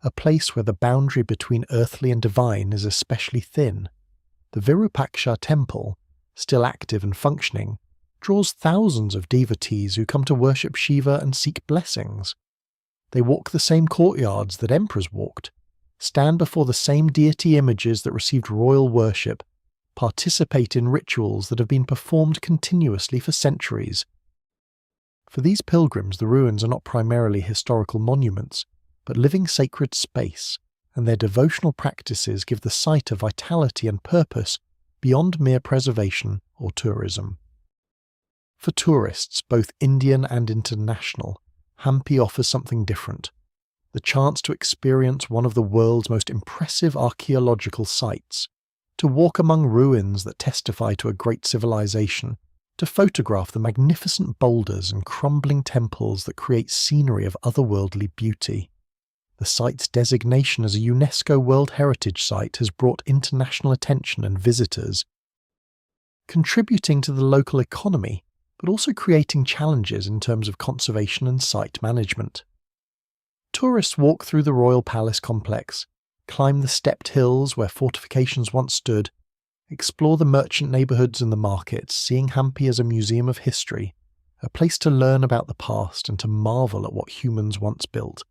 Speaker 1: a place where the boundary between earthly and divine is especially thin. The Virupaksha temple, still active and functioning, draws thousands of devotees who come to worship Shiva and seek blessings. They walk the same courtyards that emperors walked, stand before the same deity images that received royal worship, participate in rituals that have been performed continuously for centuries. For these pilgrims, the ruins are not primarily historical monuments, but living sacred space, and their devotional practices give the site a vitality and purpose beyond mere preservation or tourism. For tourists, both Indian and international, Hampi offers something different. The chance to experience one of the world's most impressive archaeological sites, to walk among ruins that testify to a great civilization, to photograph the magnificent boulders and crumbling temples that create scenery of otherworldly beauty. The site's designation as a UNESCO World Heritage Site has brought international attention and visitors contributing to the local economy, but also creating challenges in terms of conservation and site management. Tourists walk through the royal palace complex, climb the stepped hills where fortifications once stood, explore the merchant neighbourhoods and the markets, seeing Hampi as a museum of history, a place to learn about the past and to marvel at what humans once built.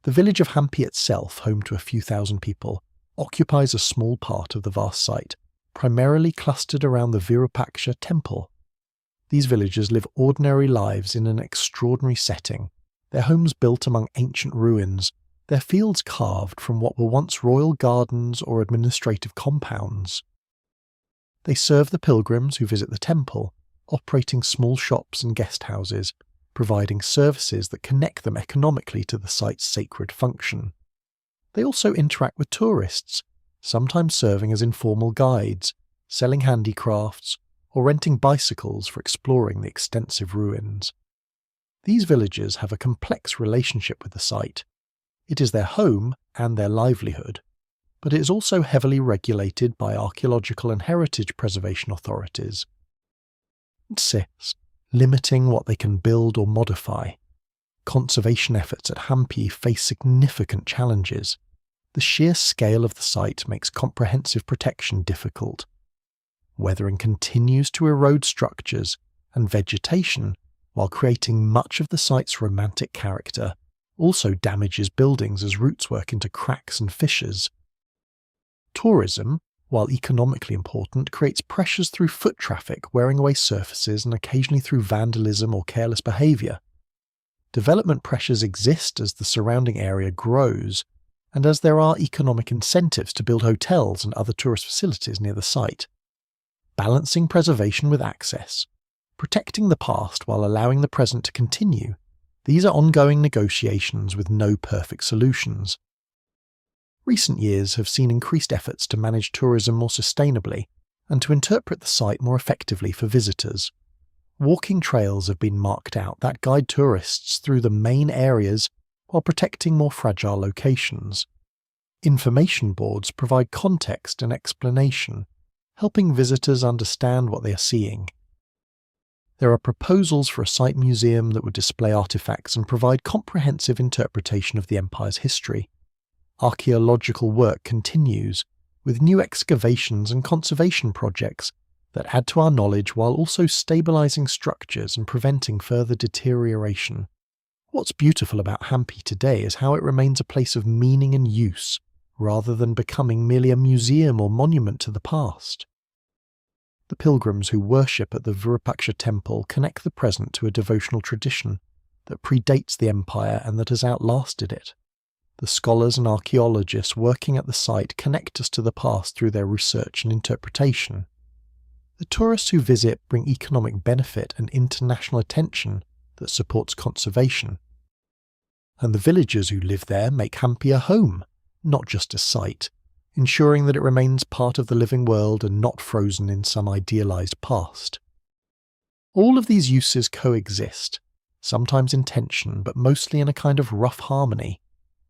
Speaker 1: The village of Hampi itself, home to a few thousand people, occupies a small part of the vast site, primarily clustered around the Virupaksha temple. These villagers live ordinary lives in an extraordinary setting, their homes built among ancient ruins, their fields carved from what were once royal gardens or administrative compounds. They serve the pilgrims who visit the temple, operating small shops and guest houses, providing services that connect them economically to the site's sacred function. They also interact with tourists, sometimes serving as informal guides, selling handicrafts, or renting bicycles for exploring the extensive ruins. These villagers have a complex relationship with the site. It is their home and their livelihood, but it is also heavily regulated by archaeological and heritage preservation authorities. 6. Limiting what they can build or modify. Conservation efforts at Hampi face significant challenges. The sheer scale of the site makes comprehensive protection difficult. Weathering continues to erode structures and vegetation, while creating much of the site's romantic character, also damages buildings as roots work into cracks and fissures. Tourism, while economically important, creates pressures through foot traffic wearing away surfaces and occasionally through vandalism or careless behaviour. Development pressures exist as the surrounding area grows, and as there are economic incentives to build hotels and other tourist facilities near the site. Balancing preservation with access, protecting the past while allowing the present to continue, these are ongoing negotiations with no perfect solutions. Recent years have seen increased efforts to manage tourism more sustainably and to interpret the site more effectively for visitors. Walking trails have been marked out that guide tourists through the main areas while protecting more fragile locations. Information boards provide context and explanation, helping visitors understand what they are seeing. There are proposals for a site museum that would display artifacts and provide comprehensive interpretation of the empire's history. Archaeological work continues, with new excavations and conservation projects that add to our knowledge while also stabilising structures and preventing further deterioration. What's beautiful about Hampi today is how it remains a place of meaning and use, rather than becoming merely a museum or monument to the past. The pilgrims who worship at the Virupaksha temple connect the present to a devotional tradition that predates the empire and that has outlasted it. The scholars and archaeologists working at the site connect us to the past through their research and interpretation. The tourists who visit bring economic benefit and international attention that supports conservation. And the villagers who live there make Hampi a home, not just a site, ensuring that it remains part of the living world and not frozen in some idealised past. All of these uses coexist, sometimes in tension but mostly in a kind of rough harmony,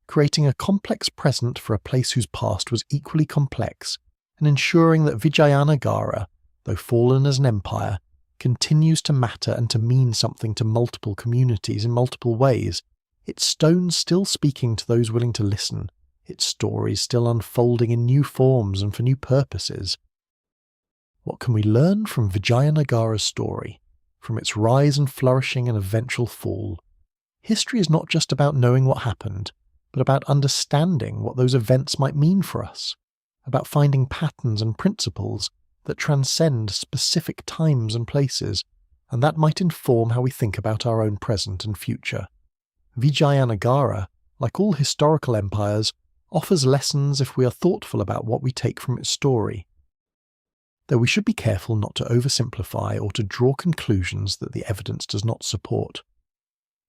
Speaker 1: creating a complex present for a place whose past was equally complex and ensuring that Vijayanagara, though fallen as an empire, continues to matter and to mean something to multiple communities in multiple ways, its stones still speaking to those willing to listen, its stories still unfolding in new forms and for new purposes. What can we learn from Vijayanagara's story, from its rise and flourishing and eventual fall? History is not just about knowing what happened, but about understanding what those events might mean for us, about finding patterns and principles that transcend specific times and places, and that might inform how we think about our own present and future. Vijayanagara, like all historical empires, offers lessons if we are thoughtful about what we take from its story. Though we should be careful not to oversimplify or to draw conclusions that the evidence does not support.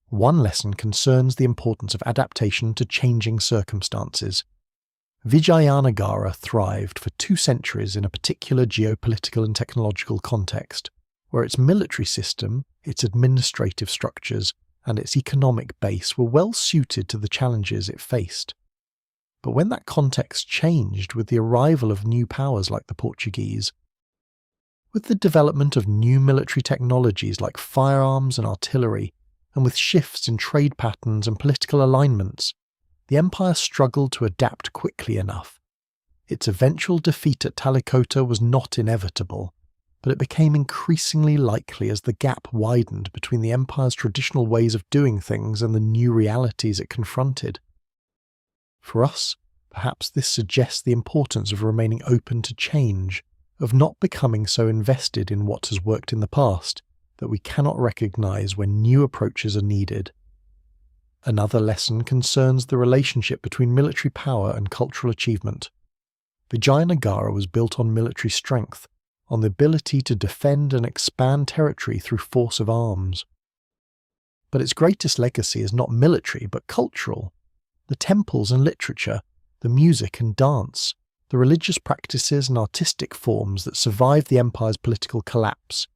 Speaker 1: One lesson concerns the importance of adaptation to changing circumstances. Vijayanagara thrived for 2 centuries in a particular geopolitical and technological context, where its military system, its administrative structures, and its economic base were well suited to the challenges it faced. But when that context changed with the arrival of new powers like the Portuguese, With the development of new military technologies like firearms and artillery, and with shifts in trade patterns and political alignments, the empire struggled to adapt quickly enough. Its eventual defeat at Talikota was not inevitable, but it became increasingly likely as the gap widened between the empire's traditional ways of doing things and the new realities it confronted. For us, perhaps this suggests the importance of remaining open to change, of not becoming so invested in what has worked in the past that we cannot recognize when new approaches are needed. Another lesson concerns the relationship between military power and cultural achievement. Vijayanagara was built on military strength, on the ability to defend and expand territory through force of arms. But its greatest legacy is not military but cultural. The temples and literature, the music and dance, the religious practices and artistic forms that survived the empire's political collapse.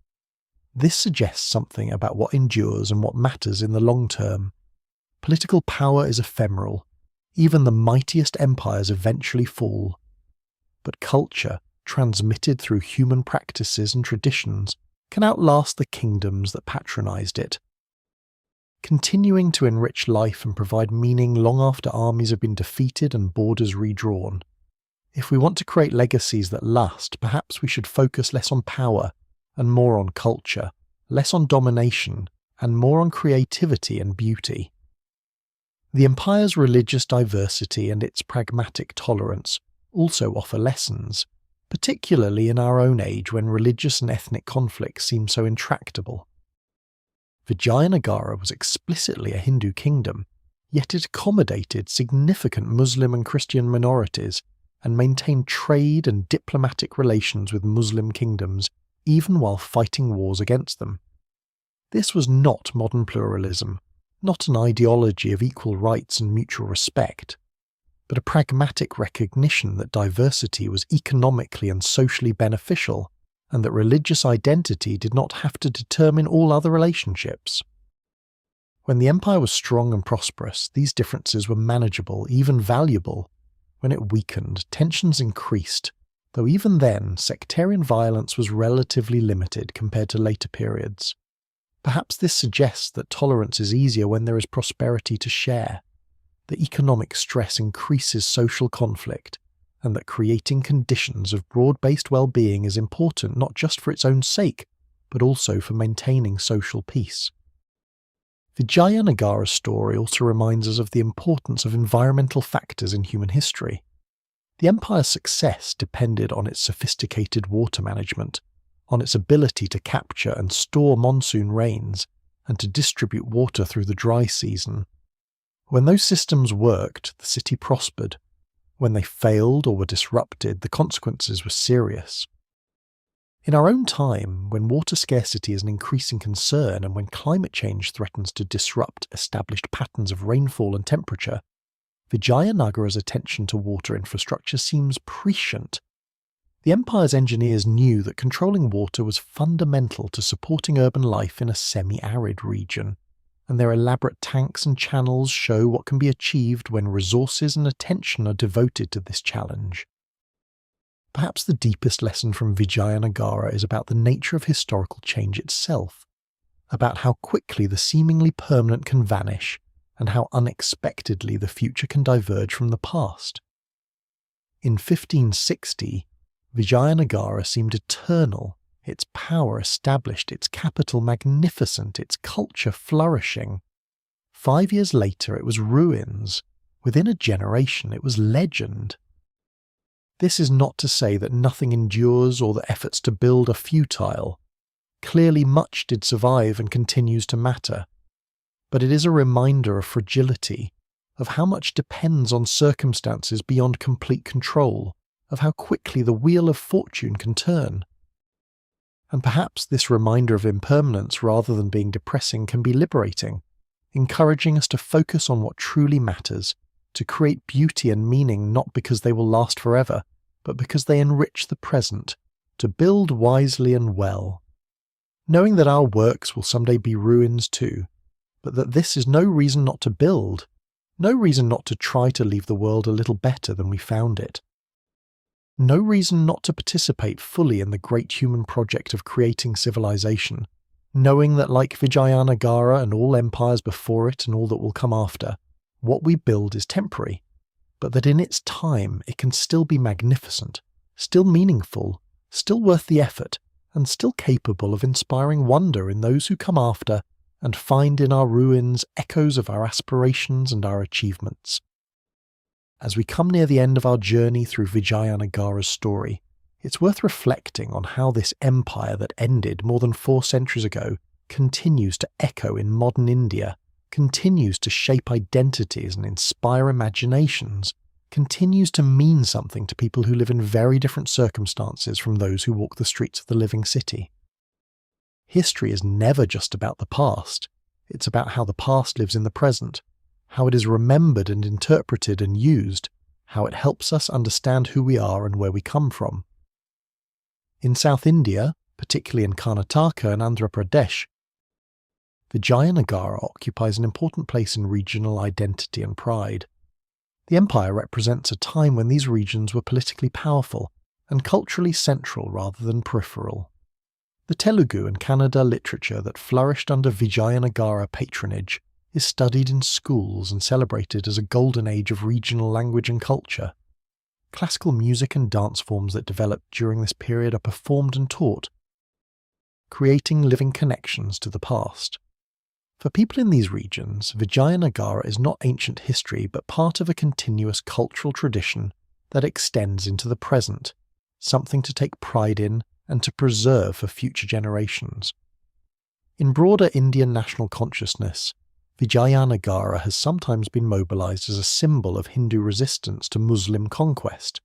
Speaker 1: This suggests something about what endures and what matters in the long term. Political power is ephemeral. Even the mightiest empires eventually fall. But culture, transmitted through human practices and traditions, can outlast the kingdoms that patronized it. Continuing to enrich life and provide meaning long after armies have been defeated and borders redrawn. If we want to create legacies that last, perhaps we should focus less on power and more on culture, less on domination and more on creativity and beauty. The empire's religious diversity and its pragmatic tolerance also offer lessons, particularly in our own age when religious and ethnic conflicts seem so intractable. Vijayanagara was explicitly a Hindu kingdom, yet it accommodated significant Muslim and Christian minorities and maintained trade and diplomatic relations with Muslim kingdoms, even while fighting wars against them. This was not modern pluralism, not an ideology of equal rights and mutual respect, but a pragmatic recognition that diversity was economically and socially beneficial, and that religious identity did not have to determine all other relationships. When the empire was strong and prosperous, these differences were manageable, even valuable. When it weakened, tensions increased, though even then, sectarian violence was relatively limited compared to later periods. Perhaps this suggests that tolerance is easier when there is prosperity to share, that economic stress increases social conflict, and that creating conditions of broad-based well-being is important not just for its own sake, but also for maintaining social peace. Vijayanagara's story also reminds us of the importance of environmental factors in human history. The empire's success depended on its sophisticated water management, on its ability to capture and store monsoon rains, and to distribute water through the dry season. When those systems worked, the city prospered. When they failed or were disrupted, the consequences were serious. In our own time, when water scarcity is an increasing concern and when climate change threatens to disrupt established patterns of rainfall and temperature, Vijayanagara's attention to water infrastructure seems prescient. The empire's engineers knew that controlling water was fundamental to supporting urban life in a semi-arid region, and their elaborate tanks and channels show what can be achieved when resources and attention are devoted to this challenge. Perhaps the deepest lesson from Vijayanagara is about the nature of historical change itself, about how quickly the seemingly permanent can vanish, and how unexpectedly the future can diverge from the past. In 1560, Vijayanagara seemed eternal, its power established, its capital magnificent, its culture flourishing. 5 years later it was ruins. Within a generation it was legend. This is not to say that nothing endures or that efforts to build are futile. Clearly much did survive and continues to matter. But it is a reminder of fragility, of how much depends on circumstances beyond complete control, of how quickly the wheel of fortune can turn. And perhaps this reminder of impermanence rather than being depressing can be liberating, encouraging us to focus on what truly matters, to create beauty and meaning not because they will last forever, but because they enrich the present, to build wisely and well, knowing that our works will someday be ruins too, but that this is no reason not to build, no reason not to try to leave the world a little better than we found it. No reason not to participate fully in the great human project of creating civilization, knowing that like Vijayanagara and all empires before it and all that will come after, what we build is temporary, but that in its time it can still be magnificent, still meaningful, still worth the effort, and still capable of inspiring wonder in those who come after and find in our ruins echoes of our aspirations and our achievements. As we come near the end of our journey through Vijayanagara's story, it's worth reflecting on how this empire that ended more than 4 centuries ago continues to echo in modern India, continues to shape identities and inspire imaginations, continues to mean something to people who live in very different circumstances from those who walk the streets of the living city. History is never just about the past, it's about how the past lives in the present, how it is remembered and interpreted and used, how it helps us understand who we are and where we come from. In South India, particularly in Karnataka and Andhra Pradesh, Vijayanagara occupies an important place in regional identity and pride. The empire represents a time when these regions were politically powerful and culturally central rather than peripheral. The Telugu and Kannada literature that flourished under Vijayanagara patronage is studied in schools and celebrated as a golden age of regional language and culture. Classical music and dance forms that developed during this period are performed and taught, creating living connections to the past. For people in these regions, Vijayanagara is not ancient history but part of a continuous cultural tradition that extends into the present, something to take pride in and to preserve for future generations. In broader Indian national consciousness, Vijayanagara has sometimes been mobilized as a symbol of Hindu resistance to Muslim conquest,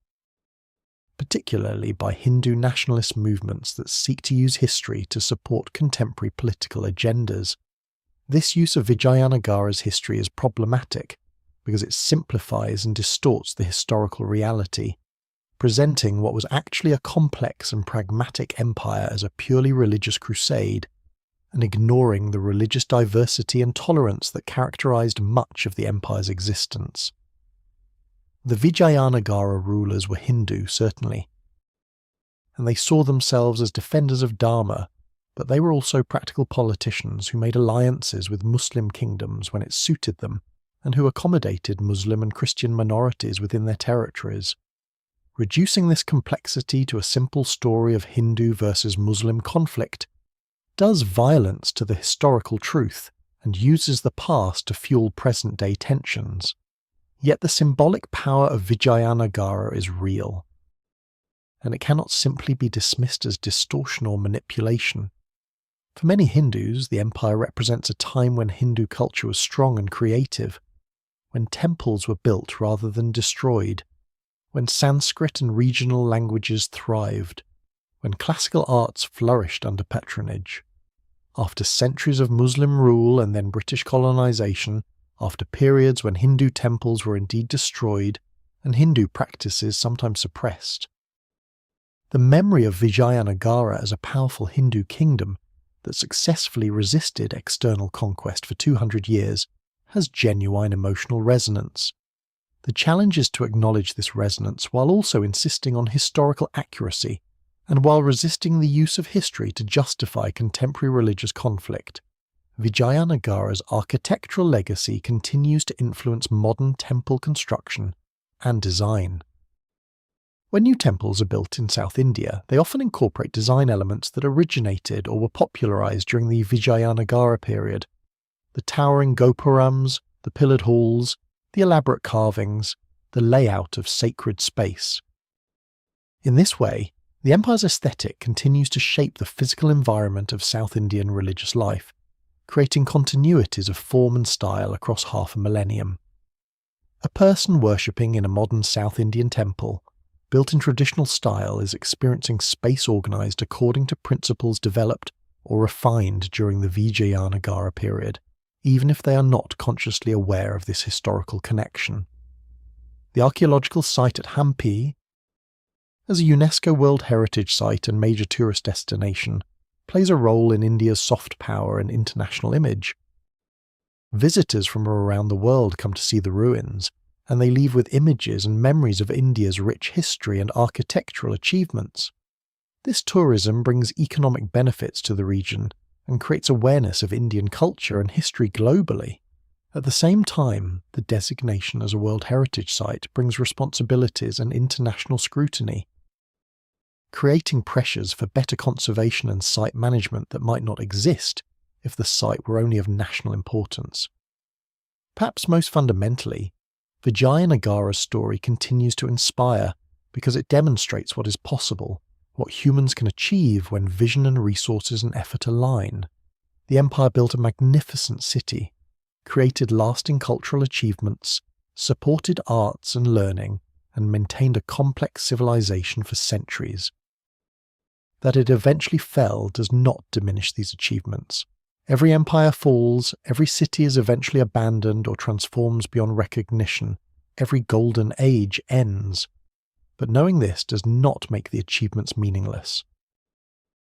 Speaker 1: particularly by Hindu nationalist movements that seek to use history to support contemporary political agendas. This use of Vijayanagara's history is problematic because it simplifies and distorts the historical reality, presenting what was actually a complex and pragmatic empire as a purely religious crusade, and ignoring the religious diversity and tolerance that characterized much of the empire's existence. The Vijayanagara rulers were Hindu, certainly, and they saw themselves as defenders of Dharma, but they were also practical politicians who made alliances with Muslim kingdoms when it suited them, and who accommodated Muslim and Christian minorities within their territories. Reducing this complexity to a simple story of Hindu versus Muslim conflict does violence to the historical truth and uses the past to fuel present-day tensions. Yet the symbolic power of Vijayanagara is real, and it cannot simply be dismissed as distortion or manipulation. For many Hindus, the empire represents a time when Hindu culture was strong and creative, when temples were built rather than destroyed, when Sanskrit and regional languages thrived, when classical arts flourished under patronage. After centuries of Muslim rule and then British colonization, after periods when Hindu temples were indeed destroyed and Hindu practices sometimes suppressed. The memory of Vijayanagara as a powerful Hindu kingdom that successfully resisted external conquest for 200 years has genuine emotional resonance. The challenge is to acknowledge this resonance while also insisting on historical accuracy and while resisting the use of history to justify contemporary religious conflict. Vijayanagara's architectural legacy continues to influence modern temple construction and design. When new temples are built in South India, they often incorporate design elements that originated or were popularized during the Vijayanagara period. The towering gopurams, the pillared halls, the elaborate carvings, the layout of sacred space. In this way, the empire's aesthetic continues to shape the physical environment of South Indian religious life, creating continuities of form and style across half a millennium. A person worshipping in a modern South Indian temple, built in traditional style, is experiencing space organized according to principles developed or refined during the Vijayanagara period, even if they are not consciously aware of this historical connection. The archaeological site at Hampi, as a UNESCO World Heritage Site and major tourist destination, plays a role in India's soft power and international image. Visitors from around the world come to see the ruins, and they leave with images and memories of India's rich history and architectural achievements. This tourism brings economic benefits to the region and creates awareness of Indian culture and history globally. At the same time, the designation as a World Heritage Site brings responsibilities and international scrutiny, creating pressures for better conservation and site management that might not exist if the site were only of national importance. Perhaps most fundamentally, Vijayanagara's story continues to inspire because it demonstrates what is possible, what humans can achieve when vision and resources and effort align. The empire built a magnificent city, created lasting cultural achievements, supported arts and learning, and maintained a complex civilization for centuries. That it eventually fell does not diminish these achievements. Every empire falls, every city is eventually abandoned or transforms beyond recognition, every golden age ends. But knowing this does not make the achievements meaningless.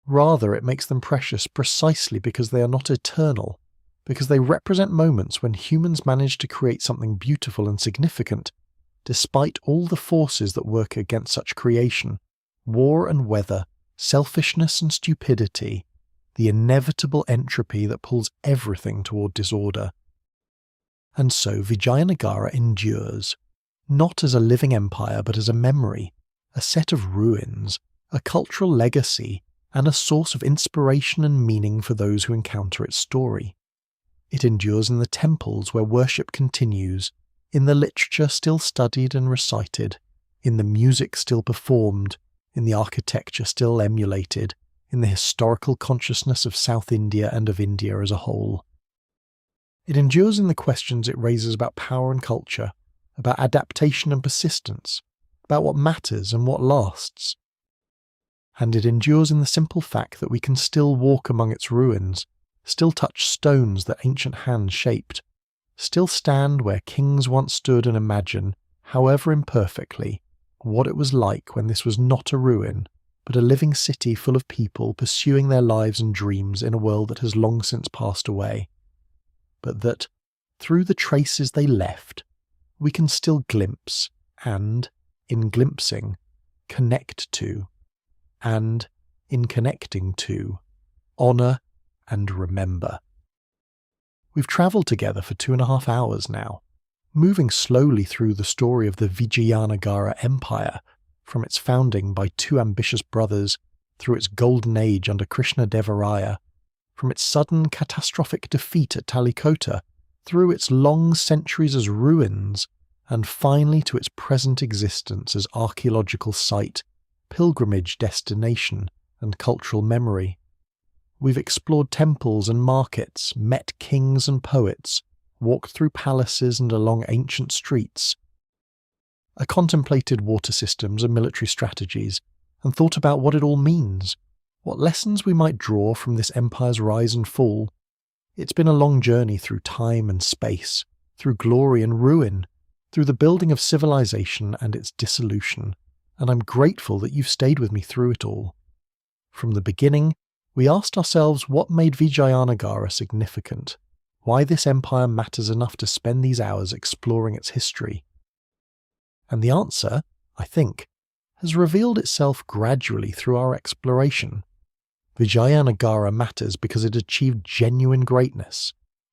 Speaker 1: Rather, it makes them precious precisely because they are not eternal, because they represent moments when humans manage to create something beautiful and significant, despite all the forces that work against such creation, war and weather, selfishness and stupidity, the inevitable entropy that pulls everything toward disorder. And so Vijayanagara endures, not as a living empire but as a memory, a set of ruins, a cultural legacy, and a source of inspiration and meaning for those who encounter its story. It endures in the temples where worship continues, in the literature still studied and recited, in the music still performed, in the architecture still emulated, in the historical consciousness of South India and of India as a whole. It endures in the questions it raises about power and culture, about adaptation and persistence, about what matters and what lasts. And it endures in the simple fact that we can still walk among its ruins, still touch stones that ancient hands shaped, still stand where kings once stood and imagine, however imperfectly, what it was like when this was not a ruin, but a living city full of people pursuing their lives and dreams in a world that has long since passed away. But that, through the traces they left, we can still glimpse and, in glimpsing, connect to, and, in connecting to, honour and remember. We've travelled together for 2.5 hours now, moving slowly through the story of the Vijayanagara Empire, from its founding by 2 ambitious brothers, through its golden age under Krishnadevaraya, from its sudden catastrophic defeat at Talikota, through its long centuries as ruins, and finally to its present existence as archaeological site, pilgrimage destination, and cultural memory. We've explored temples and markets, met kings and poets, walked through palaces and along ancient streets, contemplated water systems and military strategies, and thought about what it all means, what lessons we might draw from this empire's rise and fall. It's been a long journey through time and space, through glory and ruin, through the building of civilization and its dissolution, and I'm grateful that you've stayed with me through it all. From the beginning, we asked ourselves what made Vijayanagara significant, why this empire matters enough to spend these hours exploring its history. And the answer, I think, has revealed itself gradually through our exploration. Vijayanagara matters because it achieved genuine greatness,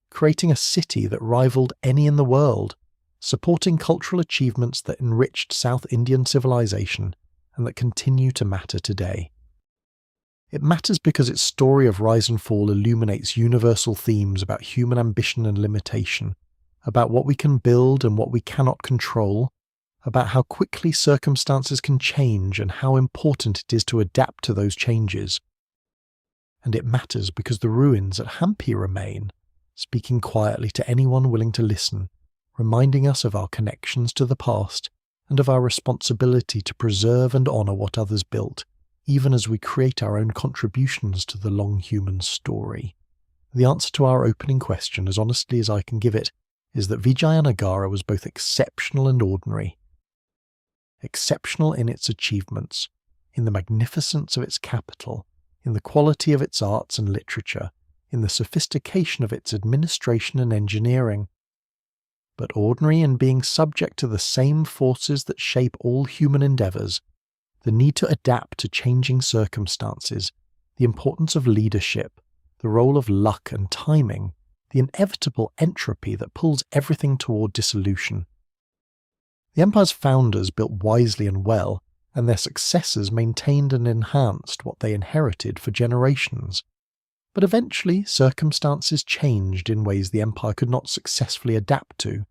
Speaker 1: creating a city that rivaled any in the world, supporting cultural achievements that enriched South Indian civilization and that continue to matter today. It matters because its story of rise and fall illuminates universal themes about human ambition and limitation, about what we can build and what we cannot control, about how quickly circumstances can change and how important it is to adapt to those changes. And it matters because the ruins at Hampi remain, speaking quietly to anyone willing to listen, reminding us of our connections to the past and of our responsibility to preserve and honour what others built, even as we create our own contributions to the long human story. The answer to our opening question, as honestly as I can give it, is that Vijayanagara was both exceptional and ordinary. Exceptional in its achievements, in the magnificence of its capital, in the quality of its arts and literature, in the sophistication of its administration and engineering. but ordinary in being subject to the same forces that shape all human endeavours: the need to adapt to changing circumstances, the importance of leadership, the role of luck and timing, the inevitable entropy that pulls everything toward dissolution. The empire's founders built wisely and well, and their successors maintained and enhanced what they inherited for generations. But eventually, circumstances changed in ways the empire could not successfully adapt to,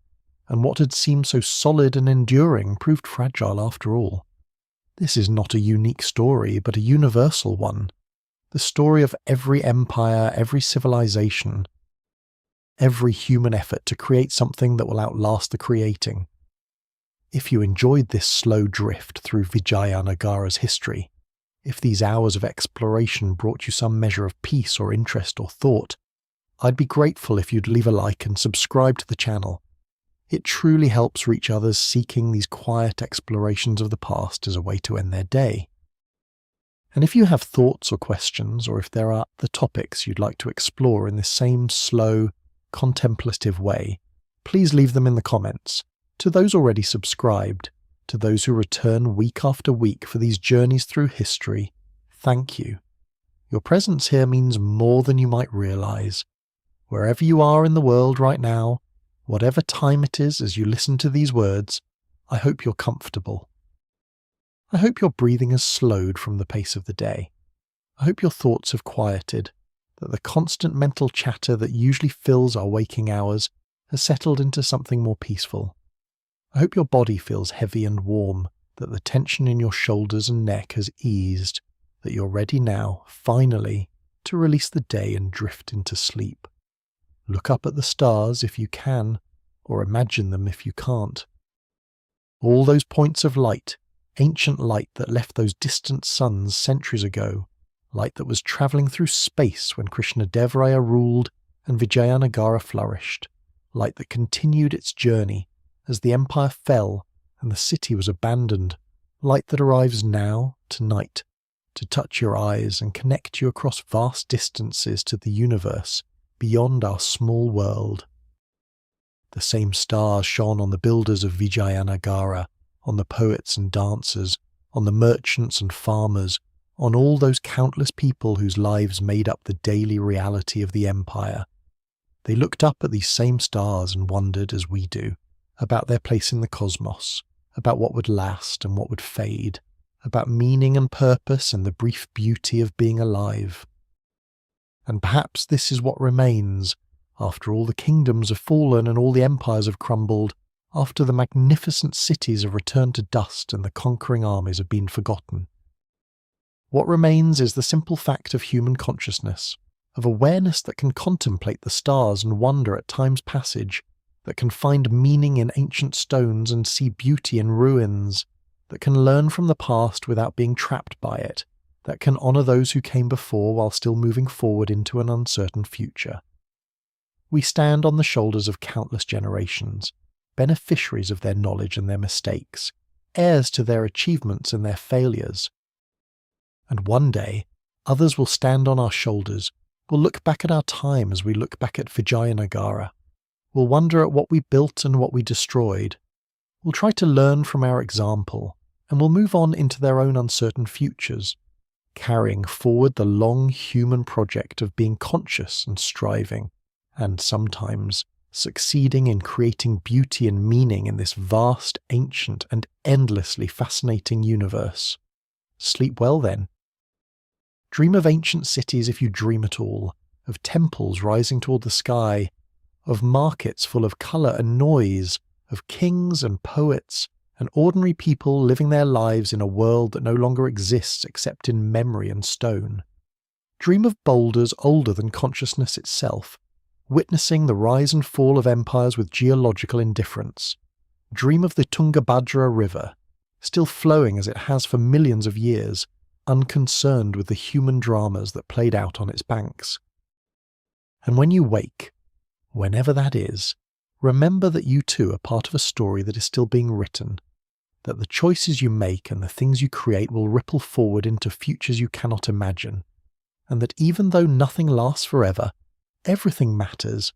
Speaker 1: and what had seemed so solid and enduring proved fragile after all. This is not a unique story, but a universal one. The story of every empire, every civilization, every human effort to create something that will outlast the creating. If you enjoyed this slow drift through Vijayanagara's history, if these hours of exploration brought you some measure of peace or interest or thought, I'd be grateful if you'd leave a like and subscribe to the channel. It truly helps reach others seeking these quiet explorations of the past as a way to end their day. And if you have thoughts or questions, or if there are other topics you'd like to explore in this same slow, contemplative way, please leave them in the comments. To those already subscribed, to those who return week after week for these journeys through history, thank you. Your presence here means more than you might realize. Wherever you are in the world right now, whatever time it is as you listen to these words, I hope you're comfortable. I hope your breathing has slowed from the pace of the day. I hope your thoughts have quieted, that the constant mental chatter that usually fills our waking hours has settled into something more peaceful. I hope your body feels heavy and warm, that the tension in your shoulders and neck has eased, that you're ready now, finally, to release the day and drift into sleep. Look up at the stars if you can, or imagine them if you can't. All those points of light, ancient light that left those distant suns centuries ago, light that was travelling through space when Krishnadevaraya ruled and Vijayanagara flourished, light that continued its journey as the empire fell and the city was abandoned, light that arrives now, tonight, to touch your eyes and connect you across vast distances to the universe beyond our small world. The same stars shone on the builders of Vijayanagara, on the poets and dancers, on the merchants and farmers, on all those countless people whose lives made up the daily reality of the empire. They looked up at these same stars and wondered, as we do, about their place in the cosmos, about what would last and what would fade, about meaning and purpose and the brief beauty of being alive. And perhaps this is what remains, after all the kingdoms have fallen and all the empires have crumbled, after the magnificent cities have returned to dust and the conquering armies have been forgotten. What remains is the simple fact of human consciousness, of awareness that can contemplate the stars and wonder at time's passage, that can find meaning in ancient stones and see beauty in ruins, that can learn from the past without being trapped by it, that can honour those who came before while still moving forward into an uncertain future. We stand on the shoulders of countless generations, beneficiaries of their knowledge and their mistakes, heirs to their achievements and their failures. And one day, others will stand on our shoulders, will look back at our time as we look back at Vijayanagara. We'll wonder at what we built and what we destroyed. We'll try to learn from our example, and we'll move on into their own uncertain futures, carrying forward the long human project of being conscious and striving, and sometimes succeeding in creating beauty and meaning in this vast, ancient, and endlessly fascinating universe. Sleep well then. Dream of ancient cities if you dream at all, of temples rising toward the sky, of markets full of colour and noise, of kings and poets, and ordinary people living their lives in a world that no longer exists except in memory and stone. Dream of boulders older than consciousness itself, witnessing the rise and fall of empires with geological indifference. Dream of the Tungabhadra River, still flowing as it has for millions of years, unconcerned with the human dramas that played out on its banks. And when you wake, whenever that is, remember that you too are part of a story that is still being written, that the choices you make and the things you create will ripple forward into futures you cannot imagine, and that even though nothing lasts forever, everything matters,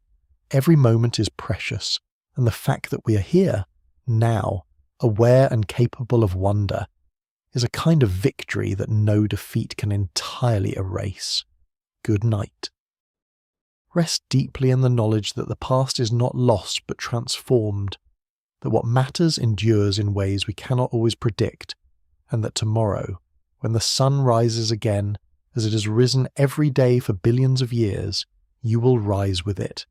Speaker 1: every moment is precious, And the fact that we are here, now, aware and capable of wonder, is a kind of victory that no defeat can entirely erase. Good night. Rest deeply in the knowledge that the past is not lost but transformed, that what matters endures in ways we cannot always predict, and that tomorrow, when the sun rises again, as it has risen every day for billions of years, you will rise with it,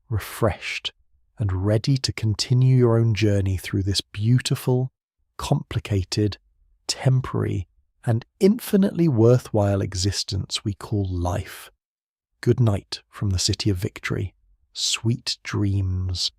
Speaker 1: refreshed and ready to continue your own journey through this beautiful, complicated, temporary, and infinitely worthwhile existence we call life. Good night from the City of Victory. Sweet dreams.